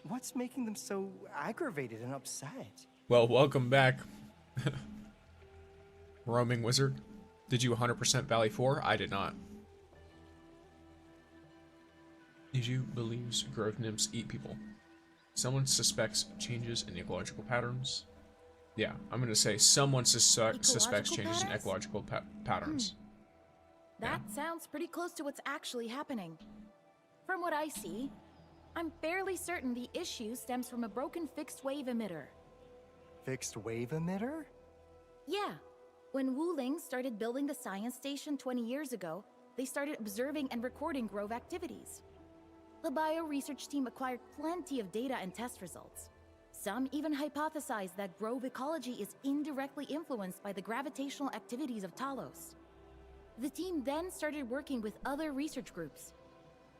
What's making them so aggravated and upset? Well, welcome back, roaming wizard. Did you 100% Valley 4? I did not. Did you believe grove nymphs eat people? Someone suspects changes in ecological patterns. Yeah, I'm gonna say someone suspects changes in ecological patterns. That sounds pretty close to what's actually happening. From what I see, I'm fairly certain the issue stems from a broken fixed wave emitter. Fixed wave emitter? Yeah. When Wuling started building the science station 20 years ago, they started observing and recording grove activities. The bio-research team acquired plenty of data and test results. Some even hypothesized that grove ecology is indirectly influenced by the gravitational activities of Talos. The team then started working with other research groups.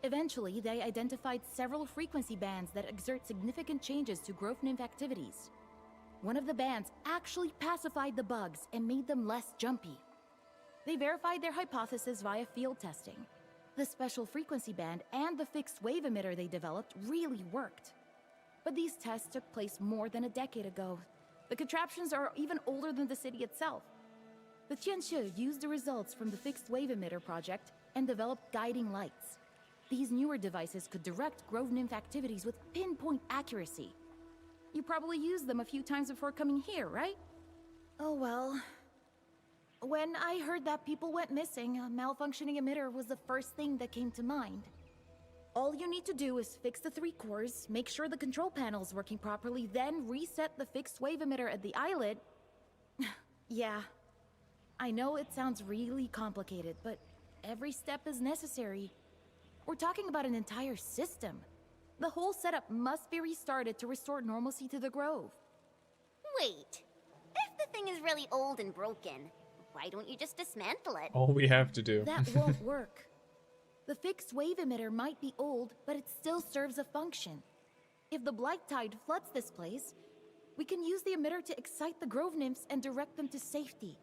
Eventually, they identified several frequency bands that exert significant changes to grove nymph activities. One of the bands actually pacified the bugs and made them less jumpy. They verified their hypothesis via field testing. The special frequency band and the fixed wave emitter they developed really worked. But these tests took place more than a decade ago. The contraptions are even older than the city itself. The Tianxi used the results from the fixed wave emitter project and developed guiding lights. These newer devices could direct grove nymph activities with pinpoint accuracy. You probably used them a few times before coming here, right? Oh well. When I heard that people went missing, a malfunctioning emitter was the first thing that came to mind. All you need to do is fix the 3 cores, make sure the control panel's working properly, then reset the fixed wave emitter at the islet. Yeah, I know it sounds really complicated, but every step is necessary. We're talking about an entire system. The whole setup must be restarted to restore normalcy to the grove. Wait. If the thing is really old and broken, why don't you just dismantle it? All we have to do. That won't work. The fixed wave emitter might be old, but it still serves a function. If the blight tide floods this place, we can use the emitter to excite the grove nymphs and direct them to safety.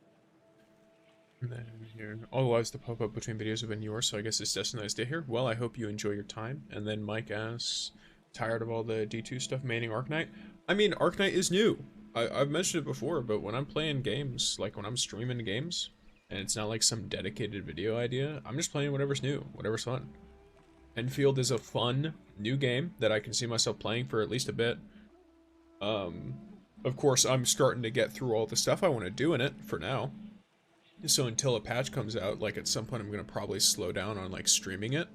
And then here, all the lives that pop up between videos have been yours, so I guess it's destined to stay here. Well, I hope you enjoy your time. And then Mike asks, tired of all the D2 stuff maining Arknight? I mean, Arknight is new. I've mentioned it before, but when I'm playing games, like when I'm streaming games, and it's not like some dedicated video idea, I'm just playing whatever's new, whatever's fun. Endfield is a fun, new game that I can see myself playing for at least a bit. Of course, I'm starting to get through all the stuff I want to do in it for now. So until a patch comes out, like at some point I'm going to probably slow down on like streaming it.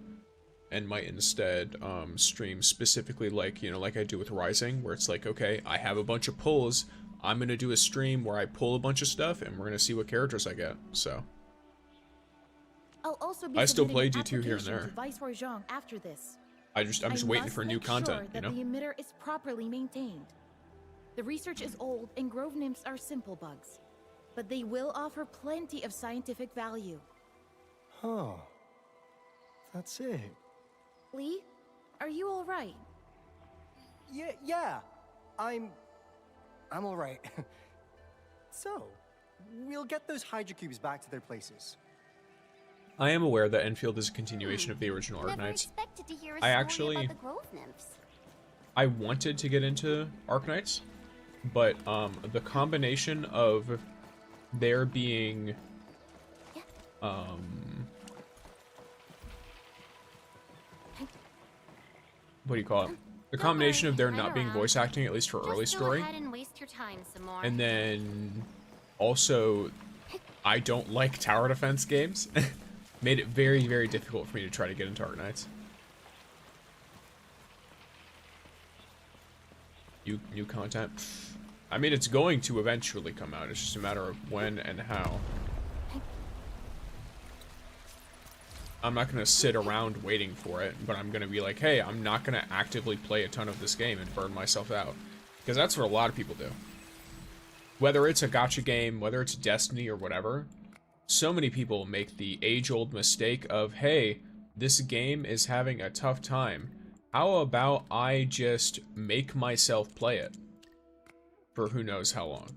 And might instead stream specifically like, you know, like I do with Rising, where it's like, okay, I have a bunch of pulls. I'm going to do a stream where I pull a bunch of stuff and we're going to see what characters I get, so. I'll also be I still play submitting D2 here and application there. to Viceroy Zhang after this. I'm just waiting for new content, you know? The emitter is properly maintained. The research is old and grove nymphs are simple bugs, but they will offer plenty of scientific value. Huh. That's it. Lee, are you all right? Yeah. I'm all right. So, we'll get those Hydra cubes back to their places. I am aware that Enfield is a continuation of the original Arknights. I wanted to get into Arknights, but the combination of there being what do you call it? The combination of there not being voice acting, at least for early story, Go ahead and waste your time some more. and then also I don't like tower defense games, made it very, very difficult for me to try to get into Arknights. New content. I mean, it's going to eventually come out. It's just a matter of when and how. I'm not going to sit around waiting for it, but I'm going to be like, hey, I'm not going to actively play a ton of this game and burn myself out. Because that's what a lot of people do. whether it's a gacha game, whether it's Destiny or whatever, so many people make the age-old mistake of, hey, this game is having a tough time. How about I just make myself play it for who knows how long?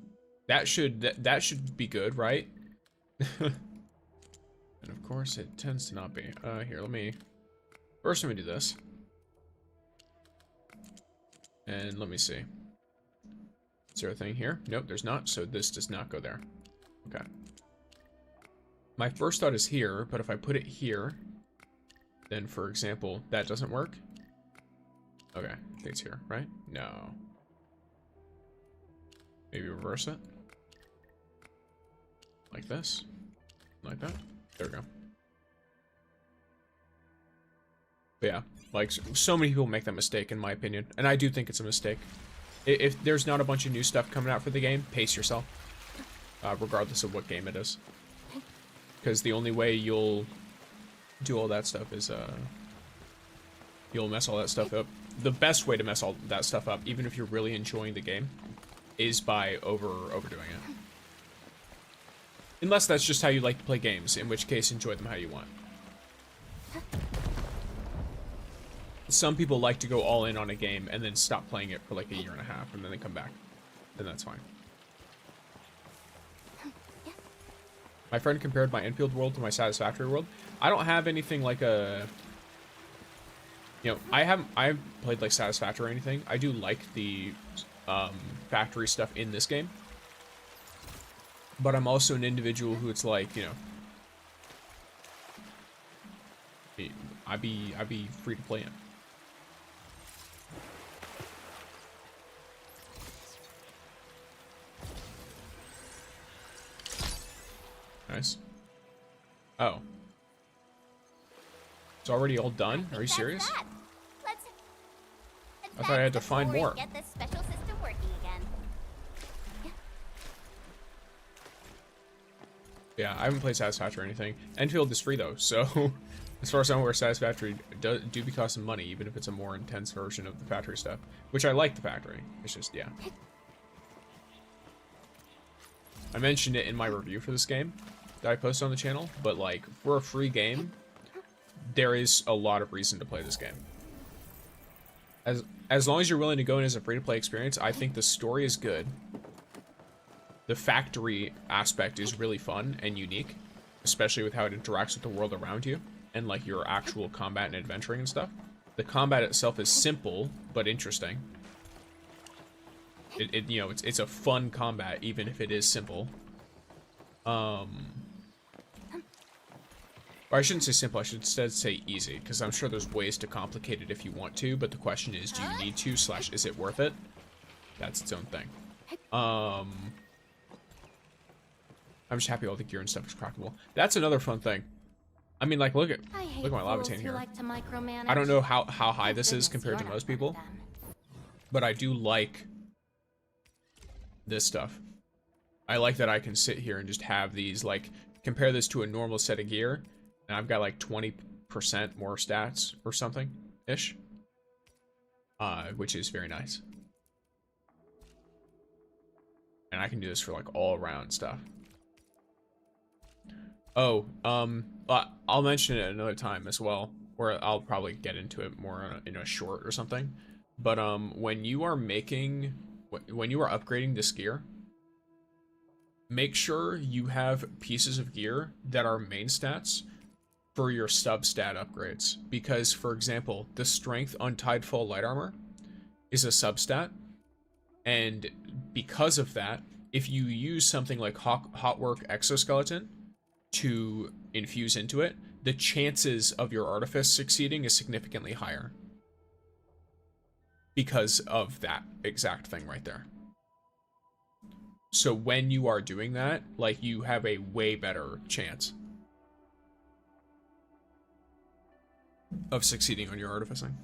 That should be good, right? And of course, it tends to not be. Here, first let me do this. And let me see. Is there a thing here? Nope, there's not, so this does not go there. Okay. My first thought is here, but if I put it here, then, for example, that doesn't work. Okay, I think it's here, right? No. Maybe reverse it. Like this. Like that. There we go. But yeah, like, so many people make that mistake, in my opinion. And I do think it's a mistake. If there's not a bunch of new stuff coming out for the game, pace yourself. Regardless of what game it is. Because the only way you'll do all that stuff is, you'll mess all that stuff up. The best way to mess all that stuff up, even if you're really enjoying the game, is by overdoing it. Unless that's just how you like to play games, in which case enjoy them how you want. Some people like to go all in on a game and then stop playing it for like a year and a half and then they come back. Then that's fine. My friend compared my Endfield world to my Satisfactory world. I don't have anything like a... You know, I haven't played like Satisfactory or anything. I do like the factory stuff in this game. But I'm also an individual who it's like, you know... I'd be free to play it. Nice. Oh. It's already all done? Are you serious? I thought I had to find more. Get this special system working again. Yeah, I haven't played Satisfactory or anything. Endfield is free though, so as far as I'm aware, Satisfactory do be costing money, even if it's a more intense version of the factory stuff. Which I like the factory. It's just, yeah. I mentioned it in my review for this game that I posted on the channel, but like, for a free game, there is a lot of reason to play this game. As long as you're willing to go in as a free-to-play experience, I think the story is good. The factory aspect is really fun and unique, especially with how it interacts with the world around you, and like your actual combat and adventuring and stuff. The combat itself is simple, but interesting. You know, it's a fun combat, even if it is simple. Or I shouldn't say simple, I should instead say easy, because I'm sure there's ways to complicate it if you want to, but the question is, do you need to, / is it worth it? That's its own thing. I'm just happy all the gear and stuff is craftable. That's another fun thing. I mean, like, look at my lava tank here. I don't know how high this is compared to most people, but I do like this stuff. I like that I can sit here and just have these, like, compare this to a normal set of gear, and I've got like 20% more stats or something-ish, which is very nice. And I can do this for like all around stuff. Oh, I'll mention it another time as well, or I'll probably get into it more in a short or something. But when you are upgrading this gear, make sure you have pieces of gear that are main stats for your sub-stat upgrades. Because, for example, the strength on Tidefall light armor is a sub-stat, and because of that, if you use something like Hotwork Exoskeleton to infuse into it, the chances of your artifice succeeding is significantly higher. Because of that exact thing right there. So when you are doing that, like, you have a way better chance of succeeding on your artificing.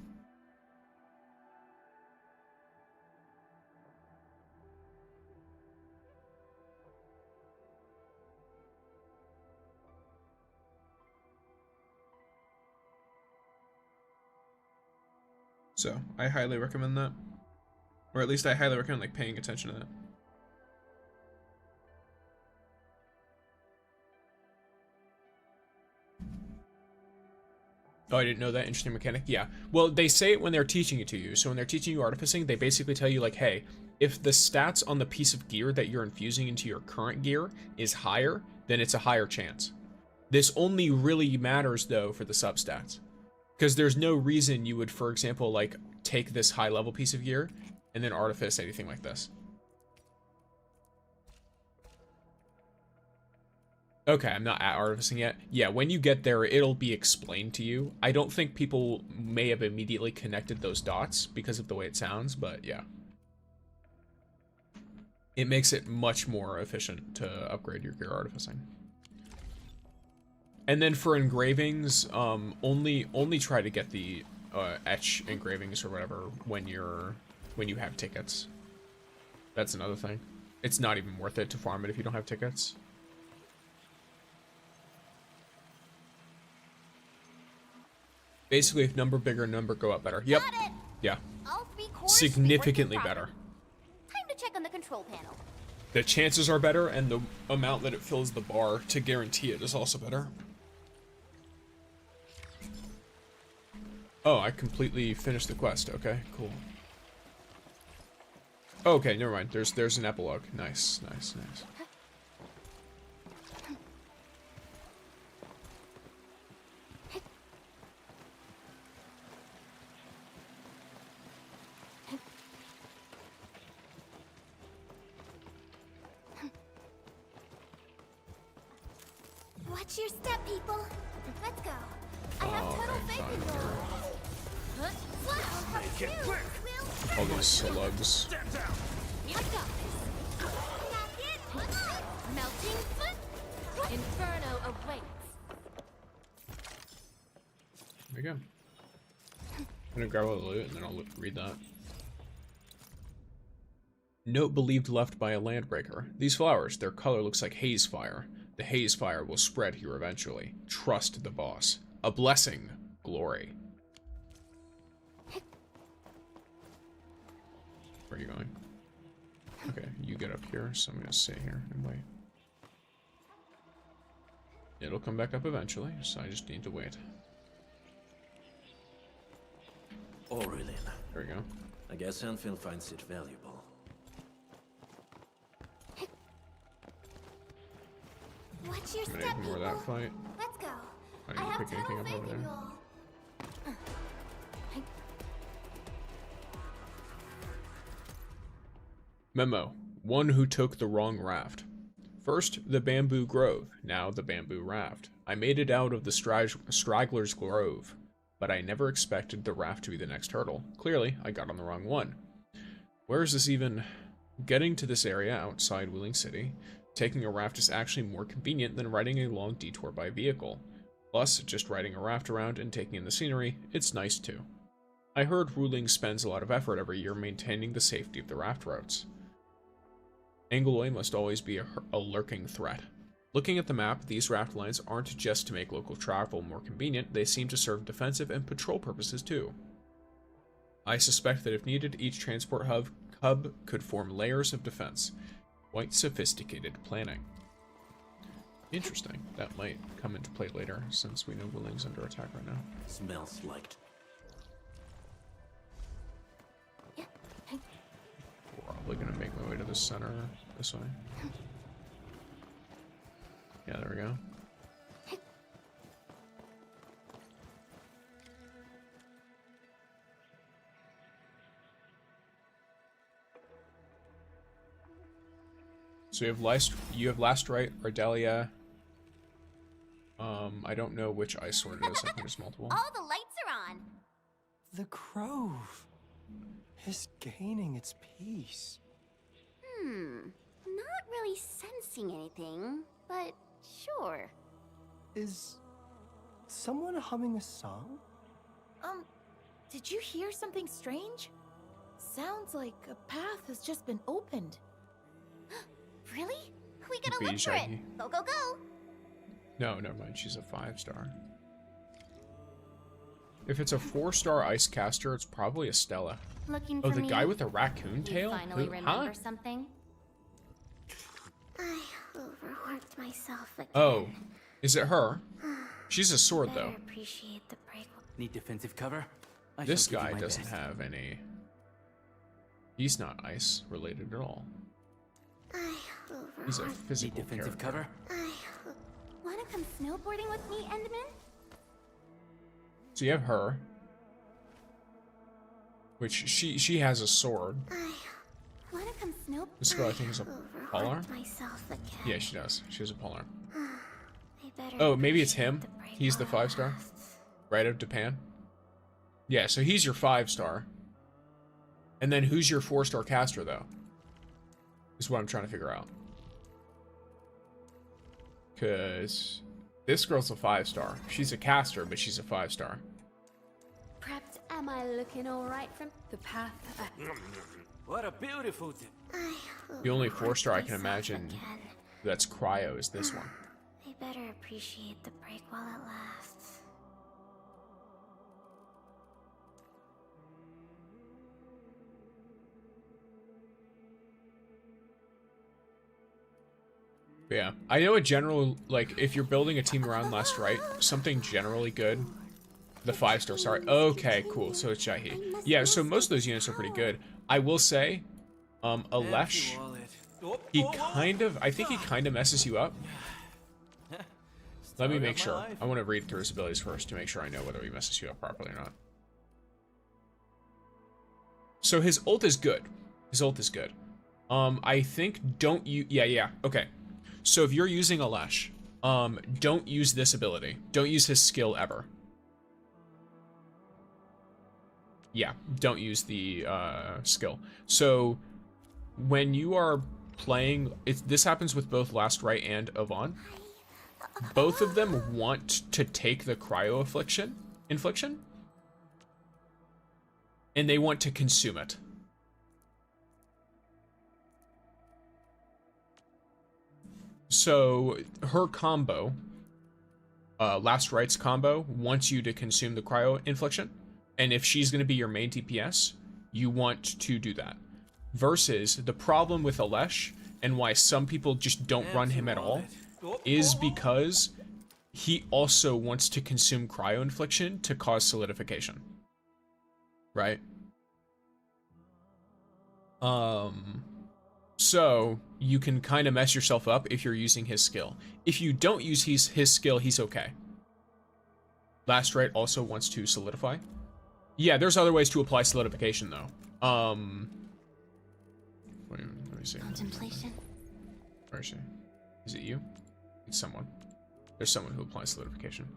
So, I highly recommend that. Or at least I highly recommend, like, paying attention to that. Oh, I didn't know that. Interesting mechanic. Yeah. Well, they say it when they're teaching it to you. So when they're teaching you artificing, they basically tell you like, hey, if the stats on the piece of gear that you're infusing into your current gear is higher, then it's a higher chance. This only really matters though for the substats. Because there's no reason you would, for example, like take this high level piece of gear and then artifice anything like this. Okay, I'm not at artificing yet. Yeah, when you get there, it'll be explained to you. I don't think people may have immediately connected those dots because of the way it sounds, but yeah. It makes it much more efficient to upgrade your gear artificing. And then for engravings, only try to get the etch engravings or whatever when you have tickets. That's another thing. It's not even worth it to farm it if you don't have tickets. Basically, if number bigger, number go up better. Yep. Yeah. All 3 cores Significantly better. Time to check on the control panel. The chances are better, and the amount that it fills the bar to guarantee it is also better. Oh, I completely finished the quest. Okay, cool. Okay, never mind. There's an epilogue. Nice, nice, nice. Watch your step, people. Let's go. I have total faith in you. Make it quick. All these slugs. I got this. Melting foot. Inferno awaits. There we go. I'm gonna grab all the loot and then I'll read that. Note believed left by a landbreaker. These flowers, their color looks like haze fire. The haze fire will spread here eventually. Trust the boss. A blessing. Glory. Where are you going? Okay, you get up here, so I'm gonna sit here and wait. It'll come back up eventually, so I just need to wait. Aurelin. There we go. I guess Endfield finds it valuable. Watch your I'm gonna step, ignore people. that fight. Let's go. I didn't pick anything up over there. Memo. One who took the wrong raft. First, the bamboo grove, now the bamboo raft. I made it out of the straggler's grove, but I never expected the raft to be the next hurdle. Clearly, I got on the wrong one. Where is this even? Getting to this area outside Wheeling City, taking a raft is actually more convenient than riding a long detour by vehicle. Plus, just riding a raft around and taking in the scenery, it's nice too. I heard Ruling spends a lot of effort every year maintaining the safety of the raft routes. Angoloy must always be a lurking threat. Looking at the map, these raft lines aren't just to make local travel more convenient, they seem to serve defensive and patrol purposes too. I suspect that if needed, each transport hub could form layers of defense. Quite sophisticated planning. Interesting. That might come into play later, since we know Willing's under attack right now. Smells like. Probably gonna make my way to the center this way. Yeah, there we go. So you have last right, Ardelia. I don't know which ice sword it is. I think there's multiple. All the lights are on. The grove is gaining its peace. Not really sensing anything, but sure. Is someone humming a song? Did you hear something strange? Sounds like a path has just been opened. Really? We gotta look for it. Go, go, go. No, never mind. She's a 5-star. If it's a 4-star ice caster, it's probably a Stella. Looking Oh, for the me? guy with the raccoon tail? Finally Who- remember something? I overworked myself again. Oh, is it her? She's a sword, though. Appreciate the break Need defensive cover? This guy doesn't have any. He's not ice related at all. He's a physical defensive character. cover? Wanna come snowboarding with me, Endman? So you have her, which she has a sword. Wanna come snow? This girl I think is a polearm. Myself again. Yeah, she does. She has a polearm. I better Oh, maybe it's him. He's the 5-star, right of Japan. Yeah, so he's your 5-star. And then who's your 4-star caster though? Is what I'm trying to figure out. Cause this girl's a 5-star. She's a caster, but she's a 5-star. Prepped, am I looking alright from the path? What a beautiful day. The only 4-star I can imagine that's cryo is this one. I better appreciate the break while it lasts. But yeah, I know a general, like, if you're building a team around Last Right, something generally good. The 5-star, sorry. Okay, cool. So it's Jahi. Yeah, so most of those units are pretty good. I will say, Alesh, he kind of, I think he kind of messes you up. Let me make sure. I want to read through his abilities first to make sure I know whether he messes you up properly or not. So his ult is good. His ult is good. I think don't you, yeah, okay. So if you're using Alesh, don't use this ability. Don't use his skill ever. Yeah, don't use the skill. So when you are playing, this happens with both Last Right and Yvonne. Both of them want to take the cryo infliction, and they want to consume it. So her combo, Last Right's combo, wants you to consume the cryo infliction. And if she's going to be your main DPS, you want to do that. Versus the problem with Alesh, and why some people just don't run him at all, is because he also wants to consume cryo infliction to cause solidification. Right? So you can kind of mess yourself up if you're using his skill. If you don't use his skill, he's okay. Last Right also wants to solidify. Yeah, there's other ways to apply solidification though. Let me see. Contemplation. Where is she? Is it you? It's someone. There's someone who applies solidification.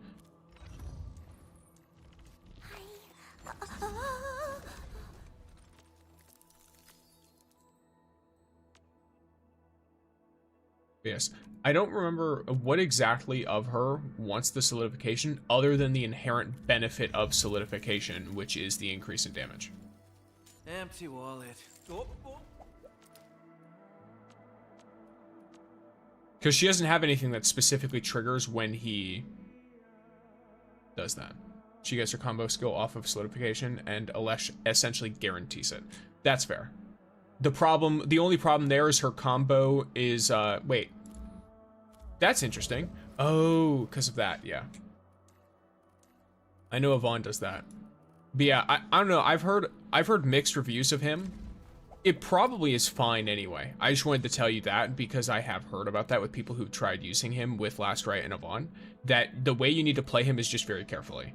Yes. I don't remember what exactly of her wants the solidification other than the inherent benefit of solidification, which is the increase in damage. Empty wallet. Because she doesn't have anything that specifically triggers when he does that. She gets her combo skill off of solidification, and Alesh essentially guarantees it. That's fair. The only problem there is her combo is, wait. That's interesting. Oh, because of that, yeah. I know Yvonne does that. But yeah, I don't know, I've heard mixed reviews of him. It probably is fine anyway. I just wanted to tell you that because I have heard about that with people who've tried using him with Last Right and Yvonne. That the way you need to play him is just very carefully.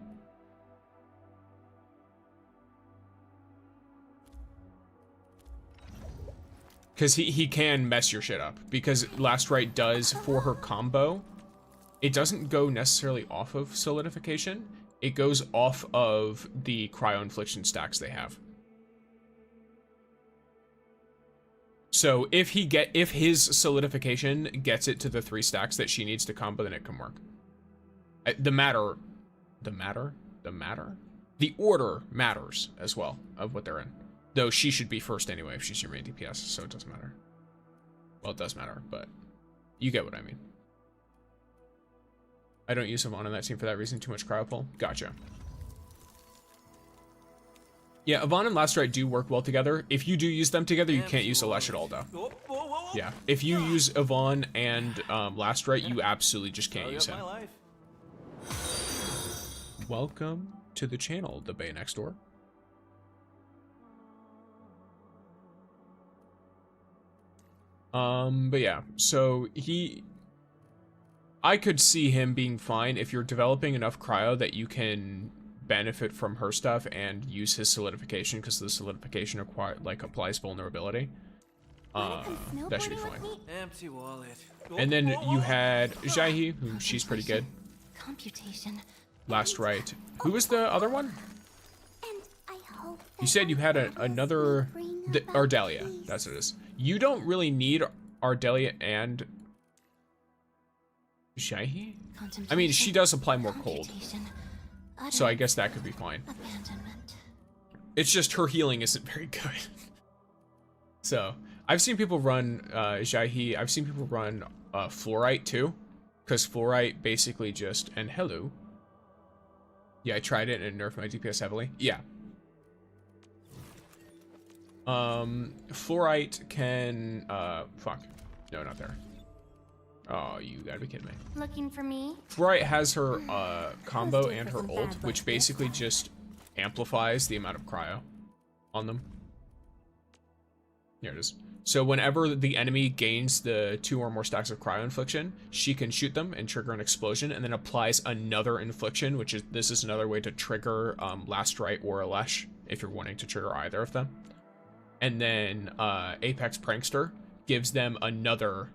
Because he can mess your shit up. Because Last Right does, for her combo, it doesn't go necessarily off of solidification. It goes off of the cryo infliction stacks they have. So if his solidification gets it to the 3 stacks that she needs to combo, then it can work. The order matters as well of what they're in. Though she should be first anyway if she's your main DPS, so it doesn't matter. Well, it does matter, but you get what I mean. I don't use Yvonne on that team for that reason. Too much cryo pull. Gotcha. Yeah, Yvonne and Last Right do work well together. If you do use them together, you can't use Alesh at all, though. Yeah, if you use Yvonne and Last Right, you absolutely just can't use him. Welcome to the channel, the bay next door. But yeah, so I could see him being fine if you're developing enough cryo that you can benefit from her stuff and use his solidification, because the solidification applies vulnerability. That should be fine. Empty wallet. And then you had Jaihi, who she's pretty good. Computation. Last right. Who was the other one? You said you had another Ardelia. That's what it is. You don't really need Ardelia and Jaihi? I mean, she does apply more cold. So I guess that could be fine. It's just her healing isn't very good. So, I've seen people run Jaihi. I've seen people run Fluorite too. Because Fluorite basically just... And hello. Yeah, I tried it and it nerfed my DPS heavily. Yeah. Fluorite can... fuck. No, not there. Oh, you gotta be kidding me. Looking for me? Fluorite has her combo and her ult, which basically just amplifies the amount of cryo on them. Here it is. So whenever the enemy gains the 2 or more stacks of cryo infliction, she can shoot them and trigger an explosion, and then applies another infliction, which is this is another way to trigger Last Right or Alesh if you're wanting to trigger either of them. And then Apex Prankster gives them another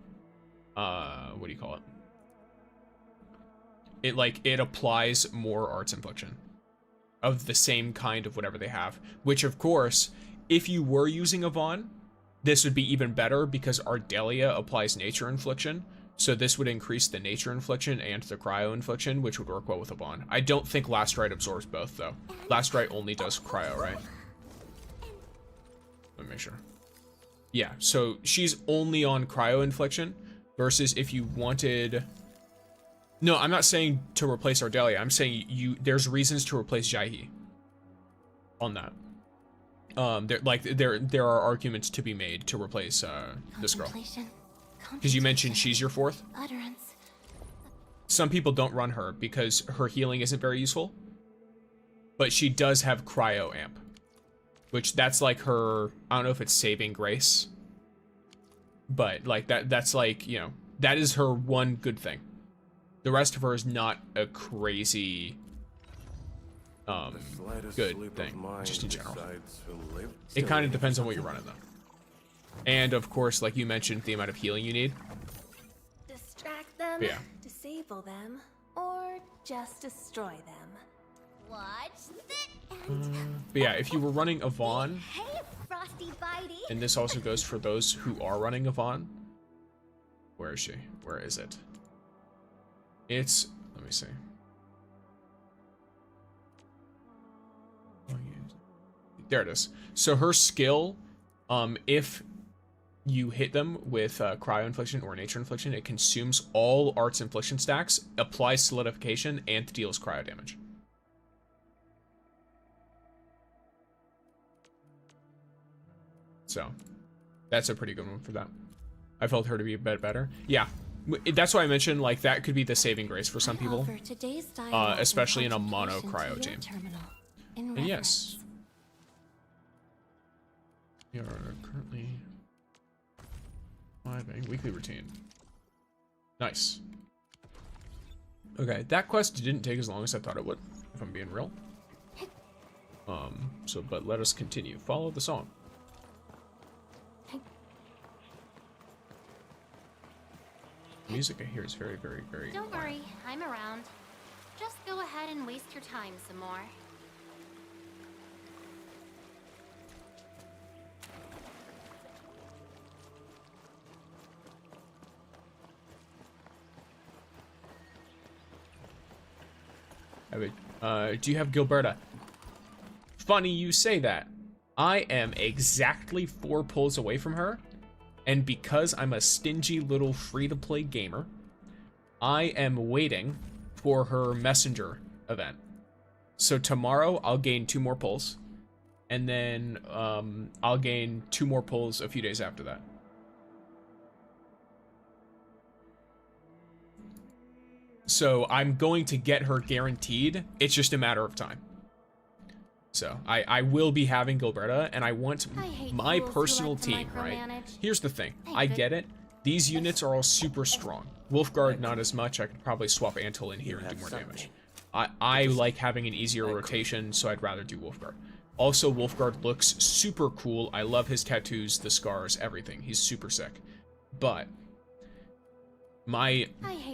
what do you call it? It applies more arts infliction of the same kind of whatever they have, which of course, if you were using Yvonne, this would be even better because Ardelia applies nature infliction. So this would increase the nature infliction and the cryo infliction, which would work well with Yvonne. I don't think Last Right absorbs both though. Last Right only does cryo, right? Let me make sure. Yeah, so she's only on cryo infliction versus if you wanted... No, I'm not saying to replace Ardelia. I'm saying there's reasons to replace Jaihi on that. There are arguments to be made to replace this girl. Because you mentioned she's your 4th. Utterance. Some people don't run her because her healing isn't very useful. But she does have cryo amp. Which that's like her, I don't know if it's saving grace. But like that's like, you know, that is her one good thing. The rest of her is not a crazy good thing, just in general. It kind of depends on what you're running though. And of course, like you mentioned, the amount of healing you need. Distract them, yeah. Disable them, or just destroy them. Watch this. But yeah, if you were running Yvonne, Hey, Frosty Bitey. and this also goes for those who are running Yvonne. Where is she? Where is it? It's, let me see. There it is. So her skill, if you hit them with cryo infliction or nature infliction, it consumes all arts infliction stacks, applies solidification, and deals cryo damage. So that's a pretty good one for that. I felt her to be a bit better. Yeah, that's why I mentioned like that could be the saving grace for some people, especially in a mono cryo team. And yes, we are currently vibing weekly routine. Nice. Okay, that quest didn't take as long as I thought it would, if I'm being real. But let us continue. Follow the song. Music I hear is very, very, very... Don't worry, I'm around. Just go ahead and waste your time some more. Do you have Gilberta? Funny you say that. I am exactly 4 pulls away from her. And because I'm a stingy little free-to-play gamer, I am waiting for her messenger event. So tomorrow I'll gain 2 more pulls, and then I'll gain 2 more pulls a few days after that. So I'm going to get her guaranteed. It's just a matter of time. So I will be having Gilberta, and I want my fools who personal like to team, right? micromanage. Here's the thing. I get it. These units are all super strong. Wolfguard, not as much. I could probably swap Antil in here and do more damage. I like having an easier rotation, so I'd rather do Wolfguard. Also, Wolfguard looks super cool. I love his tattoos, the scars, everything. He's super sick. But my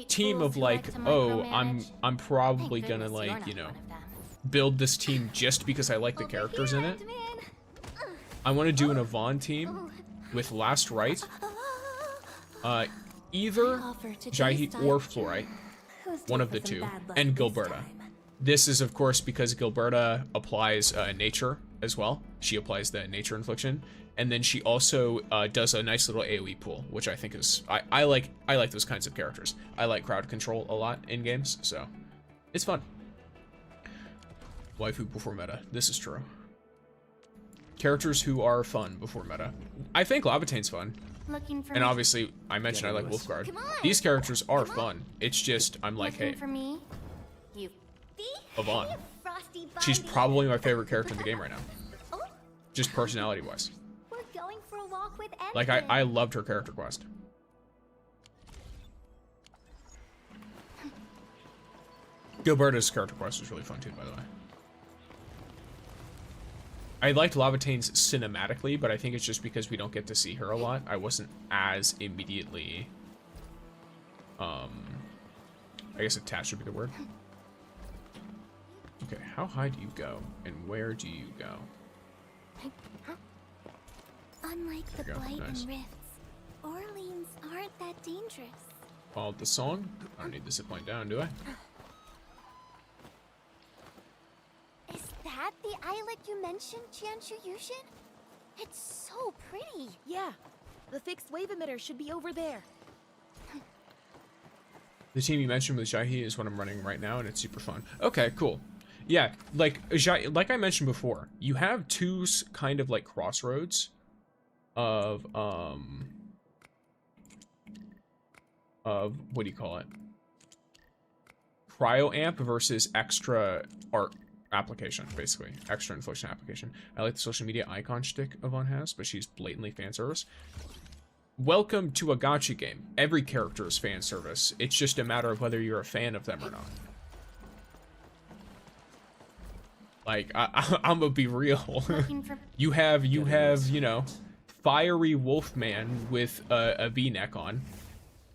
team of like, oh, I'm probably gonna like, you know, build this team just because I like the characters in it. I want to do an Yvonne team with Last Right. Either Jahi or Fluorite, one of the two, and Gilberta. This is, of course, because Gilberta applies nature as well. She applies the nature infliction, and then she also does a nice little AoE pool, which I think is I like those kinds of characters. I like crowd control a lot in games, so it's fun. Waifu before meta. This is true. Characters who are fun before meta. I think Lavatane's fun. And obviously, I mentioned I like Wolfguard. These characters are fun. It's just, I'm like, hey, Yvonne. She's probably my favorite character in the game right now. Just personality-wise. We're going for a walk with Endfield. Like, I loved her character quest. Gilberta's character quest was really fun too, by the way. I liked Lavatane's cinematically, but I think it's just because we don't get to see her a lot. I wasn't as immediately, I guess attached would be the word. Okay, how high do you go, and where do you go? Unlike the There you go, Blight nice. and Rifts, Orleans aren't that dangerous. Followed the song. I don't need the zipline down, do I? Is that the islet you mentioned, Qianshu Yushin? It's so pretty. Yeah, the fixed wave emitter should be over there. The team you mentioned with Jahi is what I'm running right now, and it's super fun. Okay, cool. Yeah, like I mentioned before, you have two kind of like crossroads of what do you call it? Cryo amp versus extra art application, basically. Extra infliction application. I like the social media icon shtick Yvonne has, but she's blatantly fan service. Welcome to a gacha game. Every character is fan service. It's just a matter of whether you're a fan of them or not. Like, I'm gonna be real. you have, you know, fiery Wolfman with a V-neck on.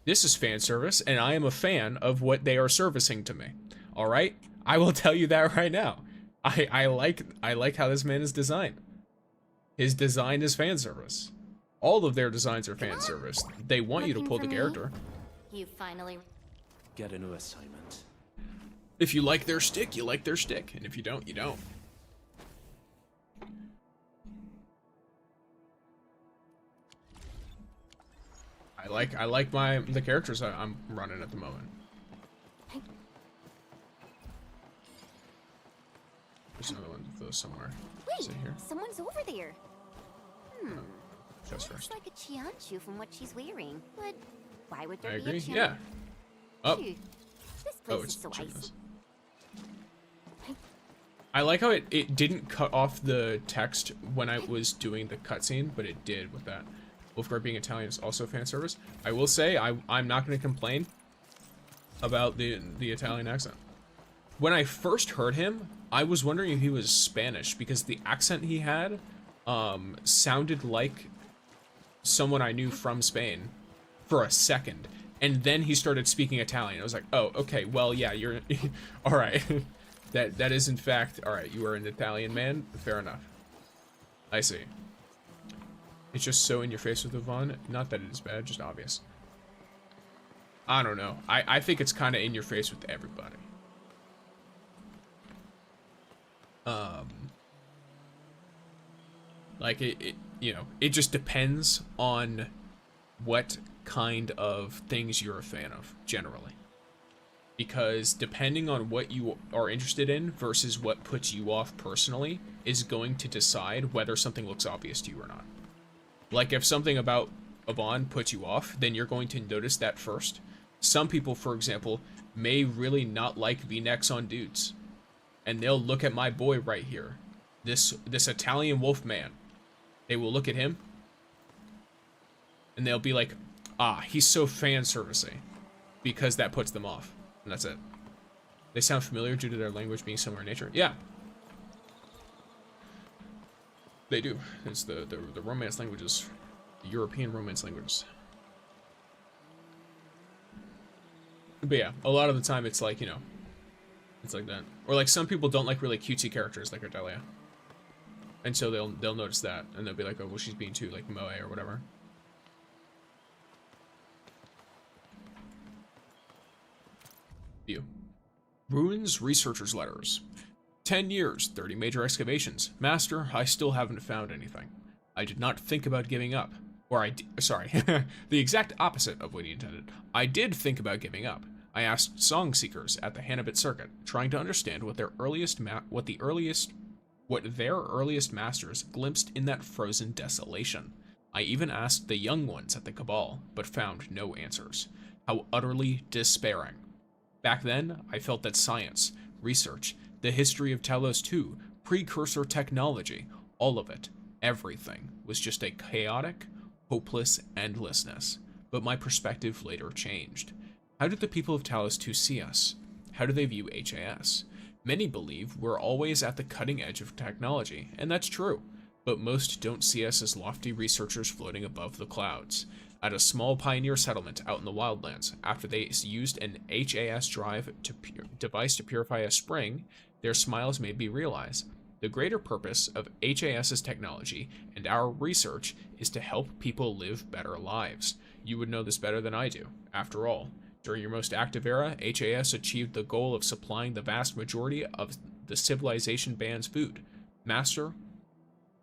This is fan service, and I am a fan of what they are servicing to me. All right, I will tell you that right now. I like how this man is designed. His design is fan service. All of their designs are fan service. They want you to pull the character. You finally get a new assignment. If you like their stick, you like their stick, and if you don't, you don't. I like the characters I'm running at the moment. There's another one of those somewhere. Is Wait, it here? someone's over there. Just Looks first. like a Qianshu from what she's wearing. But why would there I be a agree. Qianshu? Yeah. Oh. Shoot, this place Oh, is so checking icy. this. I like how it didn't cut off the text when I was doing the cutscene, but it did with that. Wolfguard being Italian is also fan service. I will say I'm not going to complain about the Italian accent. When I first heard him, I was wondering if he was Spanish because the accent he had sounded like someone I knew from Spain for a second, and then he started speaking Italian. I was like, oh, okay, well, yeah, you're all right. That is in fact all right. You are an Italian man. Fair enough. I see. It's just so in your face with Yvonne. Not that it is bad, just obvious. I don't know. I think it's kind of in your face with everybody. Like it you know, it just depends on what kind of things you're a fan of, generally. Because depending on what you are interested in versus what puts you off personally is going to decide whether something looks obvious to you or not. Like if something about Yvonne puts you off, then you're going to notice that first. Some people, for example, may really not like V-necks on dudes. And they'll look at my boy right here. this Italian wolf man, they will look at him and they'll be like, ah, he's so fan servicey, because that puts them off, and that's it. They sound familiar due to their language being similar in nature. Yeah, they do. It's the Romance languages, the European Romance languages. But yeah, a lot of the time it's like, you know, it's like that. Or like some people don't like really cutesy characters like Ardelia. And so they'll notice that, and they'll be like, oh, well, she's being too, like, moe or whatever. View. Ruins Researcher's Letters. 10 years, 30 major excavations. Master, I still haven't found anything. I did not think about giving up. Or sorry, the exact opposite of what he intended. I did think about giving up. I asked song seekers at the Hannibit Circuit, trying to understand what their earliest masters glimpsed in that frozen desolation. I even asked the young ones at the Cabal, but found no answers. How utterly despairing. Back then, I felt that science, research, the history of Talos 2, precursor technology, all of it, everything, was just a chaotic, hopeless endlessness. But my perspective later changed. How did the people of Talos 2 see us? How do they view HAS? Many believe we're always at the cutting edge of technology, and that's true. But most don't see us as lofty researchers floating above the clouds. At a small pioneer settlement out in the wildlands, after they used an HAS device to purify a spring, their smiles made me realize the greater purpose of HAS's technology and our research is to help people live better lives. You would know this better than I do. After all, during your most active era, HAS achieved the goal of supplying the vast majority of the civilization band's food. Master,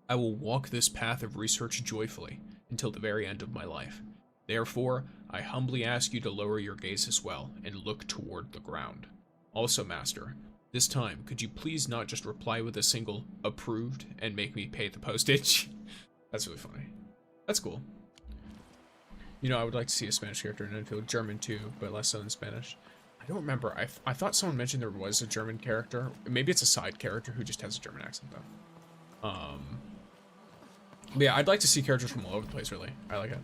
I will walk this path of research joyfully until the very end of my life. Therefore, I humbly ask you to lower your gaze as well and look toward the ground. Also, Master, this time, could you please not just reply with a single approved and make me pay the postage? That's really funny. That's cool. You know, I would like to see a Spanish character in Endfield, German too, but less so than Spanish. I don't remember. I thought someone mentioned there was a German character. Maybe it's a side character who just has a German accent though. But yeah, I'd like to see characters from all over the place, really. I like it.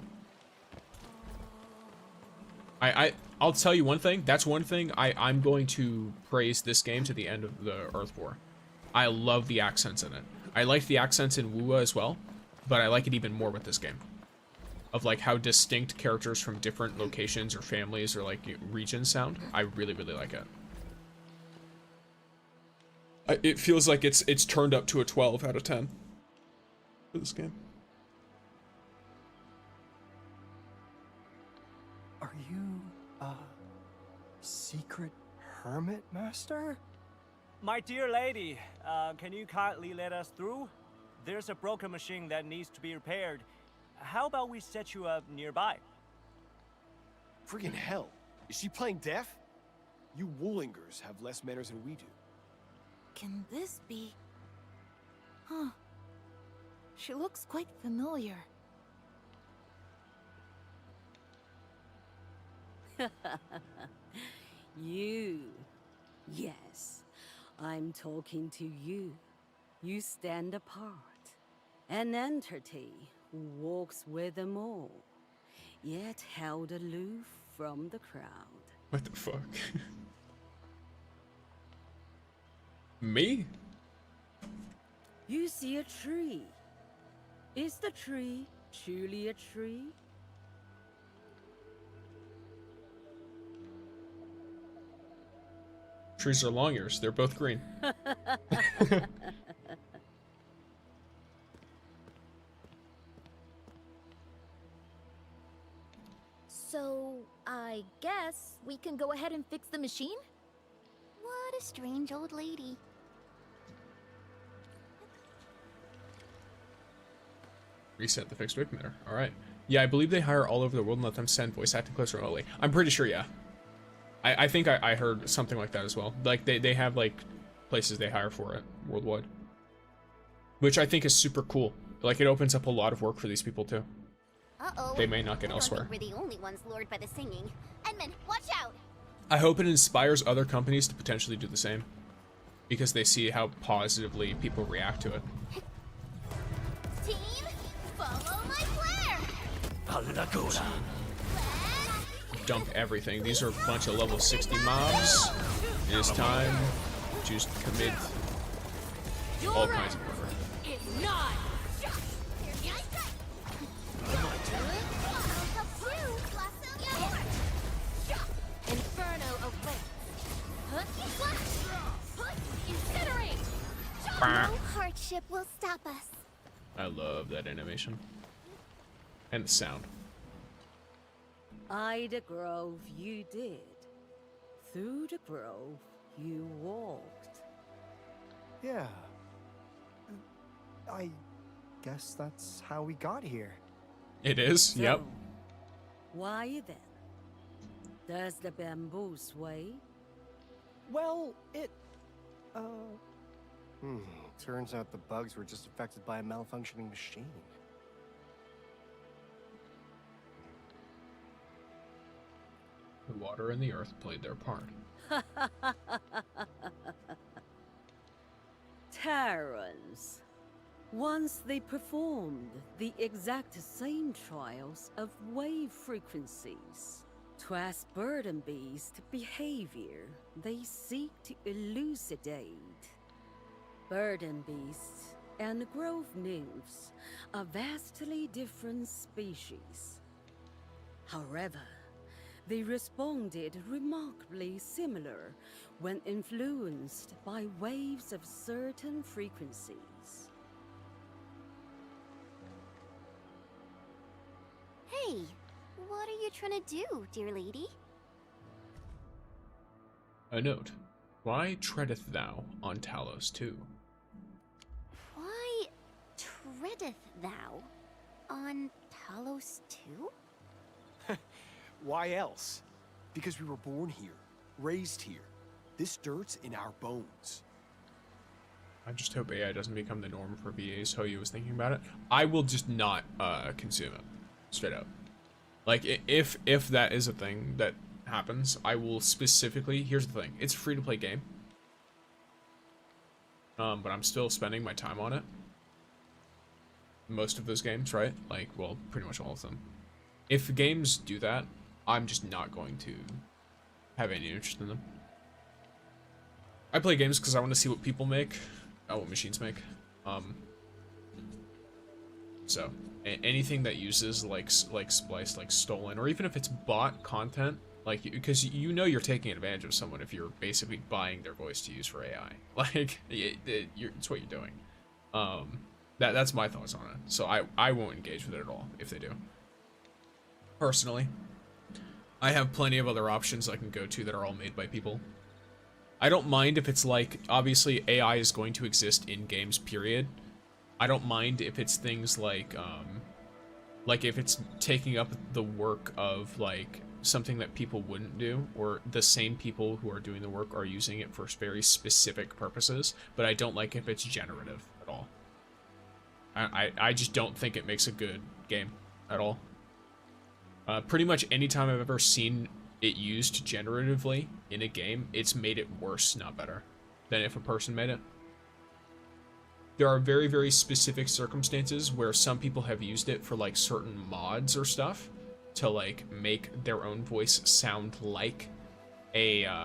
I'll tell you one thing. That's one thing I'm going to praise this game to the end of the Earth War. I love the accents in it. I like the accents in WUA as well, but I like it even more with this game. Of like how distinct characters from different locations or families or like regions sound. I really, really like it. It feels like it's turned up to a 12 out of 10 for this game. Are you a secret hermit, Master? My dear lady, can you kindly let us through? There's a broken machine that needs to be repaired. How about we set you up nearby? Friggin' hell. Is she playing deaf? You Woolingers have less manners than we do. Can this be... Huh. She looks quite familiar. You. Yes, I'm talking to you. You stand apart. An entity who walks with them all, yet held aloof from the crowd. What the fuck? Me? You see a tree. Is the tree truly a tree? Trees are long ears. They're both green. So, I guess we can go ahead and fix the machine? What a strange old lady. Reset the fixed wake emitter. Alright. Yeah, I believe they hire all over the world and let them send voice acting clips remotely. I'm pretty sure, yeah. I think I heard something like that as well. Like, they have, like, places they hire for it worldwide. Which I think is super cool. Like, it opens up a lot of work for these people, too. Uh-oh. They may not get elsewhere. I don't think we're the only ones lured by the singing. Edmund, watch out! I hope it inspires other companies to potentially do the same. because they see how positively people react to it. Team, follow my flare! Dump everything. These are a bunch of level 60 mobs. It is time to just commit all kinds of murder. It's not. Inferno awaits. Incinerate. No hardship will stop us. I love that animation. And the sound. Ida Grove you did. Through the grove you walked. Yeah. I guess that's how we got here. It is, So, yep. Why then? Does the bamboo sway? Well, it... Turns out the bugs were just affected by a malfunctioning machine. The water and the earth played their part. Terrans. Once they performed the exact same trials of wave frequencies. 'Twas burden beast behavior they seek to elucidate. Burden beasts and grove nymphs are vastly different species. However, they responded remarkably similar when influenced by waves of certain frequencies. Hey, what are you trying to do, dear lady? A note. Why treadeth thou on Talos too? Why treadeth thou on Talos too? Why else? Because we were born here, raised here. This dirt's in our bones. I just hope AI doesn't become the norm for VAs. Hoyu was thinking about it. I will just not consume it, straight up. Like if that is a thing that happens, I will specifically. Here's the thing: it's a free-to-play game, but I'm still spending my time on it. Most of those games, right? Like, well, pretty much all of them. If games do that, I'm just not going to have any interest in them. I play games because I want to see what people make, not what machines make. So anything that uses like spliced, like stolen, or even if it's bot content, like because you know you're taking advantage of someone if you're basically buying their voice to use for AI. Like it's what you're doing. That's my thoughts on it. So I won't engage with it at all if they do. Personally, I have plenty of other options I can go to that are all made by people. I don't mind if it's like, obviously AI is going to exist in games, period. I don't mind if it's things like if it's taking up the work of like something that people wouldn't do, or the same people who are doing the work are using it for very specific purposes, but I don't like if it's generative at all. I just don't think it makes a good game at all. Pretty much any time I've ever seen it used generatively in a game, it's made it worse, not better, than if a person made it. There are very, very specific circumstances where some people have used it for like certain mods or stuff to like make their own voice sound like an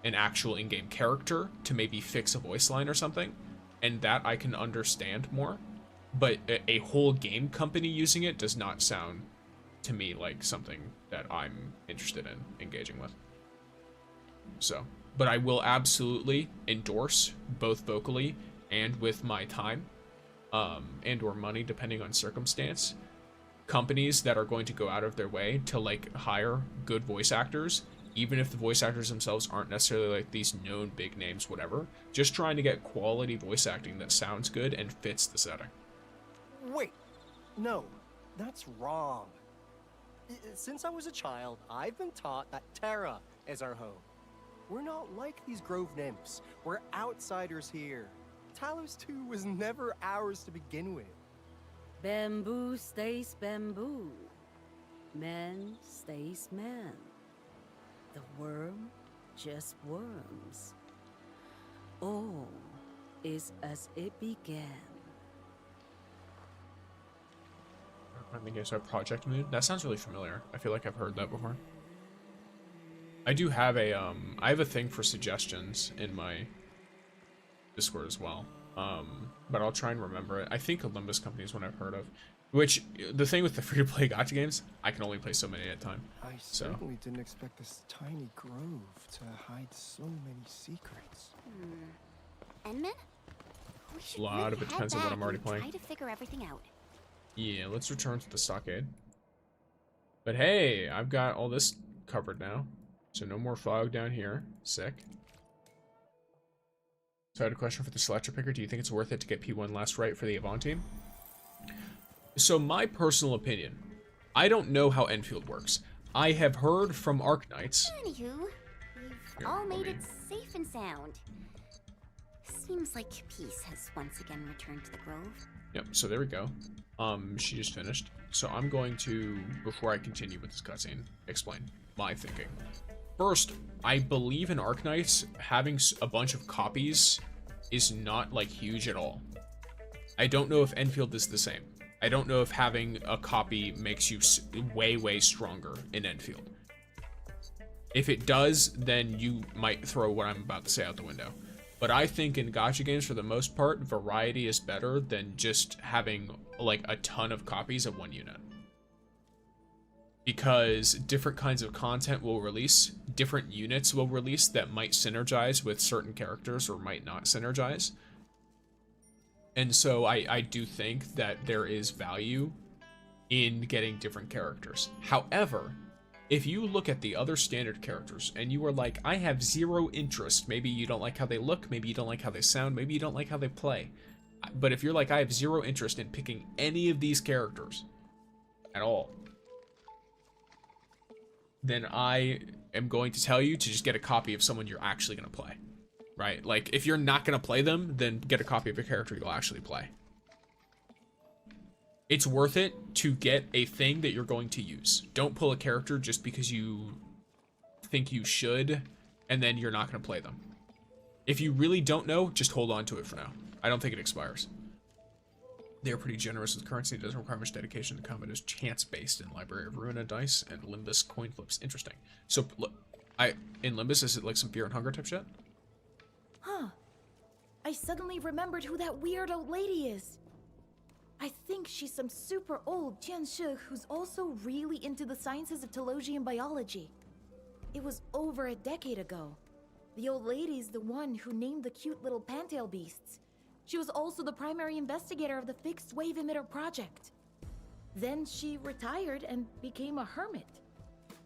actual in-game character to maybe fix a voice line or something, and that I can understand more. But a whole game company using it does not sound to me like something that I'm interested in engaging with. So, but I will absolutely endorse, both vocally and with my time, and or money, depending on circumstance, companies that are going to go out of their way to like hire good voice actors, even if the voice actors themselves aren't necessarily like these known big names, whatever, just trying to get quality voice acting that sounds good and fits the setting. Wait, no, that's wrong. Since I was a child, I've been taught that Terra is our home. We're not like these grove nymphs. We're outsiders here. Talos 2 was never ours to begin with. Bamboo stays bamboo. Man stays man. The worm just worms. all is as it began. I think it's our project mood. That sounds really familiar. I feel like I've heard that before. I do have a I have a thing for suggestions in my Discord as well. But I'll try and remember it. I think Olympus Company is one I've heard of. Which, the thing with the free-to-play gacha games, I can only play so many at a time. I certainly didn't expect this tiny grove to hide so many secrets. Enman? We should A lot of it depends on what I'm already playing. Try to figure everything out. Yeah, let's return to the stockade. But hey, I've got all this covered now. So no more fog down here. Sick. So I had a question for the selector picker. Do you think it's worth it to get P1 last right for the Yvonne team? So my personal opinion, I don't know how Endfield works. I have heard from Arknights. Anywho, we've all made it safe and sound. Seems like peace has once again returned to the grove. Yep, so there we go. She just finished. So I'm going to, before I continue with this cutscene, explain my thinking. First, I believe in Arknights, having a bunch of copies is not, like, huge at all. I don't know if Endfield is the same. I don't know if having a copy makes you way, way stronger in Endfield. If it does, then you might throw what I'm about to say out the window. But I think in gacha games, for the most part, variety is better than just having, like, a ton of copies of one unit. Because different kinds of content will release, different units will release that might synergize with certain characters or might not synergize. And so I do think that there is value in getting different characters. However, if you look at the other standard characters and you are like, I have zero interest, maybe you don't like how they look, maybe you don't like how they sound, maybe you don't like how they play. But if you're like, I have zero interest in picking any of these characters at all, then I am going to tell you to just get a copy of someone you're actually going to play. Right? Like, if you're not going to play them, then get a copy of a character you'll actually play. It's worth it to get a thing that you're going to use. Don't pull a character just because you think you should, and then you're not going to play them. If you really don't know, just hold on to it for now. I don't think it expires. They're pretty generous with currency. It doesn't require much dedication. The combat is chance-based in Library of Ruina dice and Limbus coin flips. Interesting. So, look, in Limbus, is it like some fear and hunger type shit? Huh. I suddenly remembered who that weird old lady is. I think she's some super old Tianshi who's also really into the sciences of teleology and biology. It was over a decade ago. The old lady's the one who named the cute little pantail beasts. She was also the primary investigator of the fixed wave emitter project. Then she retired and became a hermit.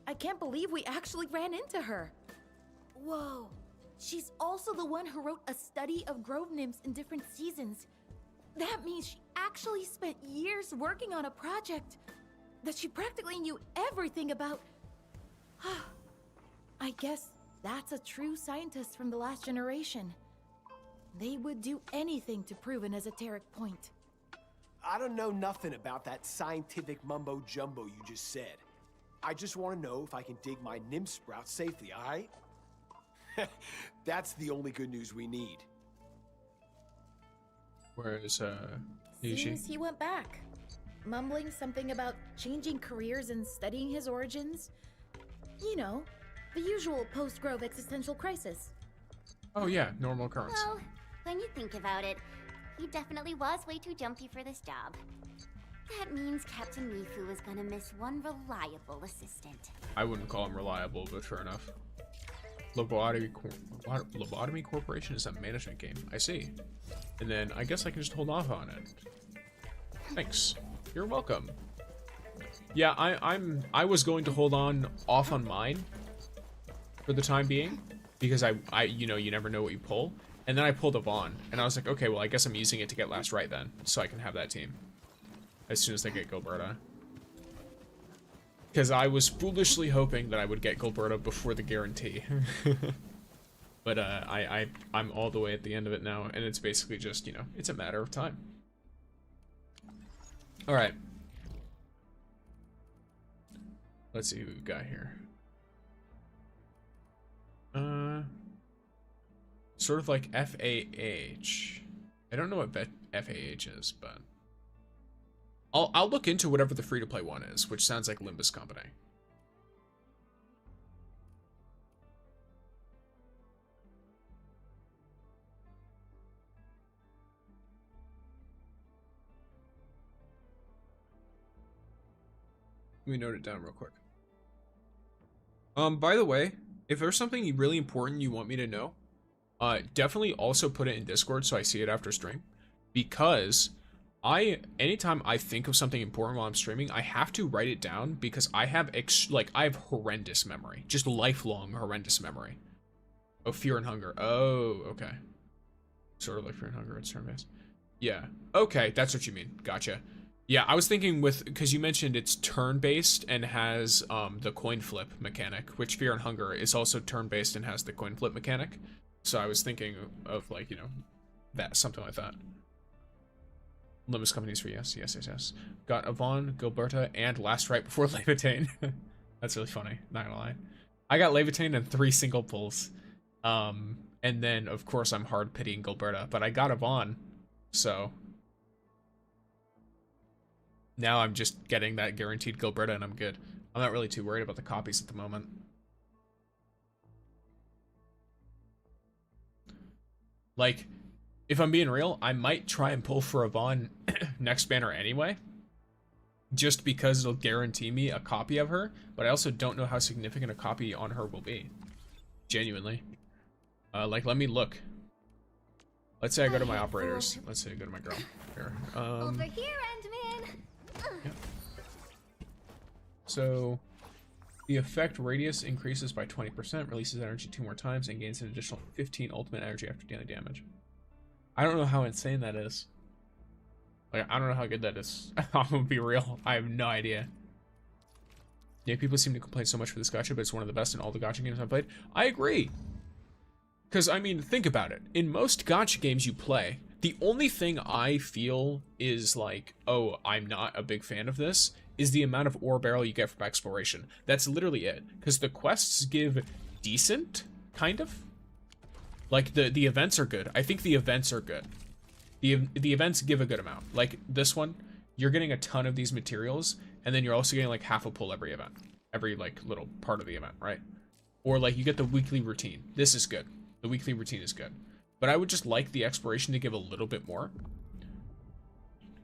I can't believe we actually ran into her. Whoa. She's also the one who wrote a study of grove nymphs in different seasons. That means she actually spent years working on a project that she practically knew everything about. I guess that's a true scientist from the last generation. They would do anything to prove an esoteric point. I don't know nothing about that scientific mumbo-jumbo you just said. I just want to know if I can dig my nymph sprout safely, alright? That's the only good news we need. Whereas, Seems he went back, mumbling something about changing careers and studying his origins. You know, the usual post-Grove existential crisis. Oh yeah, normal occurrence. Well, when you think about it, he definitely was way too jumpy for this job. That means Captain Mifu is gonna miss one reliable assistant. I wouldn't call him reliable, but fair enough. Lobotomy Corporation is a management game. I see. And then I guess I can just hold off on it. Thanks. You're welcome. Yeah, I was going to hold off on mine for the time being because I you know, you never know what you pull. And then I pulled Yvonne, and I was like, okay, well, I guess I'm using it to get last right then, so I can have that team as soon as they get Gilberta. Because I was foolishly hoping that I would get Gilberta before the guarantee. But I'm all the way at the end of it now, and it's basically just, you know, it's a matter of time. Alright. Let's see who we've got here. Sort of like FAH. I don't know what FAH is, but I'll look into whatever the free-to-play one is, which sounds like Limbus Company. Let me note it down real quick. By the way, if there's something really important you want me to know, definitely also put it in Discord so I see it after stream, because anytime I think of something important while I'm streaming, I have to write it down because I have I have horrendous memory, just lifelong horrendous memory. Oh, Fear and Hunger. Oh, okay. Sort of like Fear and Hunger, it's turn-based. Yeah. Okay, that's what you mean. Gotcha. Yeah, I was thinking because you mentioned it's turn-based and has the coin flip mechanic, which Fear and Hunger is also turn-based and has the coin flip mechanic. So I was thinking of like, you know, that, something like that. Limbus Companies for yes. Got Yvonne, Gilberta, and last right before Levitain. That's really funny, not gonna lie. I got Levitain and 3 single pulls. And then, of course, I'm hard pitying Gilberta, but I got Yvonne, so... Now I'm just getting that guaranteed Gilberta and I'm good. I'm not really too worried about the copies at the moment. Like, if I'm being real, I might try and pull for Yvonne next banner anyway. Just because it'll guarantee me a copy of her, but I also don't know how significant a copy on her will be. Genuinely. Like, let me look. Let's say I go to my operators. Let's say I go to my girl. Here. Over here, Endman! Yep. So, the effect radius increases by 20%, releases energy 2 more times, and gains an additional 15 ultimate energy after daily damage. I don't know how insane that is. Like, I don't know how good that is. I'm gonna be real. I have no idea. Yeah, people seem to complain so much for this gacha, but it's one of the best in all the gacha games I've played. I agree. Because, I mean, think about it. In most gacha games you play, the only thing I feel is like, oh, I'm not a big fan of this, is the amount of ore barrel you get from exploration. That's literally it. Because the quests give decent, kind of. Like, the events are good. I think the events are good. The events give a good amount. Like, this one, you're getting a ton of these materials, and then you're also getting, like, half a pull every event. Every, like, little part of the event, right? Or, like, you get the weekly routine. This is good. The weekly routine is good. But I would just like the exploration to give a little bit more.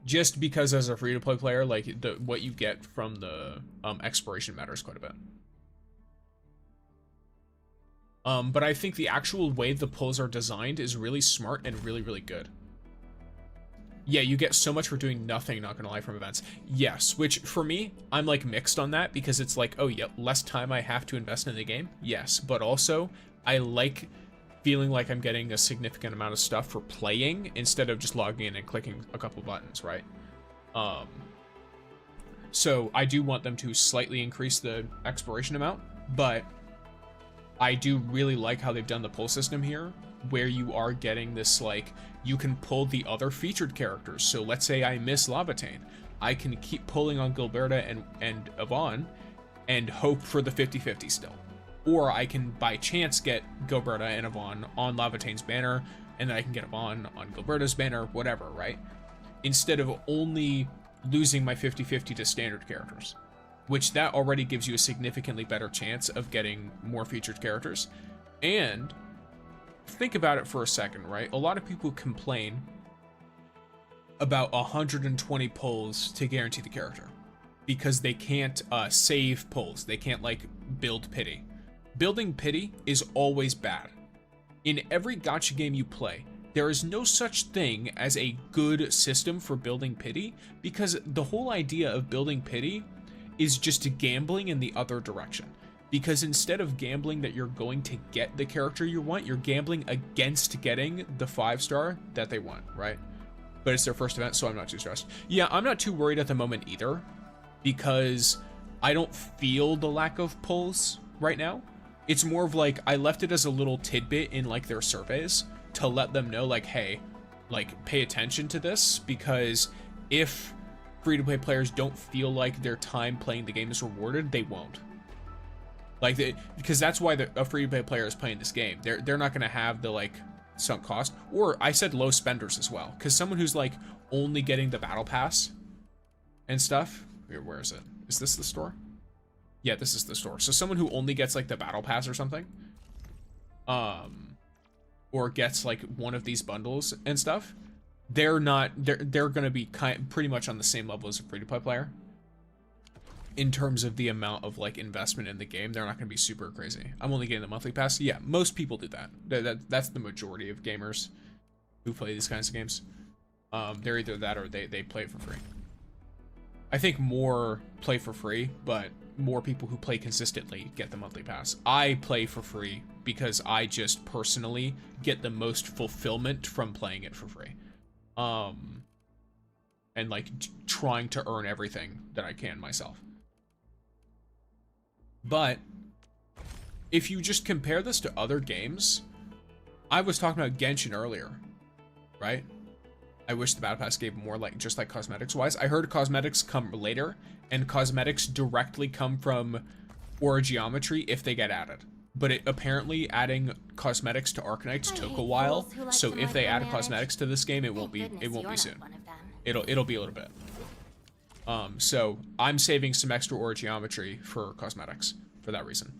Just because as a free-to-play player, like, what you get from the exploration matters quite a bit. But I think the actual way the pulls are designed is really smart and really, really good. Yeah, you get so much for doing nothing, not gonna lie, from events. Yes, which, for me, I'm, like, mixed on that, because it's like, oh, yeah, less time I have to invest in the game. Yes, but also, I like feeling like I'm getting a significant amount of stuff for playing, instead of just logging in and clicking a couple buttons, right? So, I do want them to slightly increase the exploration amount, but I do really like how they've done the pull system here, where you are getting this, like, you can pull the other featured characters. So let's say I miss Levitain. I can keep pulling on Gilberta and Yvonne and hope for the 50-50 still. Or I can, by chance, get Gilberta and Yvonne on Levitain's banner, and then I can get Yvonne on Gilberta's banner, whatever, right? Instead of only losing my 50-50 to standard characters. Which that already gives you a significantly better chance of getting more featured characters. And think about it for a second, right? A lot of people complain about 120 pulls to guarantee the character because they can't save pulls. They can't, like, build pity. Building pity is always bad. In every gacha game you play, there is no such thing as a good system for building pity, because the whole idea of building pity is just gambling in the other direction. Because instead of gambling that you're going to get the character you want, you're gambling against getting the 5-star that they want, right? But it's their first event, so I'm not too stressed. Yeah, I'm not too worried at the moment either, because I don't feel the lack of pulls right now. It's more of like, I left it as a little tidbit in, like, their surveys to let them know, like, hey, like, pay attention to this, because if free-to-play players don't feel like their time playing the game is rewarded, they won't. Like, because that's why a free-to-play player is playing this game. They're not going to have the, like, sunk cost. Or I said low spenders as well, because someone who's like only getting the battle pass and stuff. Where is it? Is this the store? Yeah, this is the store. So someone who only gets like the battle pass or something, or gets like one of these bundles and stuff, they're gonna be pretty much on the same level as a free-to-play player in terms of the amount of like investment in the game. They're not gonna be super crazy. I'm only getting the monthly pass. Yeah, most people do that. That's the majority of gamers who play these kinds of games. They're either that or they play it for free. I think more play for free, but more people who play consistently get the monthly pass. I play for free because I just personally get the most fulfillment from playing it for free. And like trying to earn everything that I can myself. But if you just compare this to other games, I was talking about Genshin earlier, right? I wish the battle pass gave more, like just like cosmetics wise. I heard cosmetics come later, and cosmetics directly come from aura geometry if they get added. But apparently adding cosmetics to Arknights took a while, so if they add cosmetics to this game, it won't be soon. It'll be a little bit. So I'm saving some extra aura geometry for cosmetics for that reason.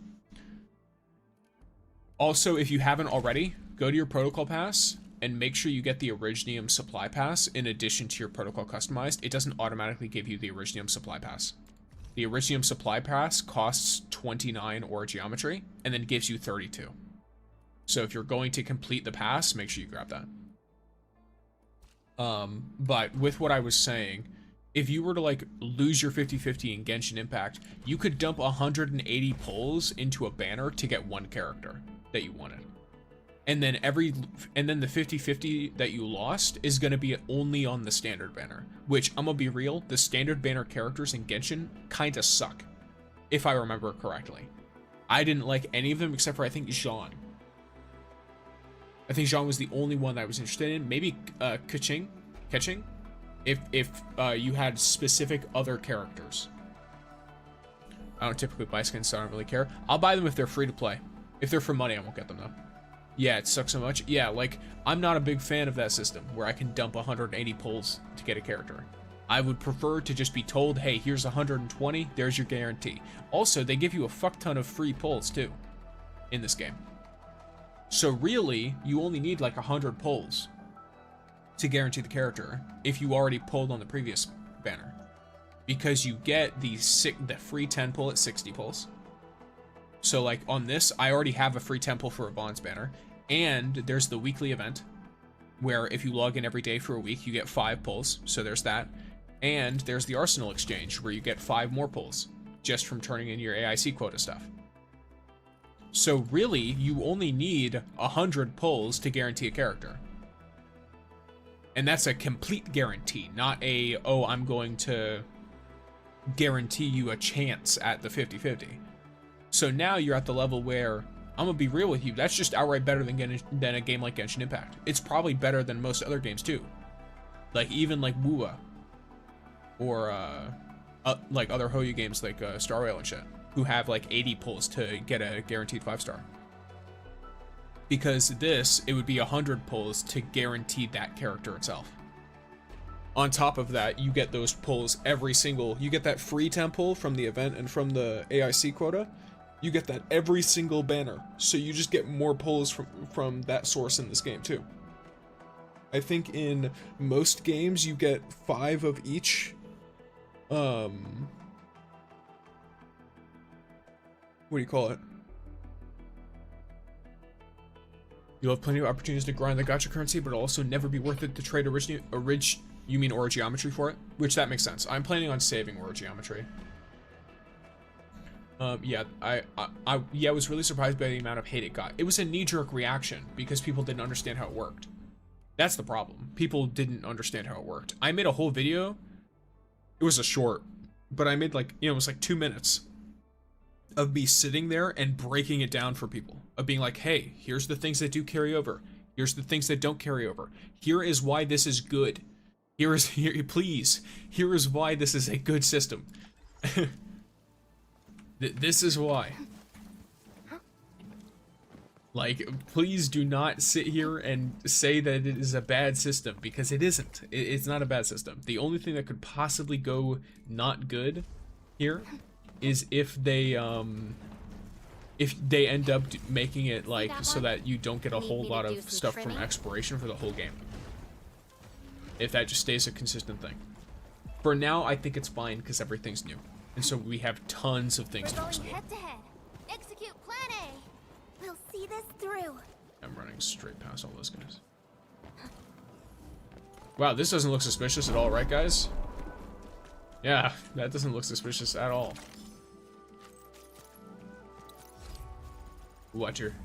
Also, if you haven't already, go to your protocol pass and make sure you get the Originium supply pass in addition to your protocol customized. It doesn't automatically give you the Originium supply pass. The Originium supply pass costs 29 aura geometry and then gives you 32. So if you're going to complete the pass, make sure you grab that. But with what I was saying, if you were to like lose your 50-50 in Genshin Impact, you could dump 180 pulls into a banner to get one character that you wanted. And then the 50-50 that you lost is going to be only on the standard banner, which I'm gonna be real, the standard banner characters in Genshin kind of suck, if I remember correctly. I didn't like any of them except for I think Jean. I think Jean was the only one I was interested in. Maybe Keqing, if you had specific other characters. I don't typically buy skins, so I don't really care. I'll buy them if they're free to play. If they're for money, I won't get them though. Yeah, it sucks so much. Yeah, like, I'm not a big fan of that system where I can dump 180 pulls to get a character. I would prefer to just be told, hey, here's 120, there's your guarantee. Also, they give you a fuck ton of free pulls too in this game. So really, you only need like 100 pulls to guarantee the character if you already pulled on the previous banner. Because you get the free 10 pull at 60 pulls. So like on this, I already have a free 10 pull for Yvonne's banner. And there's the weekly event where if you log in every day for a week, you get 5 pulls. So there's that. And there's the Arsenal exchange where you get 5 more pulls just from turning in your AIC quota stuff. So really, you only need 100 pulls to guarantee a character. And that's a complete guarantee, not a, oh, I'm going to guarantee you a chance at the 50-50. So now you're at the level where, I'm gonna be real with you, that's just outright better than a game like Genshin Impact. It's probably better than most other games too. Like even like Wuwa. Or like other Hoyu games like Star Rail and shit, who have like 80 pulls to get a guaranteed 5-star. Because this, it would be 100 pulls to guarantee that character itself. On top of that, you get those pulls you get that free 10 pull from the event and from the AIC quota. You get that every single banner. So you just get more pulls from that source in this game too. I think in most games you get 5 of each. What do you call it? You'll have plenty of opportunities to grind the gacha currency, but it'll also never be worth it to trade you mean aura geometry for it? Which that makes sense. I'm planning on saving aura geometry. Yeah, I was really surprised by the amount of hate it got. It was a knee-jerk reaction because people didn't understand how it worked. That's the problem. People didn't understand how it worked. I made a whole video. It was a short, but I made like, it was like 2 minutes of me sitting there and breaking it down for people. Of being like, hey, here's the things that do carry over. Here's the things that don't carry over. Here is why this is good. Here is why this is a good system. This is why. Like, please do not sit here and say that it is a bad system, because it isn't. It's not a bad system. The only thing that could possibly go not good here is if they end up making it like so that you don't get a whole lot of stuff from exploration for the whole game. If that just stays a consistent thing. For now, I think it's fine because everything's new. And so we have tons of things to explore. Head to head. Execute plan A. We'll see this through. I'm running straight past all those guys. Wow, this doesn't look suspicious at all, right, guys? Yeah, that doesn't look suspicious at all. Watcher.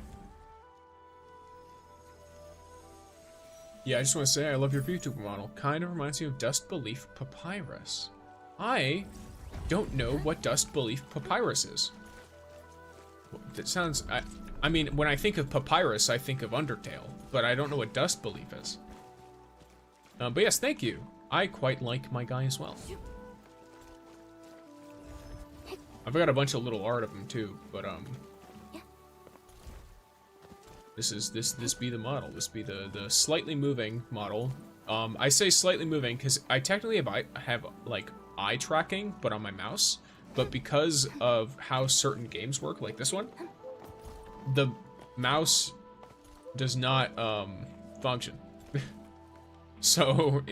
Yeah, I just want to say I love your VTuber model. Kind of reminds me of Dust Belief Papyrus. I don't know what Dust Belief Papyrus is. That sounds... I mean, when I think of Papyrus, I think of Undertale, but I don't know what Dust Belief is. But yes, thank you. I quite like my guy as well. I've got a bunch of little art of him too, but this be the model. This be the slightly moving model. I say slightly moving because I technically have like eye tracking, but on my mouse. But because of how certain games work, like this one, the mouse does not function. So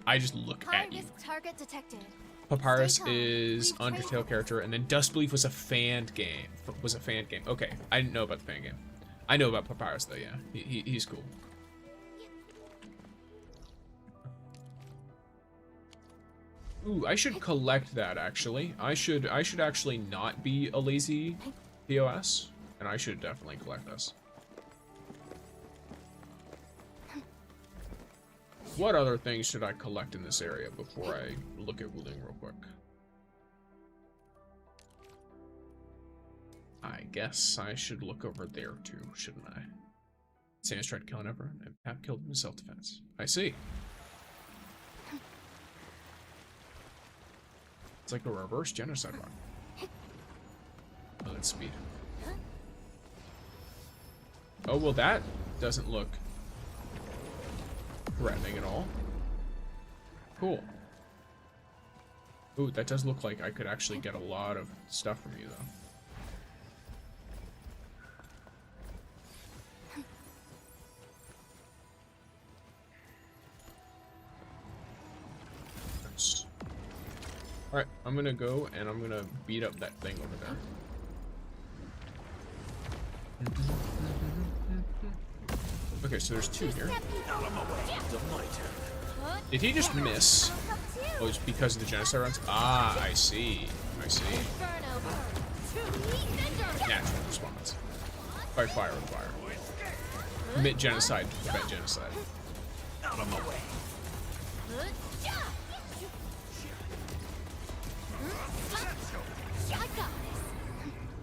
I just look at you. Target detected. Papyrus is Undertale character, and then Dust Belief was a fan game. Okay, I didn't know about the fan game. I know about Papyrus though. Yeah, he's cool. Ooh, I should collect that actually. I should actually not be a lazy POS, and I should definitely collect this. What other things should I collect in this area before I look at Wuling real quick? I guess I should look over there too, shouldn't I? Sans tried killing everyone, and Pap killed him in self-defense. I see. It's like a reverse genocide one. Oh, that's speed. Oh, well, that doesn't look threatening at all. Cool. Ooh, that does look like I could actually get a lot of stuff from you, though. Nice. Alright, I'm gonna go and I'm gonna beat up that thing over there. Okay, so there's two here. Did he just miss? Oh, it's because of the genocide runs? Ah, I see. I see. Natural response. Fight fire with fire. Commit genocide to prevent genocide. Out of my way.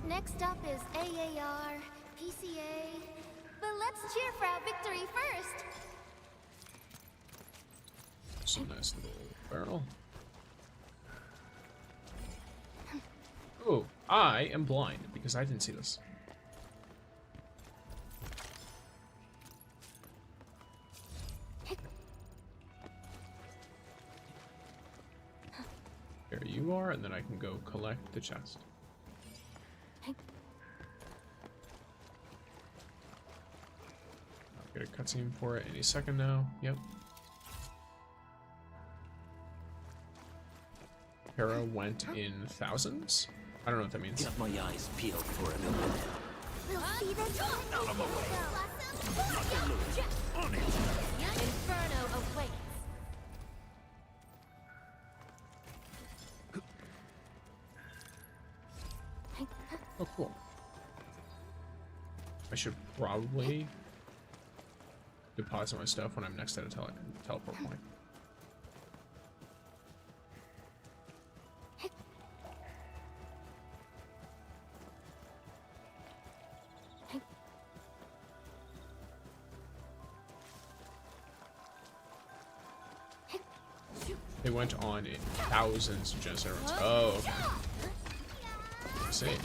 Next up is AAR, PCA, but let's cheer for our victory first. It's a nice little barrel. Oh, I am blind because I didn't see this. There you are, and then I can go collect the chest. I'll get a cutscene for it any second now. Yep. Hera went in thousands? I don't know what that means. Got my eyes peeled for a little bit. We'll see this Out of my way. On it. Inferno awaits. Oh, cool. I should probably deposit my stuff when I'm next at a teleport point. They went on in thousands of genocide runs. Oh, okay. I see.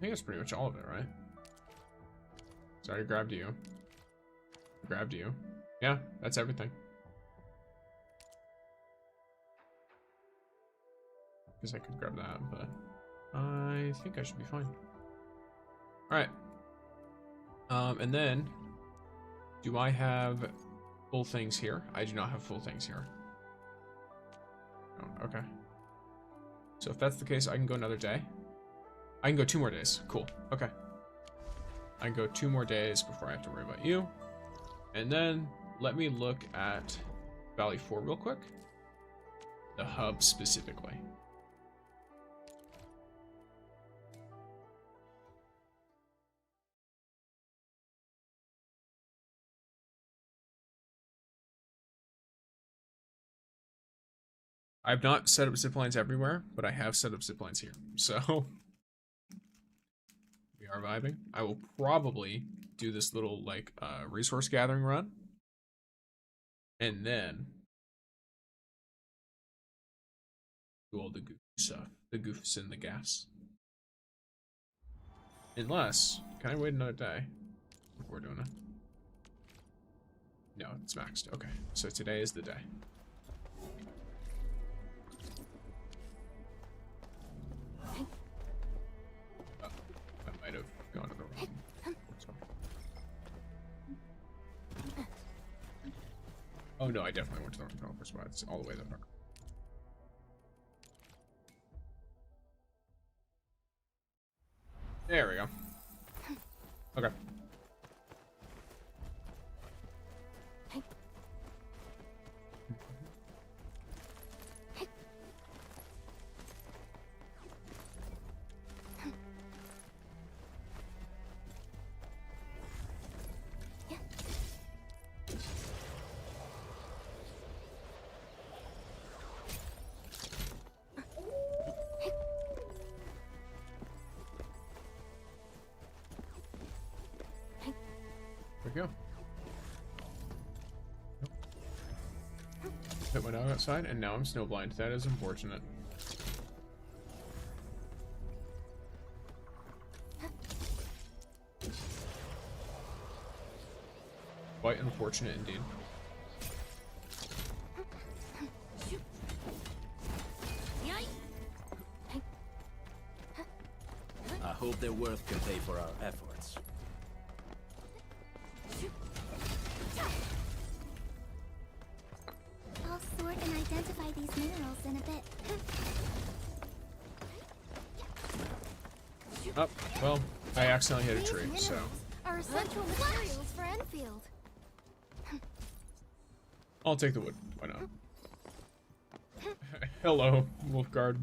think that's pretty much all of it, right? Sorry, I grabbed you. Grabbed you. Yeah, that's everything. Guess I could grab that, but I think I should be fine. Alright. And then, do I have full things here? I do not have full things here. Oh, okay. So if that's the case, I can go another day. I can go 2 more days. Cool. Okay. I can go 2 more days before I have to worry about you. And then let me look at Valley 4 real quick. The hub specifically. I've not set up ziplines everywhere, but I have set up ziplines here. So we are vibing. I will probably do this little like resource gathering run. And then do all the goof stuff. The goofs and the gas. Unless, can I wait another day before doing it? No, it's maxed. Okay, so today is the day. I might have gone to the wrong. Oh no, I definitely went to the wrong developer spot. It's all the way there. There we go. Okay. There we go. Put my dog outside, and now I'm snowblind. That is unfortunate. Quite unfortunate indeed. I hope their worth can pay for our efforts. I'll sort and identify these minerals in a bit. Oh, well, I accidentally hit a tree, so. Are essential materials for Endfield. I'll take the wood. Why not? Hello, Wolfguard.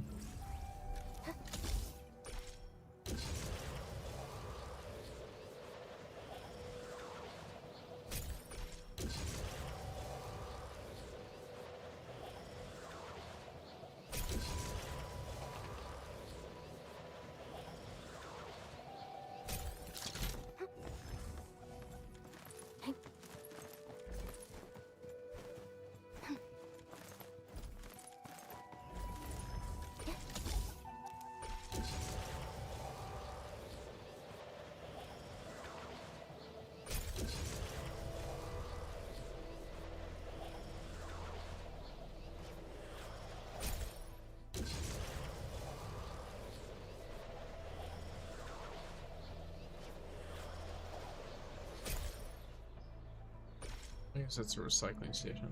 I guess that's a recycling station.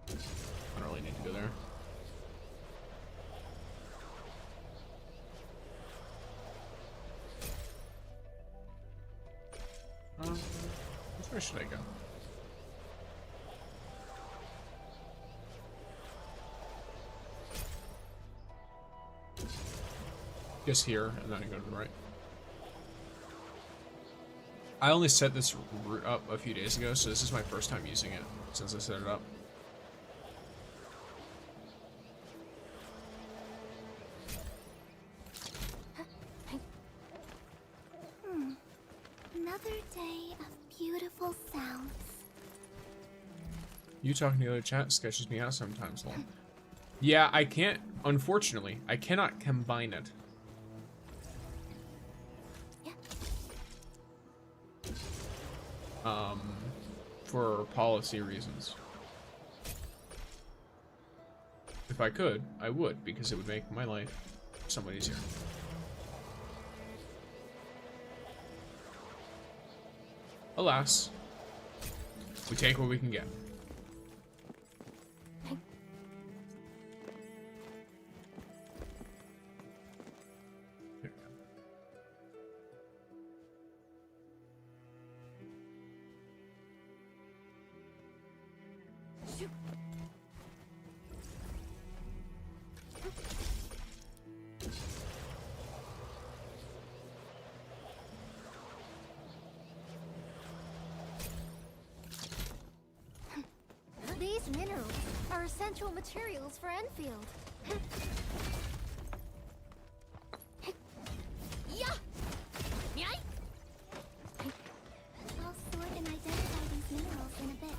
I don't really need to go there. Which way should I go? Guess here, and then I go to the right. I only set this route up a few days ago, so this is my first time using it since I set it up. Another day of beautiful sounds. You talking to the other chat sketches me out sometimes, lol. Yeah, I can't, unfortunately, I cannot combine it. for policy reasons. If I could, I would, because it would make my life somewhat easier. Alas, we take what we can get. These minerals are essential materials for Enfield. Yeah! I'll sort and identify these minerals in a bit.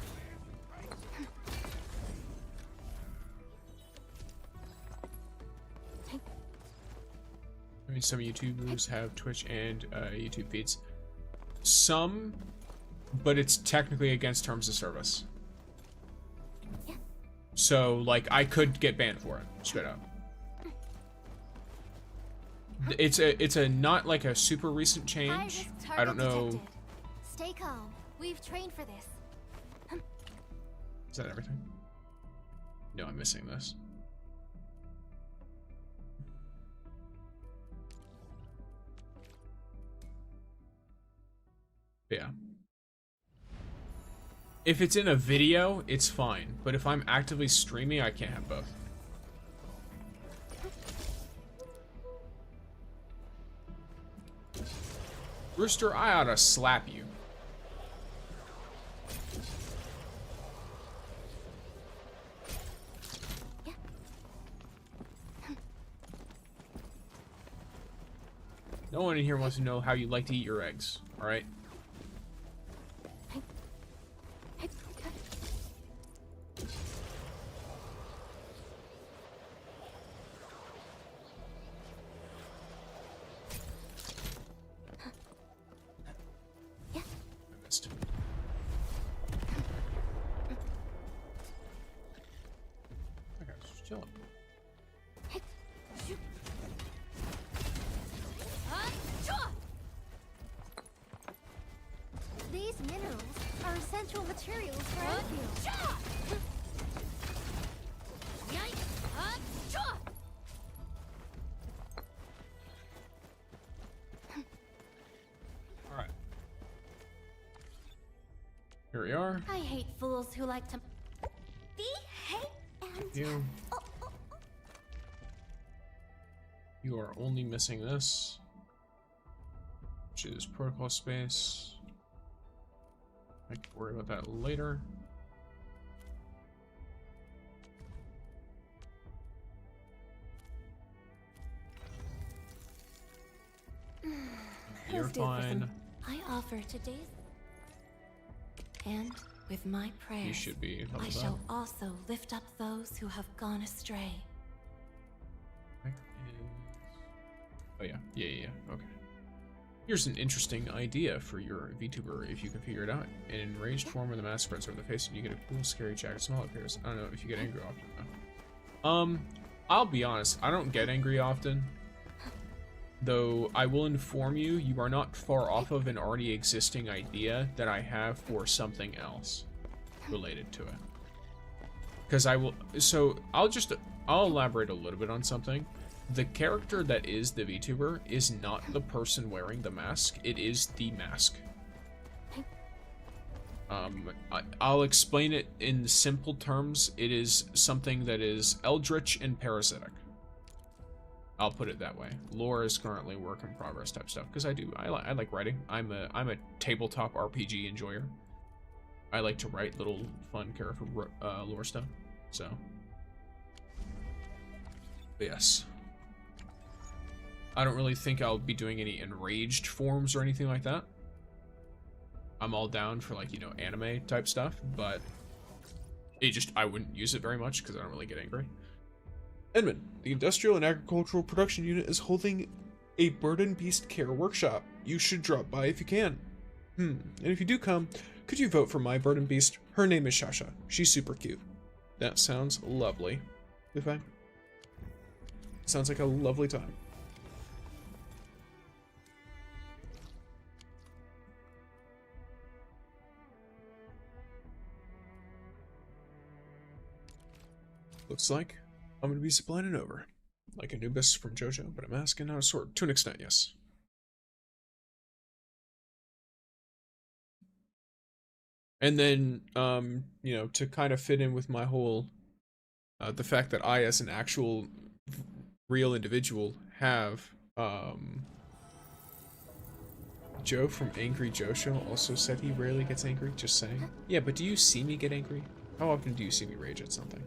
I mean, some YouTubers have Twitch and YouTube feeds. Some, but it's technically against terms of service. So, like, I could get banned for it, straight up. It's a not like a super recent change. I don't know. Detected. Stay calm. We've trained for this. Is that everything? No, I'm missing this. Yeah. If it's in a video, it's fine. But if I'm actively streaming, I can't have both. Rooster, I oughta slap you. No one in here wants to know how you like to eat your eggs, alright? These minerals are essential materials for Endfield. Alright. Here we are. I hate fools who like to be hate and You. You are only missing this, which is protocol space. I can worry about that later. You're fine. I offer today's, and with my prayers, You should be I shall also lift up those who have gone astray. Oh yeah. Okay. Here's an interesting idea for your VTuber if you can figure it out. In enraged form when the mask spreads over the face and you get a cool scary jagged smile appears. I don't know if you get angry often though. I'll be honest, I don't get angry often. Though I will inform you, you are not far off of an already existing idea that I have for something else related to it. Because I'll elaborate a little bit on something. The character that is the VTuber is not the person wearing the mask, it is the mask. I'll explain it in simple terms. It is something that is eldritch and parasitic. I'll put it that way. Lore is currently work in progress type stuff, because I like writing. I'm a tabletop RPG enjoyer. I like to write little fun character lore stuff, so. But yes. I don't really think I'll be doing any enraged forms or anything like that. I'm all down for, like, you know, anime type stuff, but I wouldn't use it very much because I don't really get angry. Edmund, the Industrial and Agricultural Production Unit is holding a Burden Beast Care workshop. You should drop by if you can. And if you do come, could you vote for my burden beast? Her name is Shasha. She's super cute. That sounds lovely. Okay. Sounds like a lovely time. Looks like I'm gonna be ziplining over. Like Anubis from JoJo, but I'm asking out a sword. To an extent, yes. And then, you know, to kind of fit in with my whole, the fact that I, as an actual real individual, have, Joe from Angry Joe Show also said he rarely gets angry, just saying. Yeah, but do you see me get angry? How often do you see me rage at something?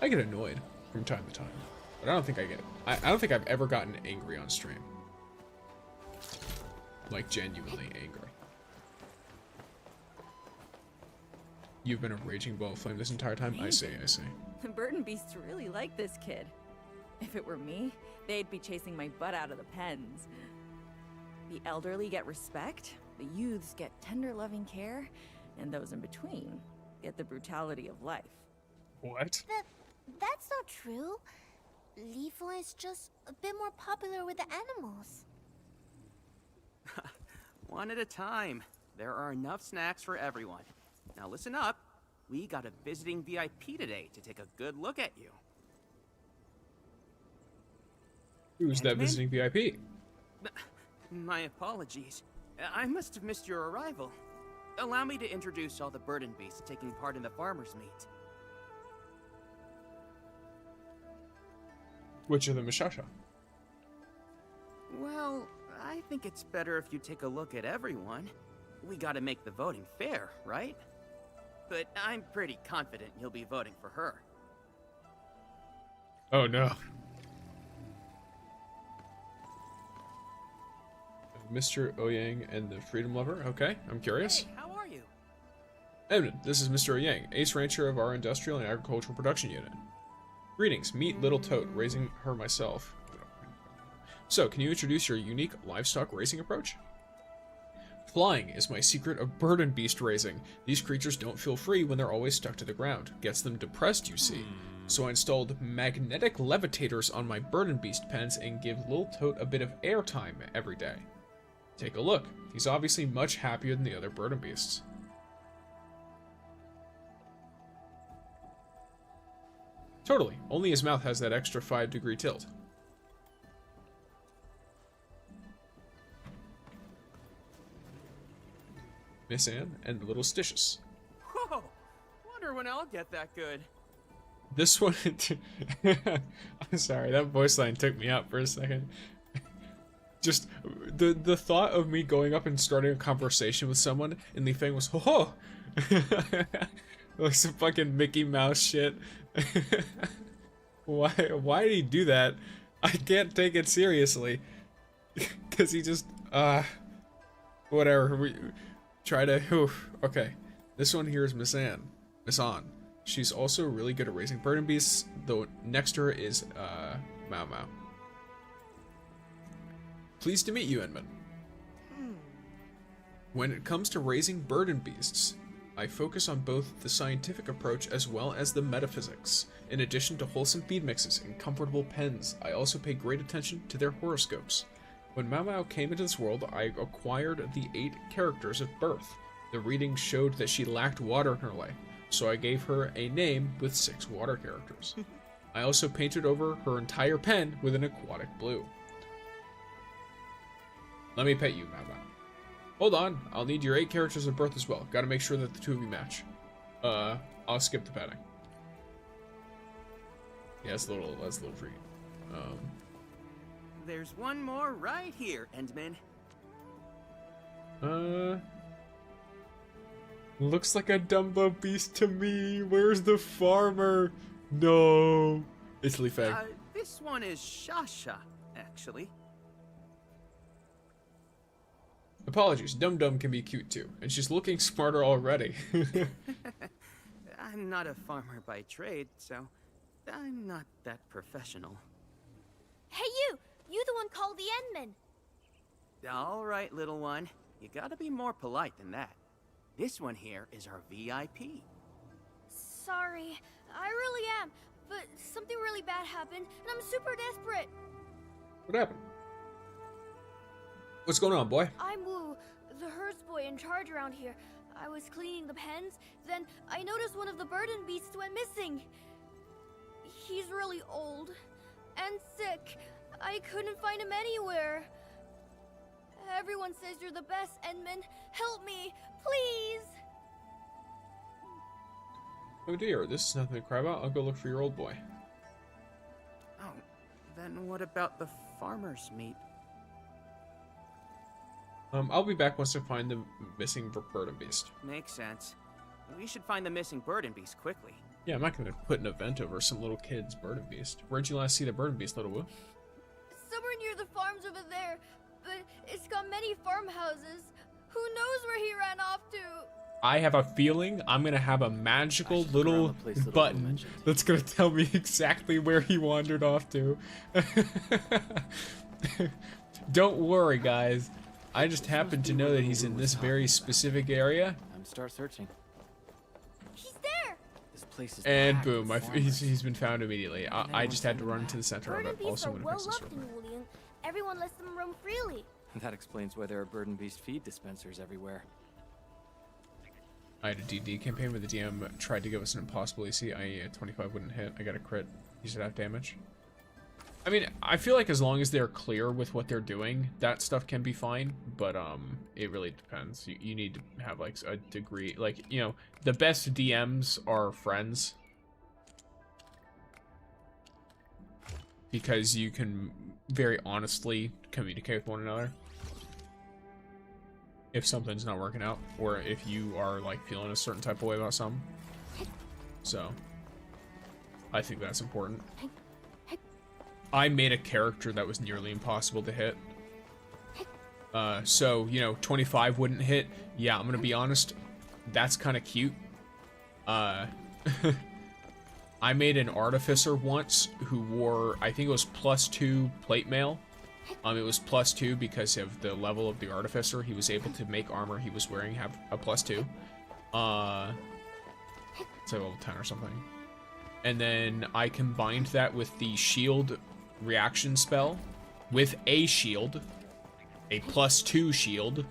I get annoyed from time to time, but I don't think I don't think I've ever gotten angry on stream. Like, genuinely angry. You've been a raging ball of flame this entire time? I see, I see. The burden beasts really like this kid. If it were me, they'd be chasing my butt out of the pens. The elderly get respect, the youths get tender loving care, and those in between get the brutality of life. What? That's not true. Lethal is just a bit more popular with the animals. One at a time. There are enough snacks for everyone. Now listen up. We got a visiting VIP today to take a good look at you. Who's that visiting VIP? My apologies. I must have missed your arrival. Allow me to introduce all the burden beasts taking part in the farmer's meet. Which of them is Shasha? Well, I think it's better if you take a look at everyone. We gotta make the voting fair, right? But I'm pretty confident you'll be voting for her. Oh no. Mr. Oyang and the Freedom Lover? Okay, I'm curious. Hey, how are you? Edmund, this is Mr. Oyang, ace rancher of our industrial and agricultural production unit. Greetings, meet Little Tote, raising her myself. So, can you introduce your unique livestock raising approach? Flying is my secret of burden beast raising. These creatures don't feel free when they're always stuck to the ground. Gets them depressed, you see. So I installed magnetic levitators on my burden beast pens and give Little Tote a bit of airtime every day. Take a look. He's obviously much happier than the other burden beasts. Totally. Only his mouth has that extra 5-degree tilt. Miss Anne and the Little Stitious. Whoa! Wonder when I'll get that good. This one... I'm sorry, that voice line took me out for a second. Just the thought of me going up and starting a conversation with someone and the thing was, oh! Like some fucking Mickey Mouse shit. Why did he do that? I can't take it seriously. Cause he just whatever. We try to okay. This one here is Miss Anne. Miss Anne. She's also really good at raising burden beasts, though next to her is Mau Mau. Pleased to meet you, Edmund. When it comes to raising burden beasts, I focus on both the scientific approach as well as the metaphysics. In addition to wholesome feed mixes and comfortable pens, I also pay great attention to their horoscopes. When Mau Mau came into this world, I acquired the 8 characters of birth. The reading showed that she lacked water in her life, so I gave her a name with 6 water characters. I also painted over her entire pen with an aquatic blue. Let me pet you, Mau Mau. Hold on, I'll need your 8 characters of birth as well. Gotta make sure that the 2 of you match. I'll skip the petting. Yeah, that's a little treat. There's one more right here, Endman. Looks like a Dumbo beast to me. Where's the farmer? No. It's Li Fei. This one is Shasha, actually. Apologies, Dum Dum can be cute too, and she's looking smarter already. I'm not a farmer by trade, so I'm not that professional. Hey you! You the one called the Endman! All right, little one. You gotta be more polite than that. This one here is our VIP. Sorry, I really am, but something really bad happened, and I'm super desperate. What happened? What's going on, boy? I'm Wu, the hearse boy in charge around here. I was cleaning the pens, then I noticed one of the burden beasts went missing. He's really old and sick. I couldn't find him anywhere. Everyone says you're the best, Endman. Help me, please! Oh dear, this is nothing to cry about. I'll go look for your old boy. Oh, then what about the farmer's meat? I'll be back once I find the missing burden beast. Makes sense. We should find the missing burden beast quickly. Yeah, I'm not gonna put an event over some little kid's burden beast. Where'd you last see the burden beast, little Wu? Somewhere near the farms over there, but it's got many farmhouses. Who knows where he ran off to? I have a feeling I'm gonna have a magical little button that's gonna tell me exactly where he wandered off to. Don't worry, guys. I just happen to know that he's in this very specific area. I'm start searching. He's there. This place is And packed boom, with he's been found immediately. I just had to run into the center of Burden it. beasts Also, are I'm gonna well fix this loved real in quick. Wulian. Everyone lets them roam freely. That explains why there are burden beast feed dispensers everywhere. I had a DD campaign where the DM tried to give us an impossible AC, i.e. 25 wouldn't hit. I got a crit. He should have damage. I mean, I feel like as long as they're clear with what they're doing, that stuff can be fine, but it really depends. You need to have like a degree, like, you know, the best DMs are friends. Because you can very honestly communicate with one another. If something's not working out, or if you are like feeling a certain type of way about something. So, I think that's important. I made a character that was nearly impossible to hit. So, you know, 25 wouldn't hit. Yeah, I'm gonna be honest, that's kind of cute. I made an artificer once who wore, I think it was +2 plate mail. It was +2 because of the level of the artificer. He was able to make armor he was wearing have a +2. It's like level 10 or something. And then I combined that with the shield reaction spell with a shield, a +2 shield.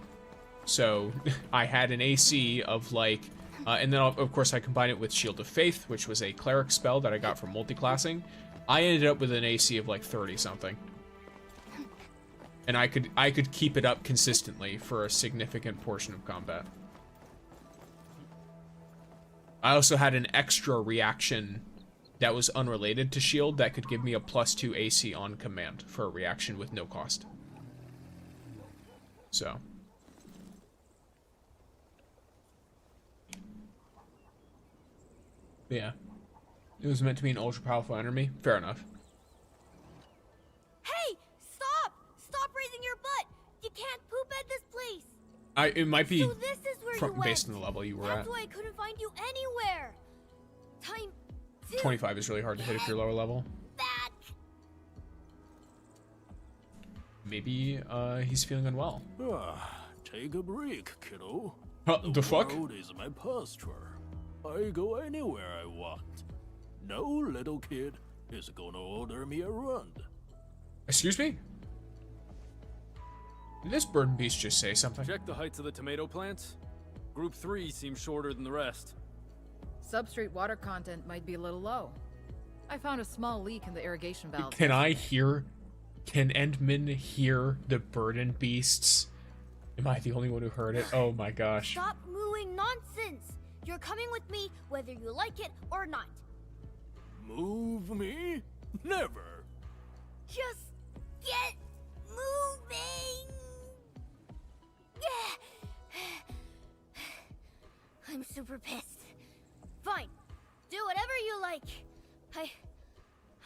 So I had an AC of like, and then of course I combined it with Shield of Faith, which was a cleric spell that I got from multiclassing. I ended up with an AC of like 30 something. And I could keep it up consistently for a significant portion of combat. I also had an extra reaction that was unrelated to shield that could give me a +2 AC on command for a reaction with no cost. So. Yeah. It was meant to be an ultra powerful enemy. Fair enough. Hey! Stop! Stop raising your butt! You can't poop at this place! It might be So this is where you went. based on the level you were That's at. why I couldn't find you anywhere! Time to 25 is really hard to hit if you're lower level. back! Maybe he's feeling unwell. Take a break, kiddo. The fuck? Road is my pasture. I go anywhere I want. No little kid is gonna order me around. Excuse me? Did this burden beast just say something? Check the heights of the tomato plants. Group 3 seems shorter than the rest. Substrate water content might be a little low. I found a small leak in the irrigation valve. Can Endman hear the burden beasts? Am I the only one who heard it? Oh my gosh. Stop mooing nonsense! You're coming with me whether you like it or not. Move me? Never. Just get moving! I'm super pissed. Fine. Do whatever you like.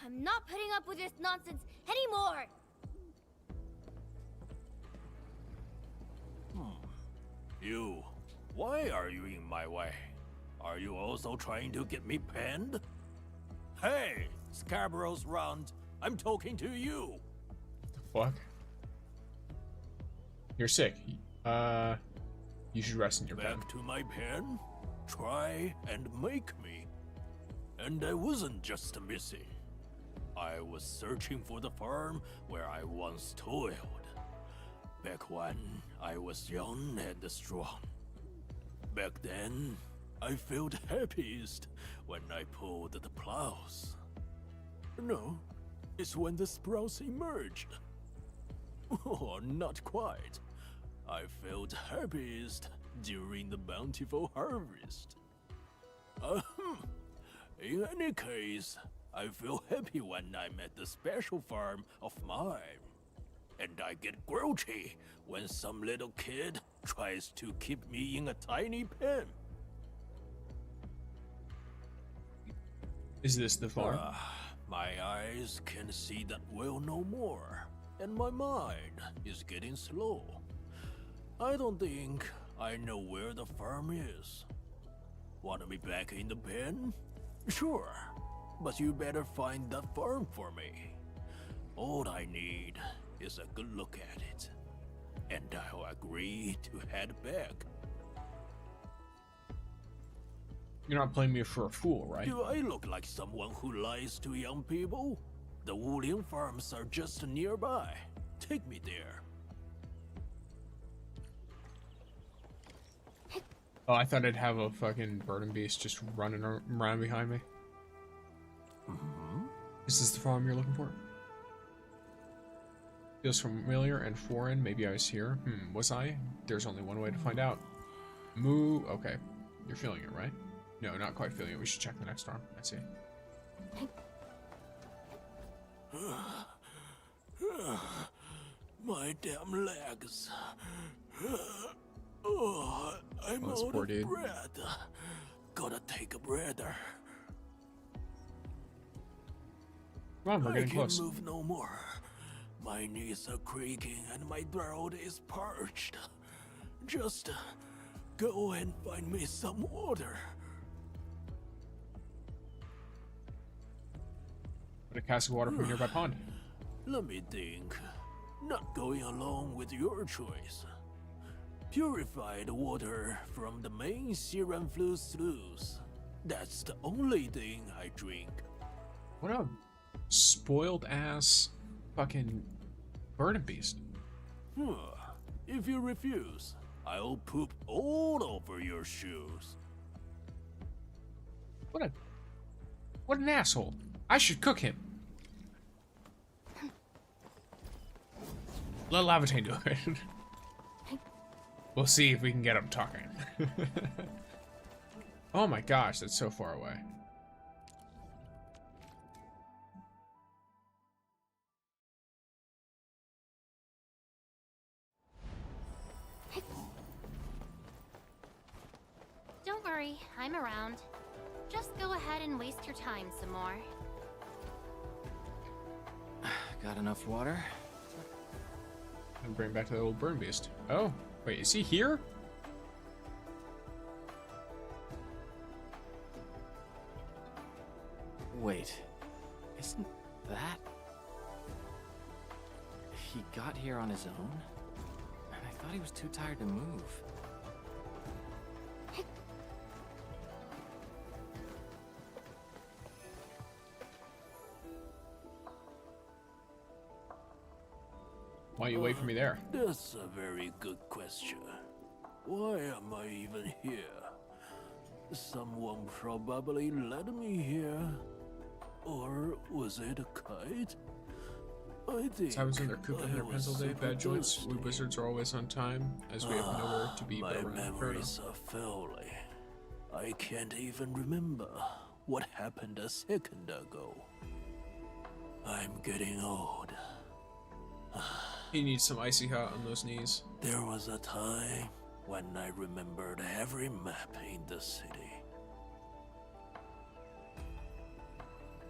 I'm not putting up with this nonsense anymore. You. Why are you in my way? Are you also trying to get me penned? Hey, Scarborough's Round. I'm talking to you. The fuck? You're sick. You should rest in your pen. Back to my pen? Try and make me. And I wasn't just missing. I was searching for the farm where I once toiled. Back when I was young and strong. Back then, I felt happiest when I pulled the plows. No, it's when the sprouts emerged. Oh, not quite. I felt happiest during the bountiful harvest. In any case, I feel happy when I'm at the special farm of mine. And I get grouchy when some little kid tries to keep me in a tiny pen. Is this the farm? My eyes can see that well no more, and my mind is getting slow. I don't think I know where the farm is. Want me back in the pen? Sure, but you better find that farm for me. All I need is a good look at it, and I'll agree to head back. You're not playing me for a fool, right? Do I look like someone who lies to young people? The Wuling farms are just nearby. Take me there. Oh, I thought I'd have a fucking burden beast just running around behind me. Is this the farm you're looking for? Feels familiar and foreign. Maybe I was here. Was I? There's only one way to find out. Moo. Okay. You're feeling it, right? No, not quite feeling it. We should check the next farm. Let's see. My damn legs. Oh, I'm out of breath. Gotta take a breather. Come on, we're getting close. I can't move no more. My knees are creaking and my throat is parched. Just go and find me some water. Get a cask of water from a nearby pond. Let me think. Not going along with your choice. Purified water from the main Siranflu sluice. That's the only thing I drink. What a spoiled ass fucking burden beast. If you refuse, I'll poop all over your shoes. What an asshole. I should cook him. Let Lavatane do it. We'll see if we can get him talking. Oh my gosh, that's so far away. Don't worry, I'm around. Just go ahead and waste your time some more. Got enough water? And bring back the old burn beast. Oh, wait, is he here? Wait, isn't that... He got here on his own? And I thought he was too tired to move. Why you wait for me there? That's a very good question. Why am I even here? Someone probably led me here. Or was it a kite? I think I was in their coop in their pencil day, bad joints. We wizards are always on time, as we have nowhere to be but around. My memories are failing. I can't even remember what happened a second ago. I'm getting old. He needs some icy hot on those knees. There was a time when I remembered every map in the city.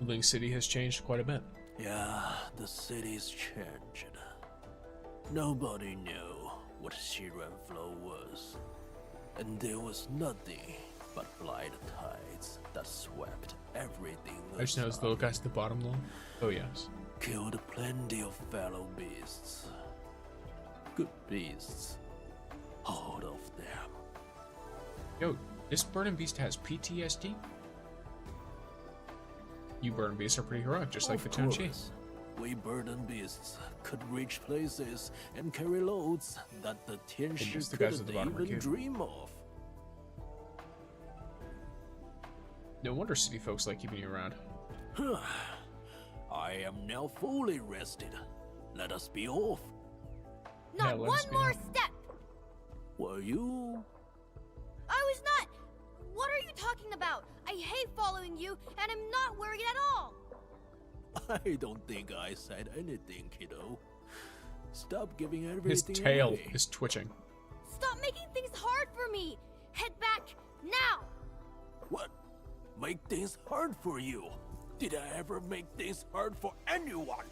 Wuling City has changed quite a bit. Yeah, the city's changed. Nobody knew what Siranflo was. And there was nothing but blight swept everything. I just know those little guys at the bottom though. Oh yes. Killed plenty of fellow beasts. Good beasts. All of them. Yo, this Burden Beast has PTSD? You Burden Beasts are pretty heroic, just like the Tonchi. We burden beasts could reach places and carry loads that the Tianshi couldn't even dream of. No wonder city folks like keeping you around. I am now fully rested. Let us be off. Not one more step! Were you? I was not! What are you talking about? I hate following you, and I'm not worried at all! I don't think I said anything, kiddo. Stop giving everything His tail away. is twitching. Stop making things hard for me! Head back, now! What? Make things hard for you? Did I ever make things hard for anyone?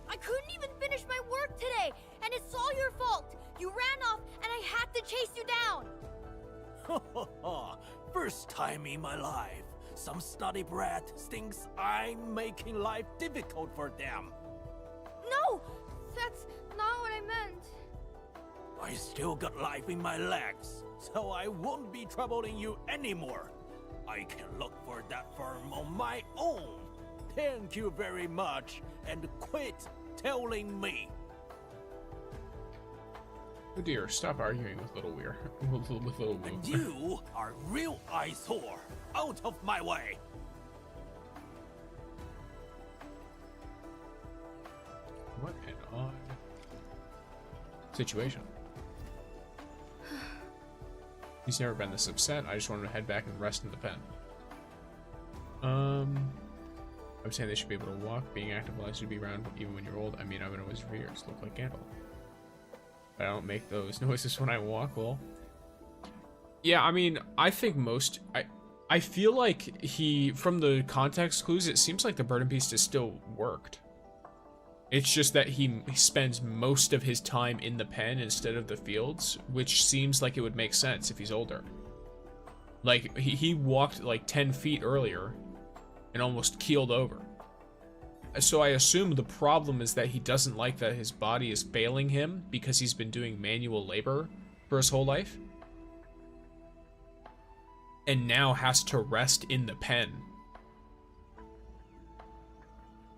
I couldn't even finish my work today, and it's all your fault! You ran off, and I had to chase you down! First time in my life, some snotty brat thinks I'm making life difficult for them. No! That's not what I meant. I still got life in my legs, so I won't be troubling you anymore. I can look for that farm on my own. Thank you very much, and quit telling me. Oh dear, stop arguing with little weird. with little Woo. And you are real eyesore. Out of my way. What an odd situation. He's never been this upset. I just wanted to head back and rest in the pen. I'm saying they should be able to walk. Being active allows you to be around even when you're old. I mean, I've been always for years. Look like Gandalf. But I don't make those noises when I walk. Well, yeah, I mean, I think most... I feel like from the context clues, it seems like the Burden Beast is still worked. It's just that he spends most of his time in the pen instead of the fields, which seems like it would make sense if he's older. Like, he walked like 10 feet earlier and almost keeled over. So I assume the problem is that he doesn't like that his body is failing him because he's been doing manual labor for his whole life. And now has to rest in the pen.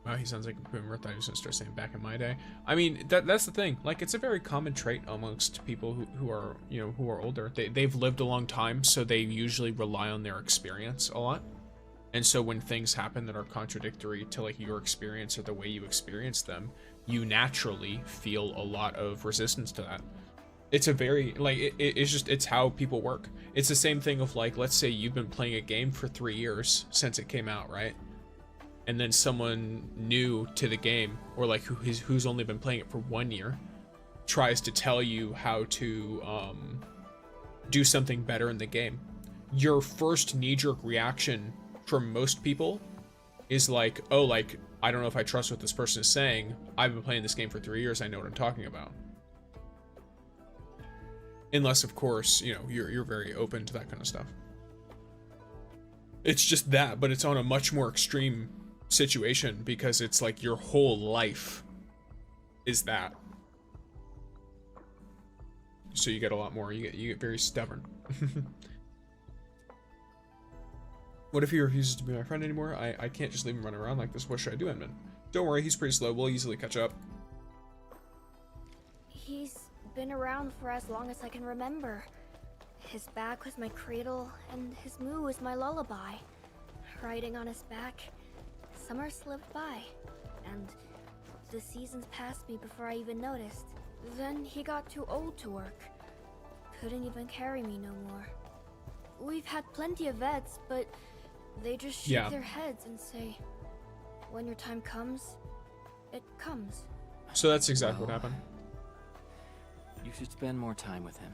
Wow, he sounds like a boomer. I thought he was gonna start saying back in my day. I mean, that's the thing. Like, it's a very common trait amongst people who are, you know, who are older. They've lived a long time, so they usually rely on their experience a lot. And so when things happen that are contradictory to like your experience or the way you experience them, you naturally feel a lot of resistance to that. It's a very, like, it's how people work. It's the same thing of like, let's say you've been playing a game for 3 years since it came out, right? And then someone new to the game, or like who's only been playing it for 1 year, tries to tell you how to do something better in the game. Your first knee-jerk reaction from most people is like, oh, like, I don't know if I trust what this person is saying. I've been playing this game for 3 years. I know what I'm talking about. Unless, of course, you know, you're very open to that kind of stuff. It's just that, but it's on a much more extreme situation because it's like your whole life is that. So you get a lot more. You get very stubborn. What if he refuses to be my friend anymore? I can't just leave him running around like this. What should I do, Edmund? Don't worry, he's pretty slow. We'll easily catch up. He's been around for as long as I can remember. His back was my cradle, and his moo was my lullaby. Riding on his back, summer slipped by, and the seasons passed me before I even noticed. Then he got too old to work. Couldn't even carry me no more. We've had plenty of vets, but they just shake their heads and say, when your time comes, it comes. So that's exactly what happened. You should spend more time with him.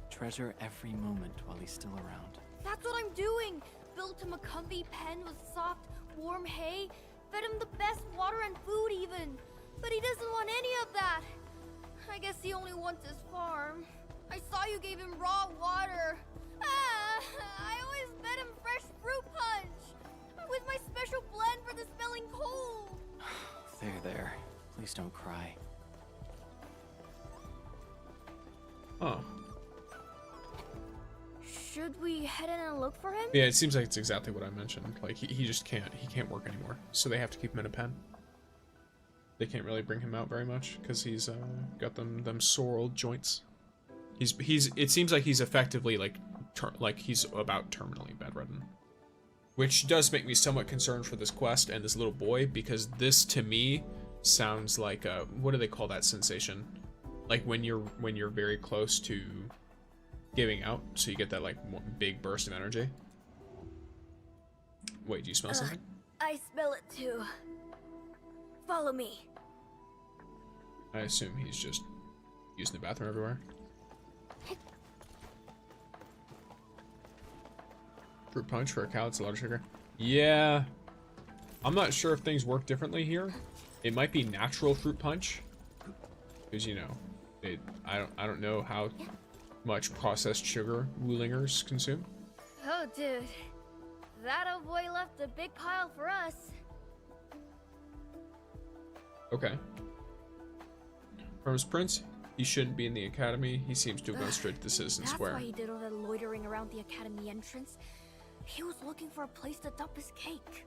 Treasure every moment while he's still around. That's what I'm doing! Built him a comfy pen with soft, warm hay, fed him the best water and food even. But he doesn't want any of that. I guess he only wants his farm. I saw you gave him raw water. I always fed him fresh fruit Please don't cry. Oh. Should we head in and look for him? Yeah, it seems like it's exactly what I mentioned. Like, he just can't work anymore. So they have to keep him in a pen. They can't really bring him out very much because he's got them sore old joints. It seems like he's effectively like he's about terminally bedridden. Which does make me somewhat concerned for this quest and this little boy, because this to me sounds like what do they call that sensation? Like when you're very close to giving out, so you get that like big burst of energy. Wait, do you smell something? I smell it too. Follow me. I assume he's just using the bathroom everywhere. Fruit punch for a cow, it's a lot of sugar. Yeah. I'm not sure if things work differently here. It might be natural fruit punch. Because, you know, I don't know how much processed sugar Woolingers consume. Oh, dude. That old boy left a big pile for us. Okay. From his prince, he shouldn't be in the academy. He seems to have gone straight to the Citizen Square. That's why he did all that loitering around the academy entrance. He was looking for a place to dump his cake.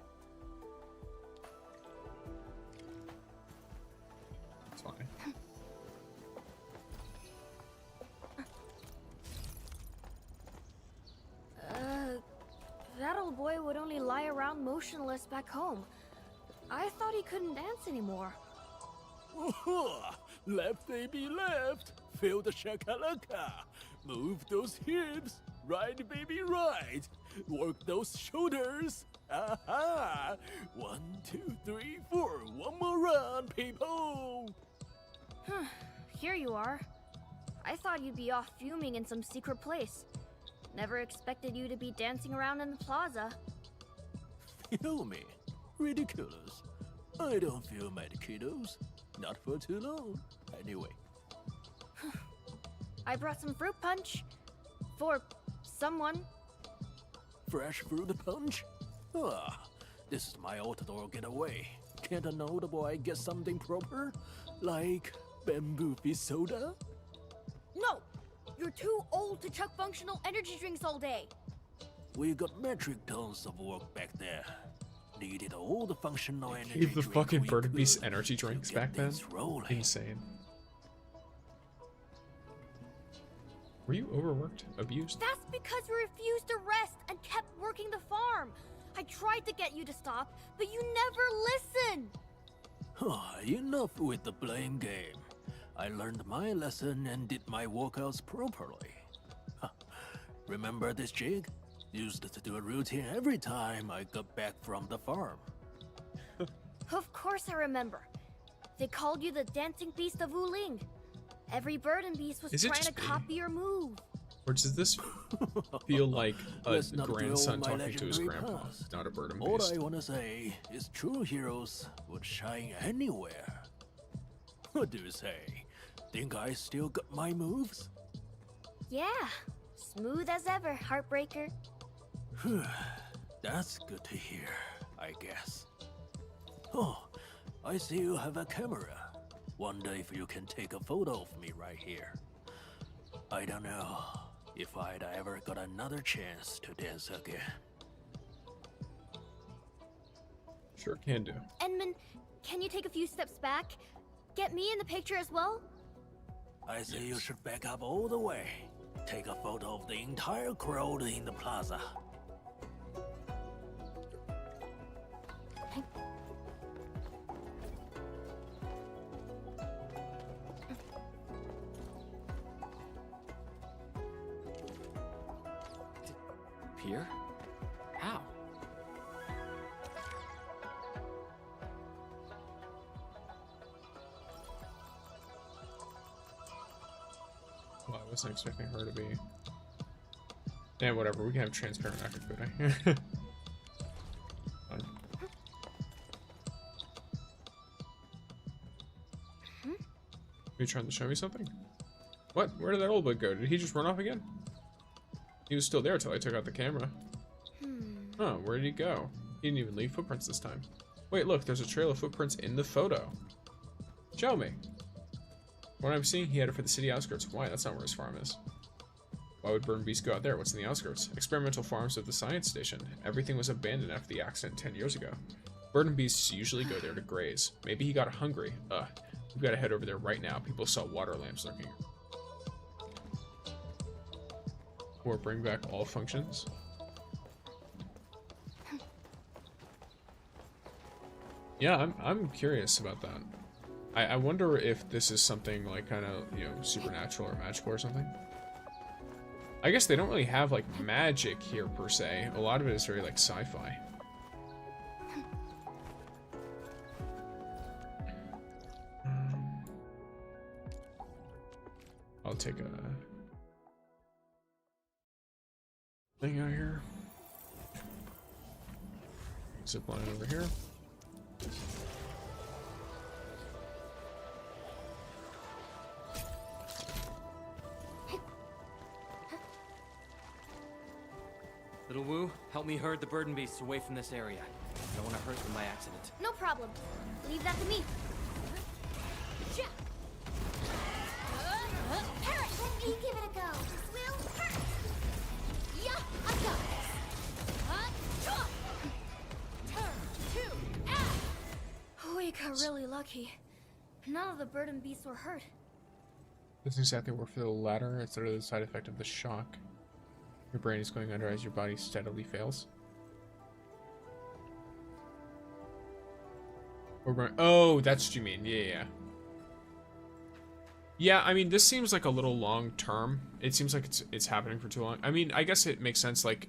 That's fine. That old boy would only lie around motionless back home. I thought he couldn't dance anymore. Left baby left. Feel the shakalaka. Move those hips. Right baby right. Work those shoulders. Aha! 1, 2, 3, 4. One more round, people. Here you are. I thought you'd be off fuming in some secret place. Never expected you to be dancing around in the plaza. Feel me? Ridiculous. I don't feel mad, kiddos. Not for too long. Anyway. I brought some fruit punch. For someone. Fresh fruit punch? Ah, this is my outdoor getaway. Can't an older boy get something proper? Like bamboo fish soda? No! You're too old to chuck functional energy drinks all day. We got metric tons of work back there. Needed all the functional energy. Gave the fucking Bird Beast energy drinks back then? Insane. Were you overworked? Abused? That's because you refused to rest and kept working the farm. I tried to get you to stop, but you never listen. Enough with the blame game. I learned my lesson and did my workouts properly. Remember this jig? Used to do a routine every time I got back from the farm. Of course I remember. They called you the dancing beast of Wuling. Every bird and beast was trying to copy your move. Or does this feel like a grandson talking to his grandpa, not a bird and beast? All I want to say is true heroes would shine anywhere. What do you say? Think I still got my moves? Yeah, smooth as ever, Heartbreaker. That's good to hear, I guess. Oh, I see you have a camera. Wonder if you can take a photo of me right here. I don't know if I'd ever got another chance to dance again. Sure can do. Edmund, can you take a few steps back? Get me in the picture as well? I say you should back up all the way. Take a photo of the entire crowd in the plaza. Here? How? Well, I wasn't expecting her to be... Yeah, whatever, we can have transparent active food. Fine. Are you trying to show me something? What? Where did that old boy go? Did he just run off again? He was still there until I took out the camera. Huh, where did he go? He didn't even leave footprints this time. Wait, look, there's a trail of footprints in the photo. Show me. What I'm seeing, he headed for the city outskirts. Why? That's not where his farm is. Why would Burn Beast go out there? What's in the outskirts? Experimental farms of the science station. Everything was abandoned after the accident 10 years ago. Bird and beasts usually go there to graze. Maybe he got hungry. We've got to head over there right now. People saw water lamps lurking. Or bring back all functions. Yeah, I'm curious about that. I wonder if this is something like kind of, you know, supernatural or magical or something. I guess they don't really have like magic here per se. A lot of it is very like sci-fi. I'll take a thing out here. Zip line over here. Little Wu, help me herd the burden beasts away from this area. I don't want to hurt them by accident. No problem. Leave that to me. Parrot, let me give it a go. This will hurt. Yeah, I got this. We got really lucky. None of the burden beasts were hurt. This is exactly where for the latter, it's sort of the side effect of the shock. Your brain is going under as your body steadily fails. Oh, that's what you mean. Yeah. Yeah, I mean, this seems like a little long term. It seems like it's happening for too long. I mean, I guess it makes sense. Like,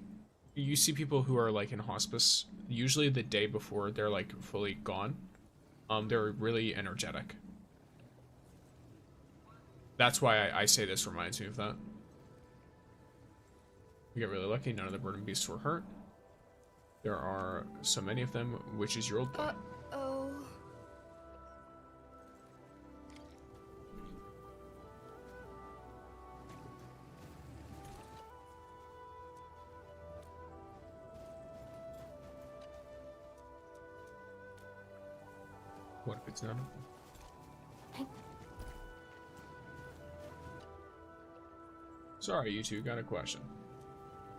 you see people who are like in hospice, usually the day before they're like fully gone. They're really energetic. That's why I say this reminds me of that. We got really lucky. None of the burden beasts were hurt. There are so many of them. Which is your old boy? Oh. What if it's none of them? Sorry, you two, got a question.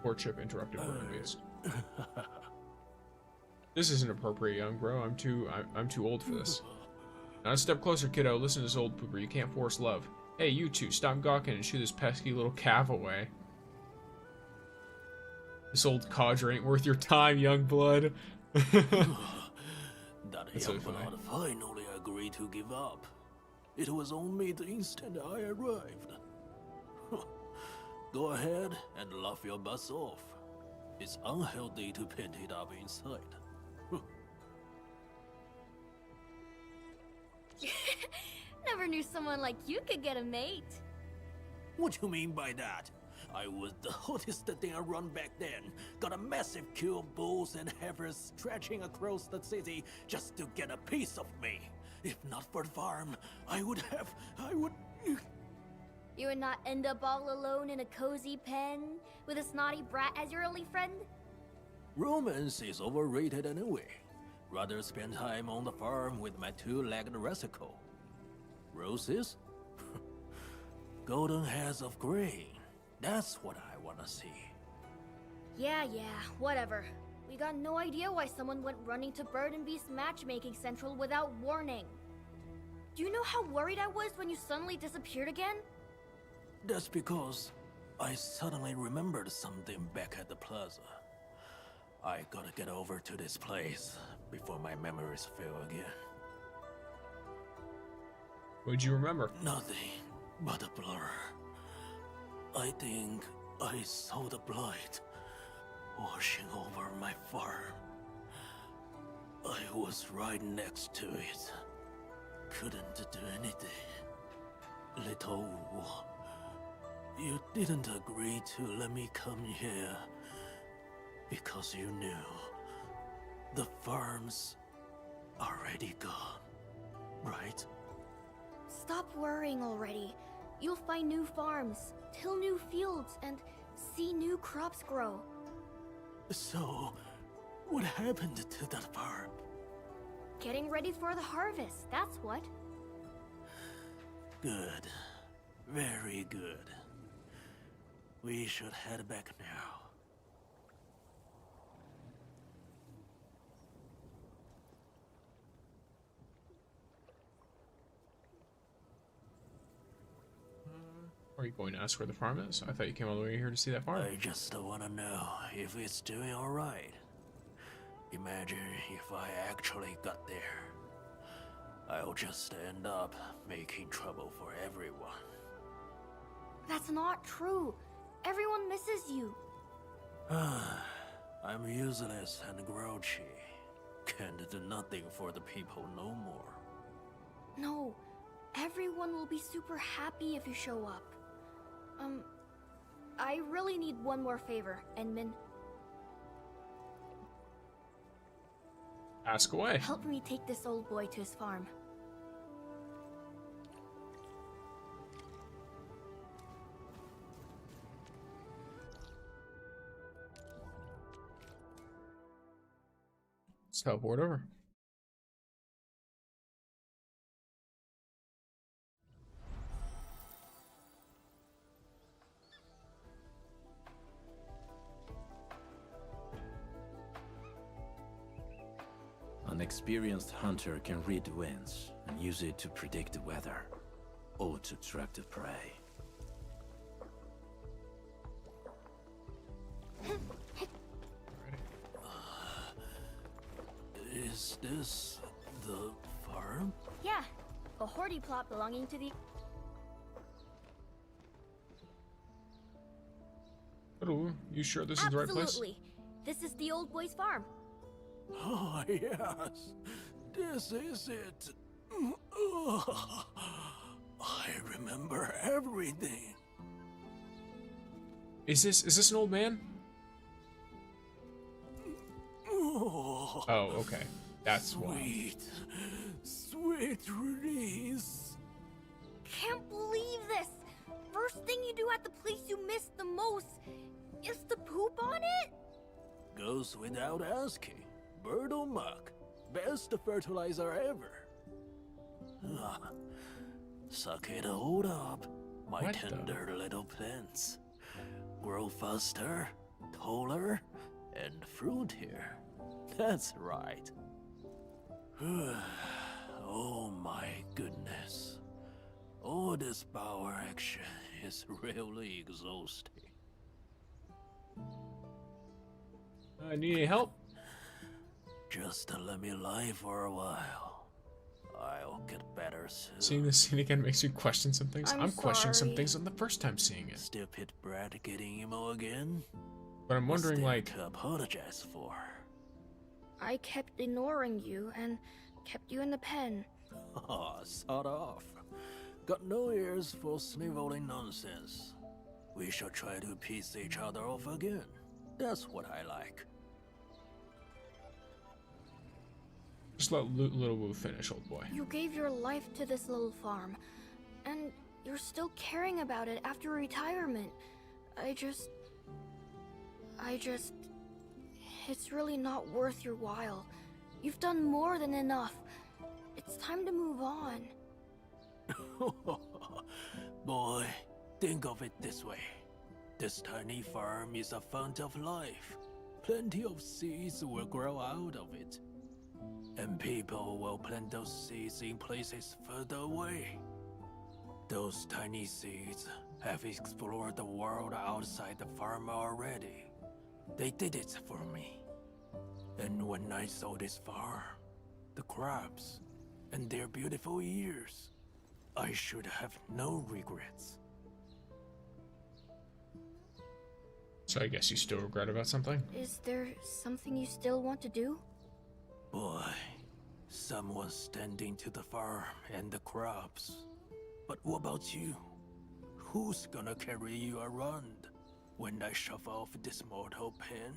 Poor Chip interrupted Burden Beast. This isn't appropriate, young bro. I'm too old for this. Now a step closer, kiddo. Listen to this old pooper. You can't force love. Hey, you two, stop gawking and shoo this pesky little calf away. This old codger ain't worth your time, young blood. That young blood finally agreed to give up. It was only the instant I arrived. Go ahead and laugh your butts off. It's unhealthy to pent it up inside. Never knew someone like you could get a mate. What you mean by that? I was the hottest thing around back then. Got a massive queue of bulls and heifers stretching across the city just to get a piece of me. If not for the farm, I would... You would not end up all alone in a cozy pen with a snotty brat as your only friend? Romance is overrated anyway. Rather spend time on the farm with my two-legged rascal. Roses? Golden heads of grain. That's what I wanna see. Yeah, whatever. We got no idea why someone went running to Bird and Beast Matchmaking Central without warning. Do you know how worried I was when you suddenly disappeared again? That's because I suddenly remembered something back at the plaza. I gotta get over to this place before my memories fail again. What'd you remember? Nothing but a blur. I think I saw the blight washing over my farm. I was right next to it. Couldn't do anything. Little Wu, you didn't agree to let me come here because you knew the farm's already gone, right? Stop worrying already. You'll find new farms, till new fields, and see new crops grow. So, what happened to that farm? Getting ready for the harvest, that's what. Good. Very good. We should head back now. Are you going to ask where the farm is? I thought you came all the way here to see that farm. I just want to know if it's doing alright. Imagine if I actually got there. I'll just end up making trouble for everyone. That's not true. Everyone misses you. I'm useless and grouchy. Can't do nothing for the people no more. No, everyone will be super happy if you show up. I really need one more favor, Enmin. Ask away. Help me take this old boy to his farm. Let's teleport over. An experienced hunter can read the winds and use it to predict the weather, or to track the prey. Is this the farm? Yeah, a hoardy plot belonging to the... Hello, you sure this is the right place? Absolutely. This is the old boy's farm. Oh, yes. This is it. I remember everything. Is this an old man? Oh, okay. That's why. Sweet release. Can't believe this. First thing you do at the place you miss the most is to poop on it? Goes without asking. Birdo muck. Best fertilizer ever. Suck it all up, my What tender little plants. Grow faster, taller, and fruitier. That's right. Oh my goodness. All this power action is really exhausting. Need any help? Just let me lie for a while. I'll get better soon. Seeing this scene again makes you question some things. I'm I'm questioning some sorry. things on the first time seeing it. Stupid brat getting emo again? But I'm wondering, What's there like, to apologize for? I kept ignoring you and kept you in the pen. Oh, sod off. Got no ears for sniveling nonsense. We should try to piece each other off again. That's what I like. just let little Wu finish, old boy. You gave your life to this little farm, and you're still caring about it after retirement. It's really not worth your while. You've done more than enough. It's time to move on. Boy, think of it this way. This tiny farm is a fount of life. Plenty of seeds will grow out of it. And people will plant those seeds in places further away. Those tiny seeds have explored the world outside the farm already. They did it for me. And when I saw this farm, the crops, and their beautiful ears, I should have no regrets. So I guess you still regret about something? Is there something you still want to do? Boy, someone's tending to the farm and the crops. But what about you? Who's gonna carry you around when I shove off this mortal pen?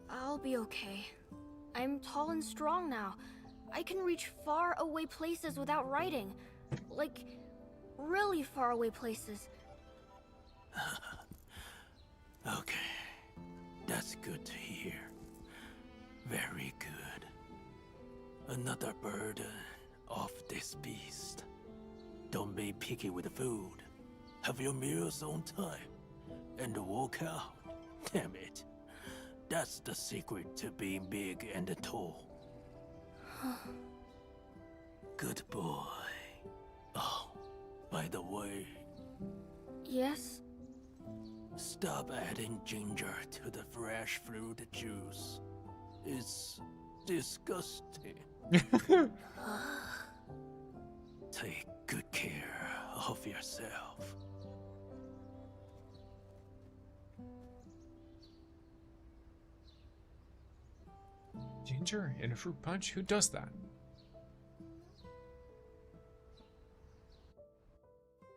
I'll be okay. I'm tall and strong now. I can reach far away places without riding. Like, really far away places. Okay, that's good to hear. Very good. Another burden off this beast. Don't be picky with the food. Have your meals on time and walk out. Damn it. That's the secret to being big and tall. Good boy. Oh, by the way, Yes? stop adding ginger to the fresh fruit juice. It's disgusting. Take good care of yourself. Ginger in a fruit punch? Who does that?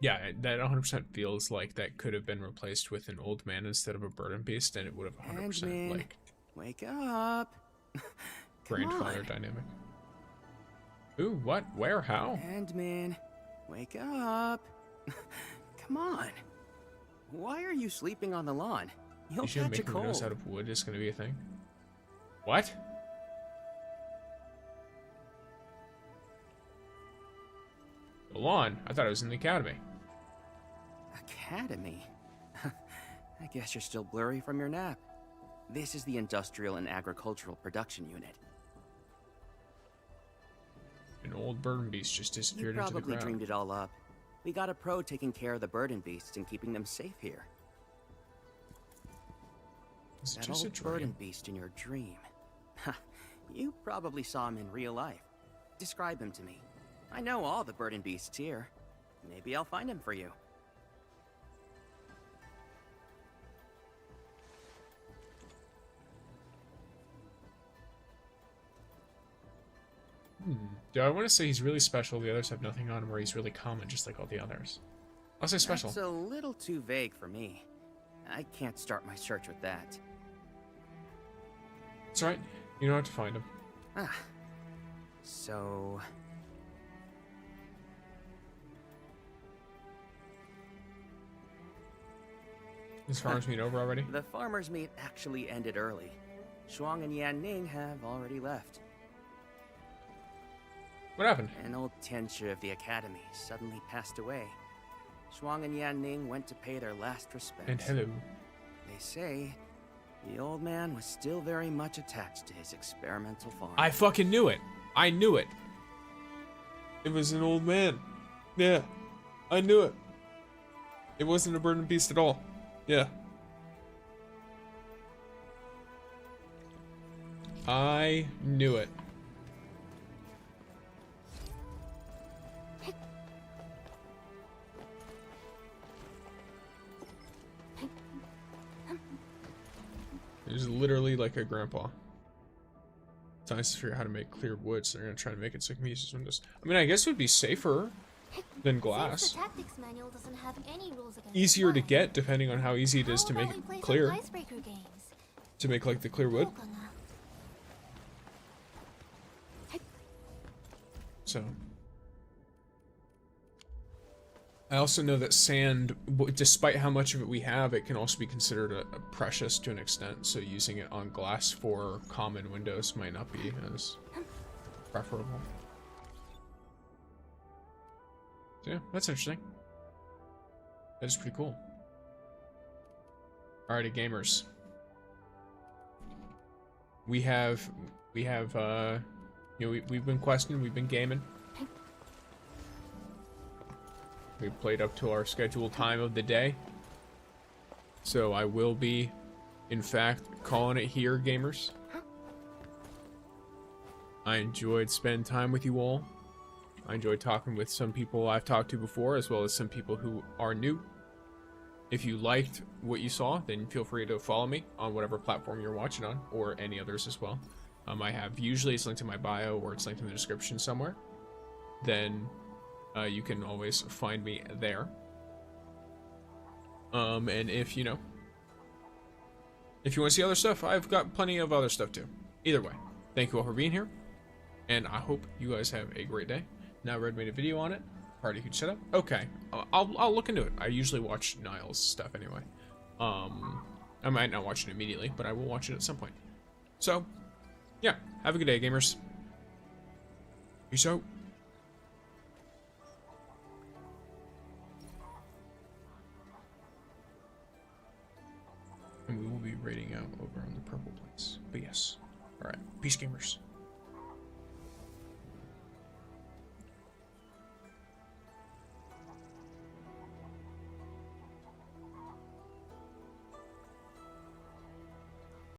Yeah, that 100% feels like that could have been replaced with an old man instead of a burden beast, and it would have 100% Handman, like wake up. grandfather dynamic. Ooh, what? Where? How? Handman, wake up. Come on. Why are you sleeping on the lawn? You'll You should catch a make windows cold. out of wood is going to be a thing. What? The lawn? I thought it was in the academy. Academy? I guess you're still blurry from your nap. This is the Industrial and Agricultural Production Unit. An old burden beast just You disappeared into the probably ground. dreamed it all up. We got a pro taking care of the burden beasts and keeping them safe here. Is it That just a old dream? burden beast in your dream. You probably saw him in real life. Describe him to me. I know all the burden beasts here. Maybe I'll find him for you. Do I want to say he's really special, the others have nothing on him, or he's really common, just like all the others? I'll say special. That's a little too vague for me. I can't start my search with that. It's alright. You don't have to find him. Ah. So... Is farmer's meet over already? The farmer's meet actually ended early. Shuang and Yan Ning have already left. What happened? An old teacher of the academy suddenly passed away. Shuang and Yan Ning went to pay their last respects. And hello. They say the old man was still very much attached to his experimental farm. I fucking knew it. I knew it. It was an old man. Yeah. I knew it. It wasn't a burden beast at all. Yeah. I knew it. He's literally like a grandpa. It's nice to figure out how to make clear wood, so they're gonna try to make it so it can be used as windows. I mean, I guess it would be safer than glass. Since the tactics manual doesn't have any rules against Easier to fire, get, depending on how easy it is how to make about we play it some clear. icebreaker games? To make like the clear wood. So. I also know that sand, despite how much of it we have, it can also be considered a precious to an extent, so using it on glass for common windows might not be as preferable. So yeah, that's interesting. That is pretty cool. Alrighty, gamers. We have, you know, we've been questing, we've been gaming. We played up to our scheduled time of the day. So I will be, in fact, calling it here, gamers. I enjoyed spending time with you all. I enjoyed talking with some people I've talked to before, as well as some people who are new. If you liked what you saw, then feel free to follow me on whatever platform you're watching on, or any others as well. I have, usually it's linked in my bio, or it's linked in the description somewhere. Then you can always find me there. And if, you know, if you want to see other stuff, I've got plenty of other stuff too. Either way, thank you all for being here, and I hope you guys have a great day. Now Red made a video on it. Party huge setup. Okay, I'll look into it. I usually watch Niall's stuff anyway. I might not watch it immediately, but I will watch it at some point. So, yeah, have a good day, gamers. Peace out. be raiding out over on the purple place. But yes. Alright. Peace, gamers.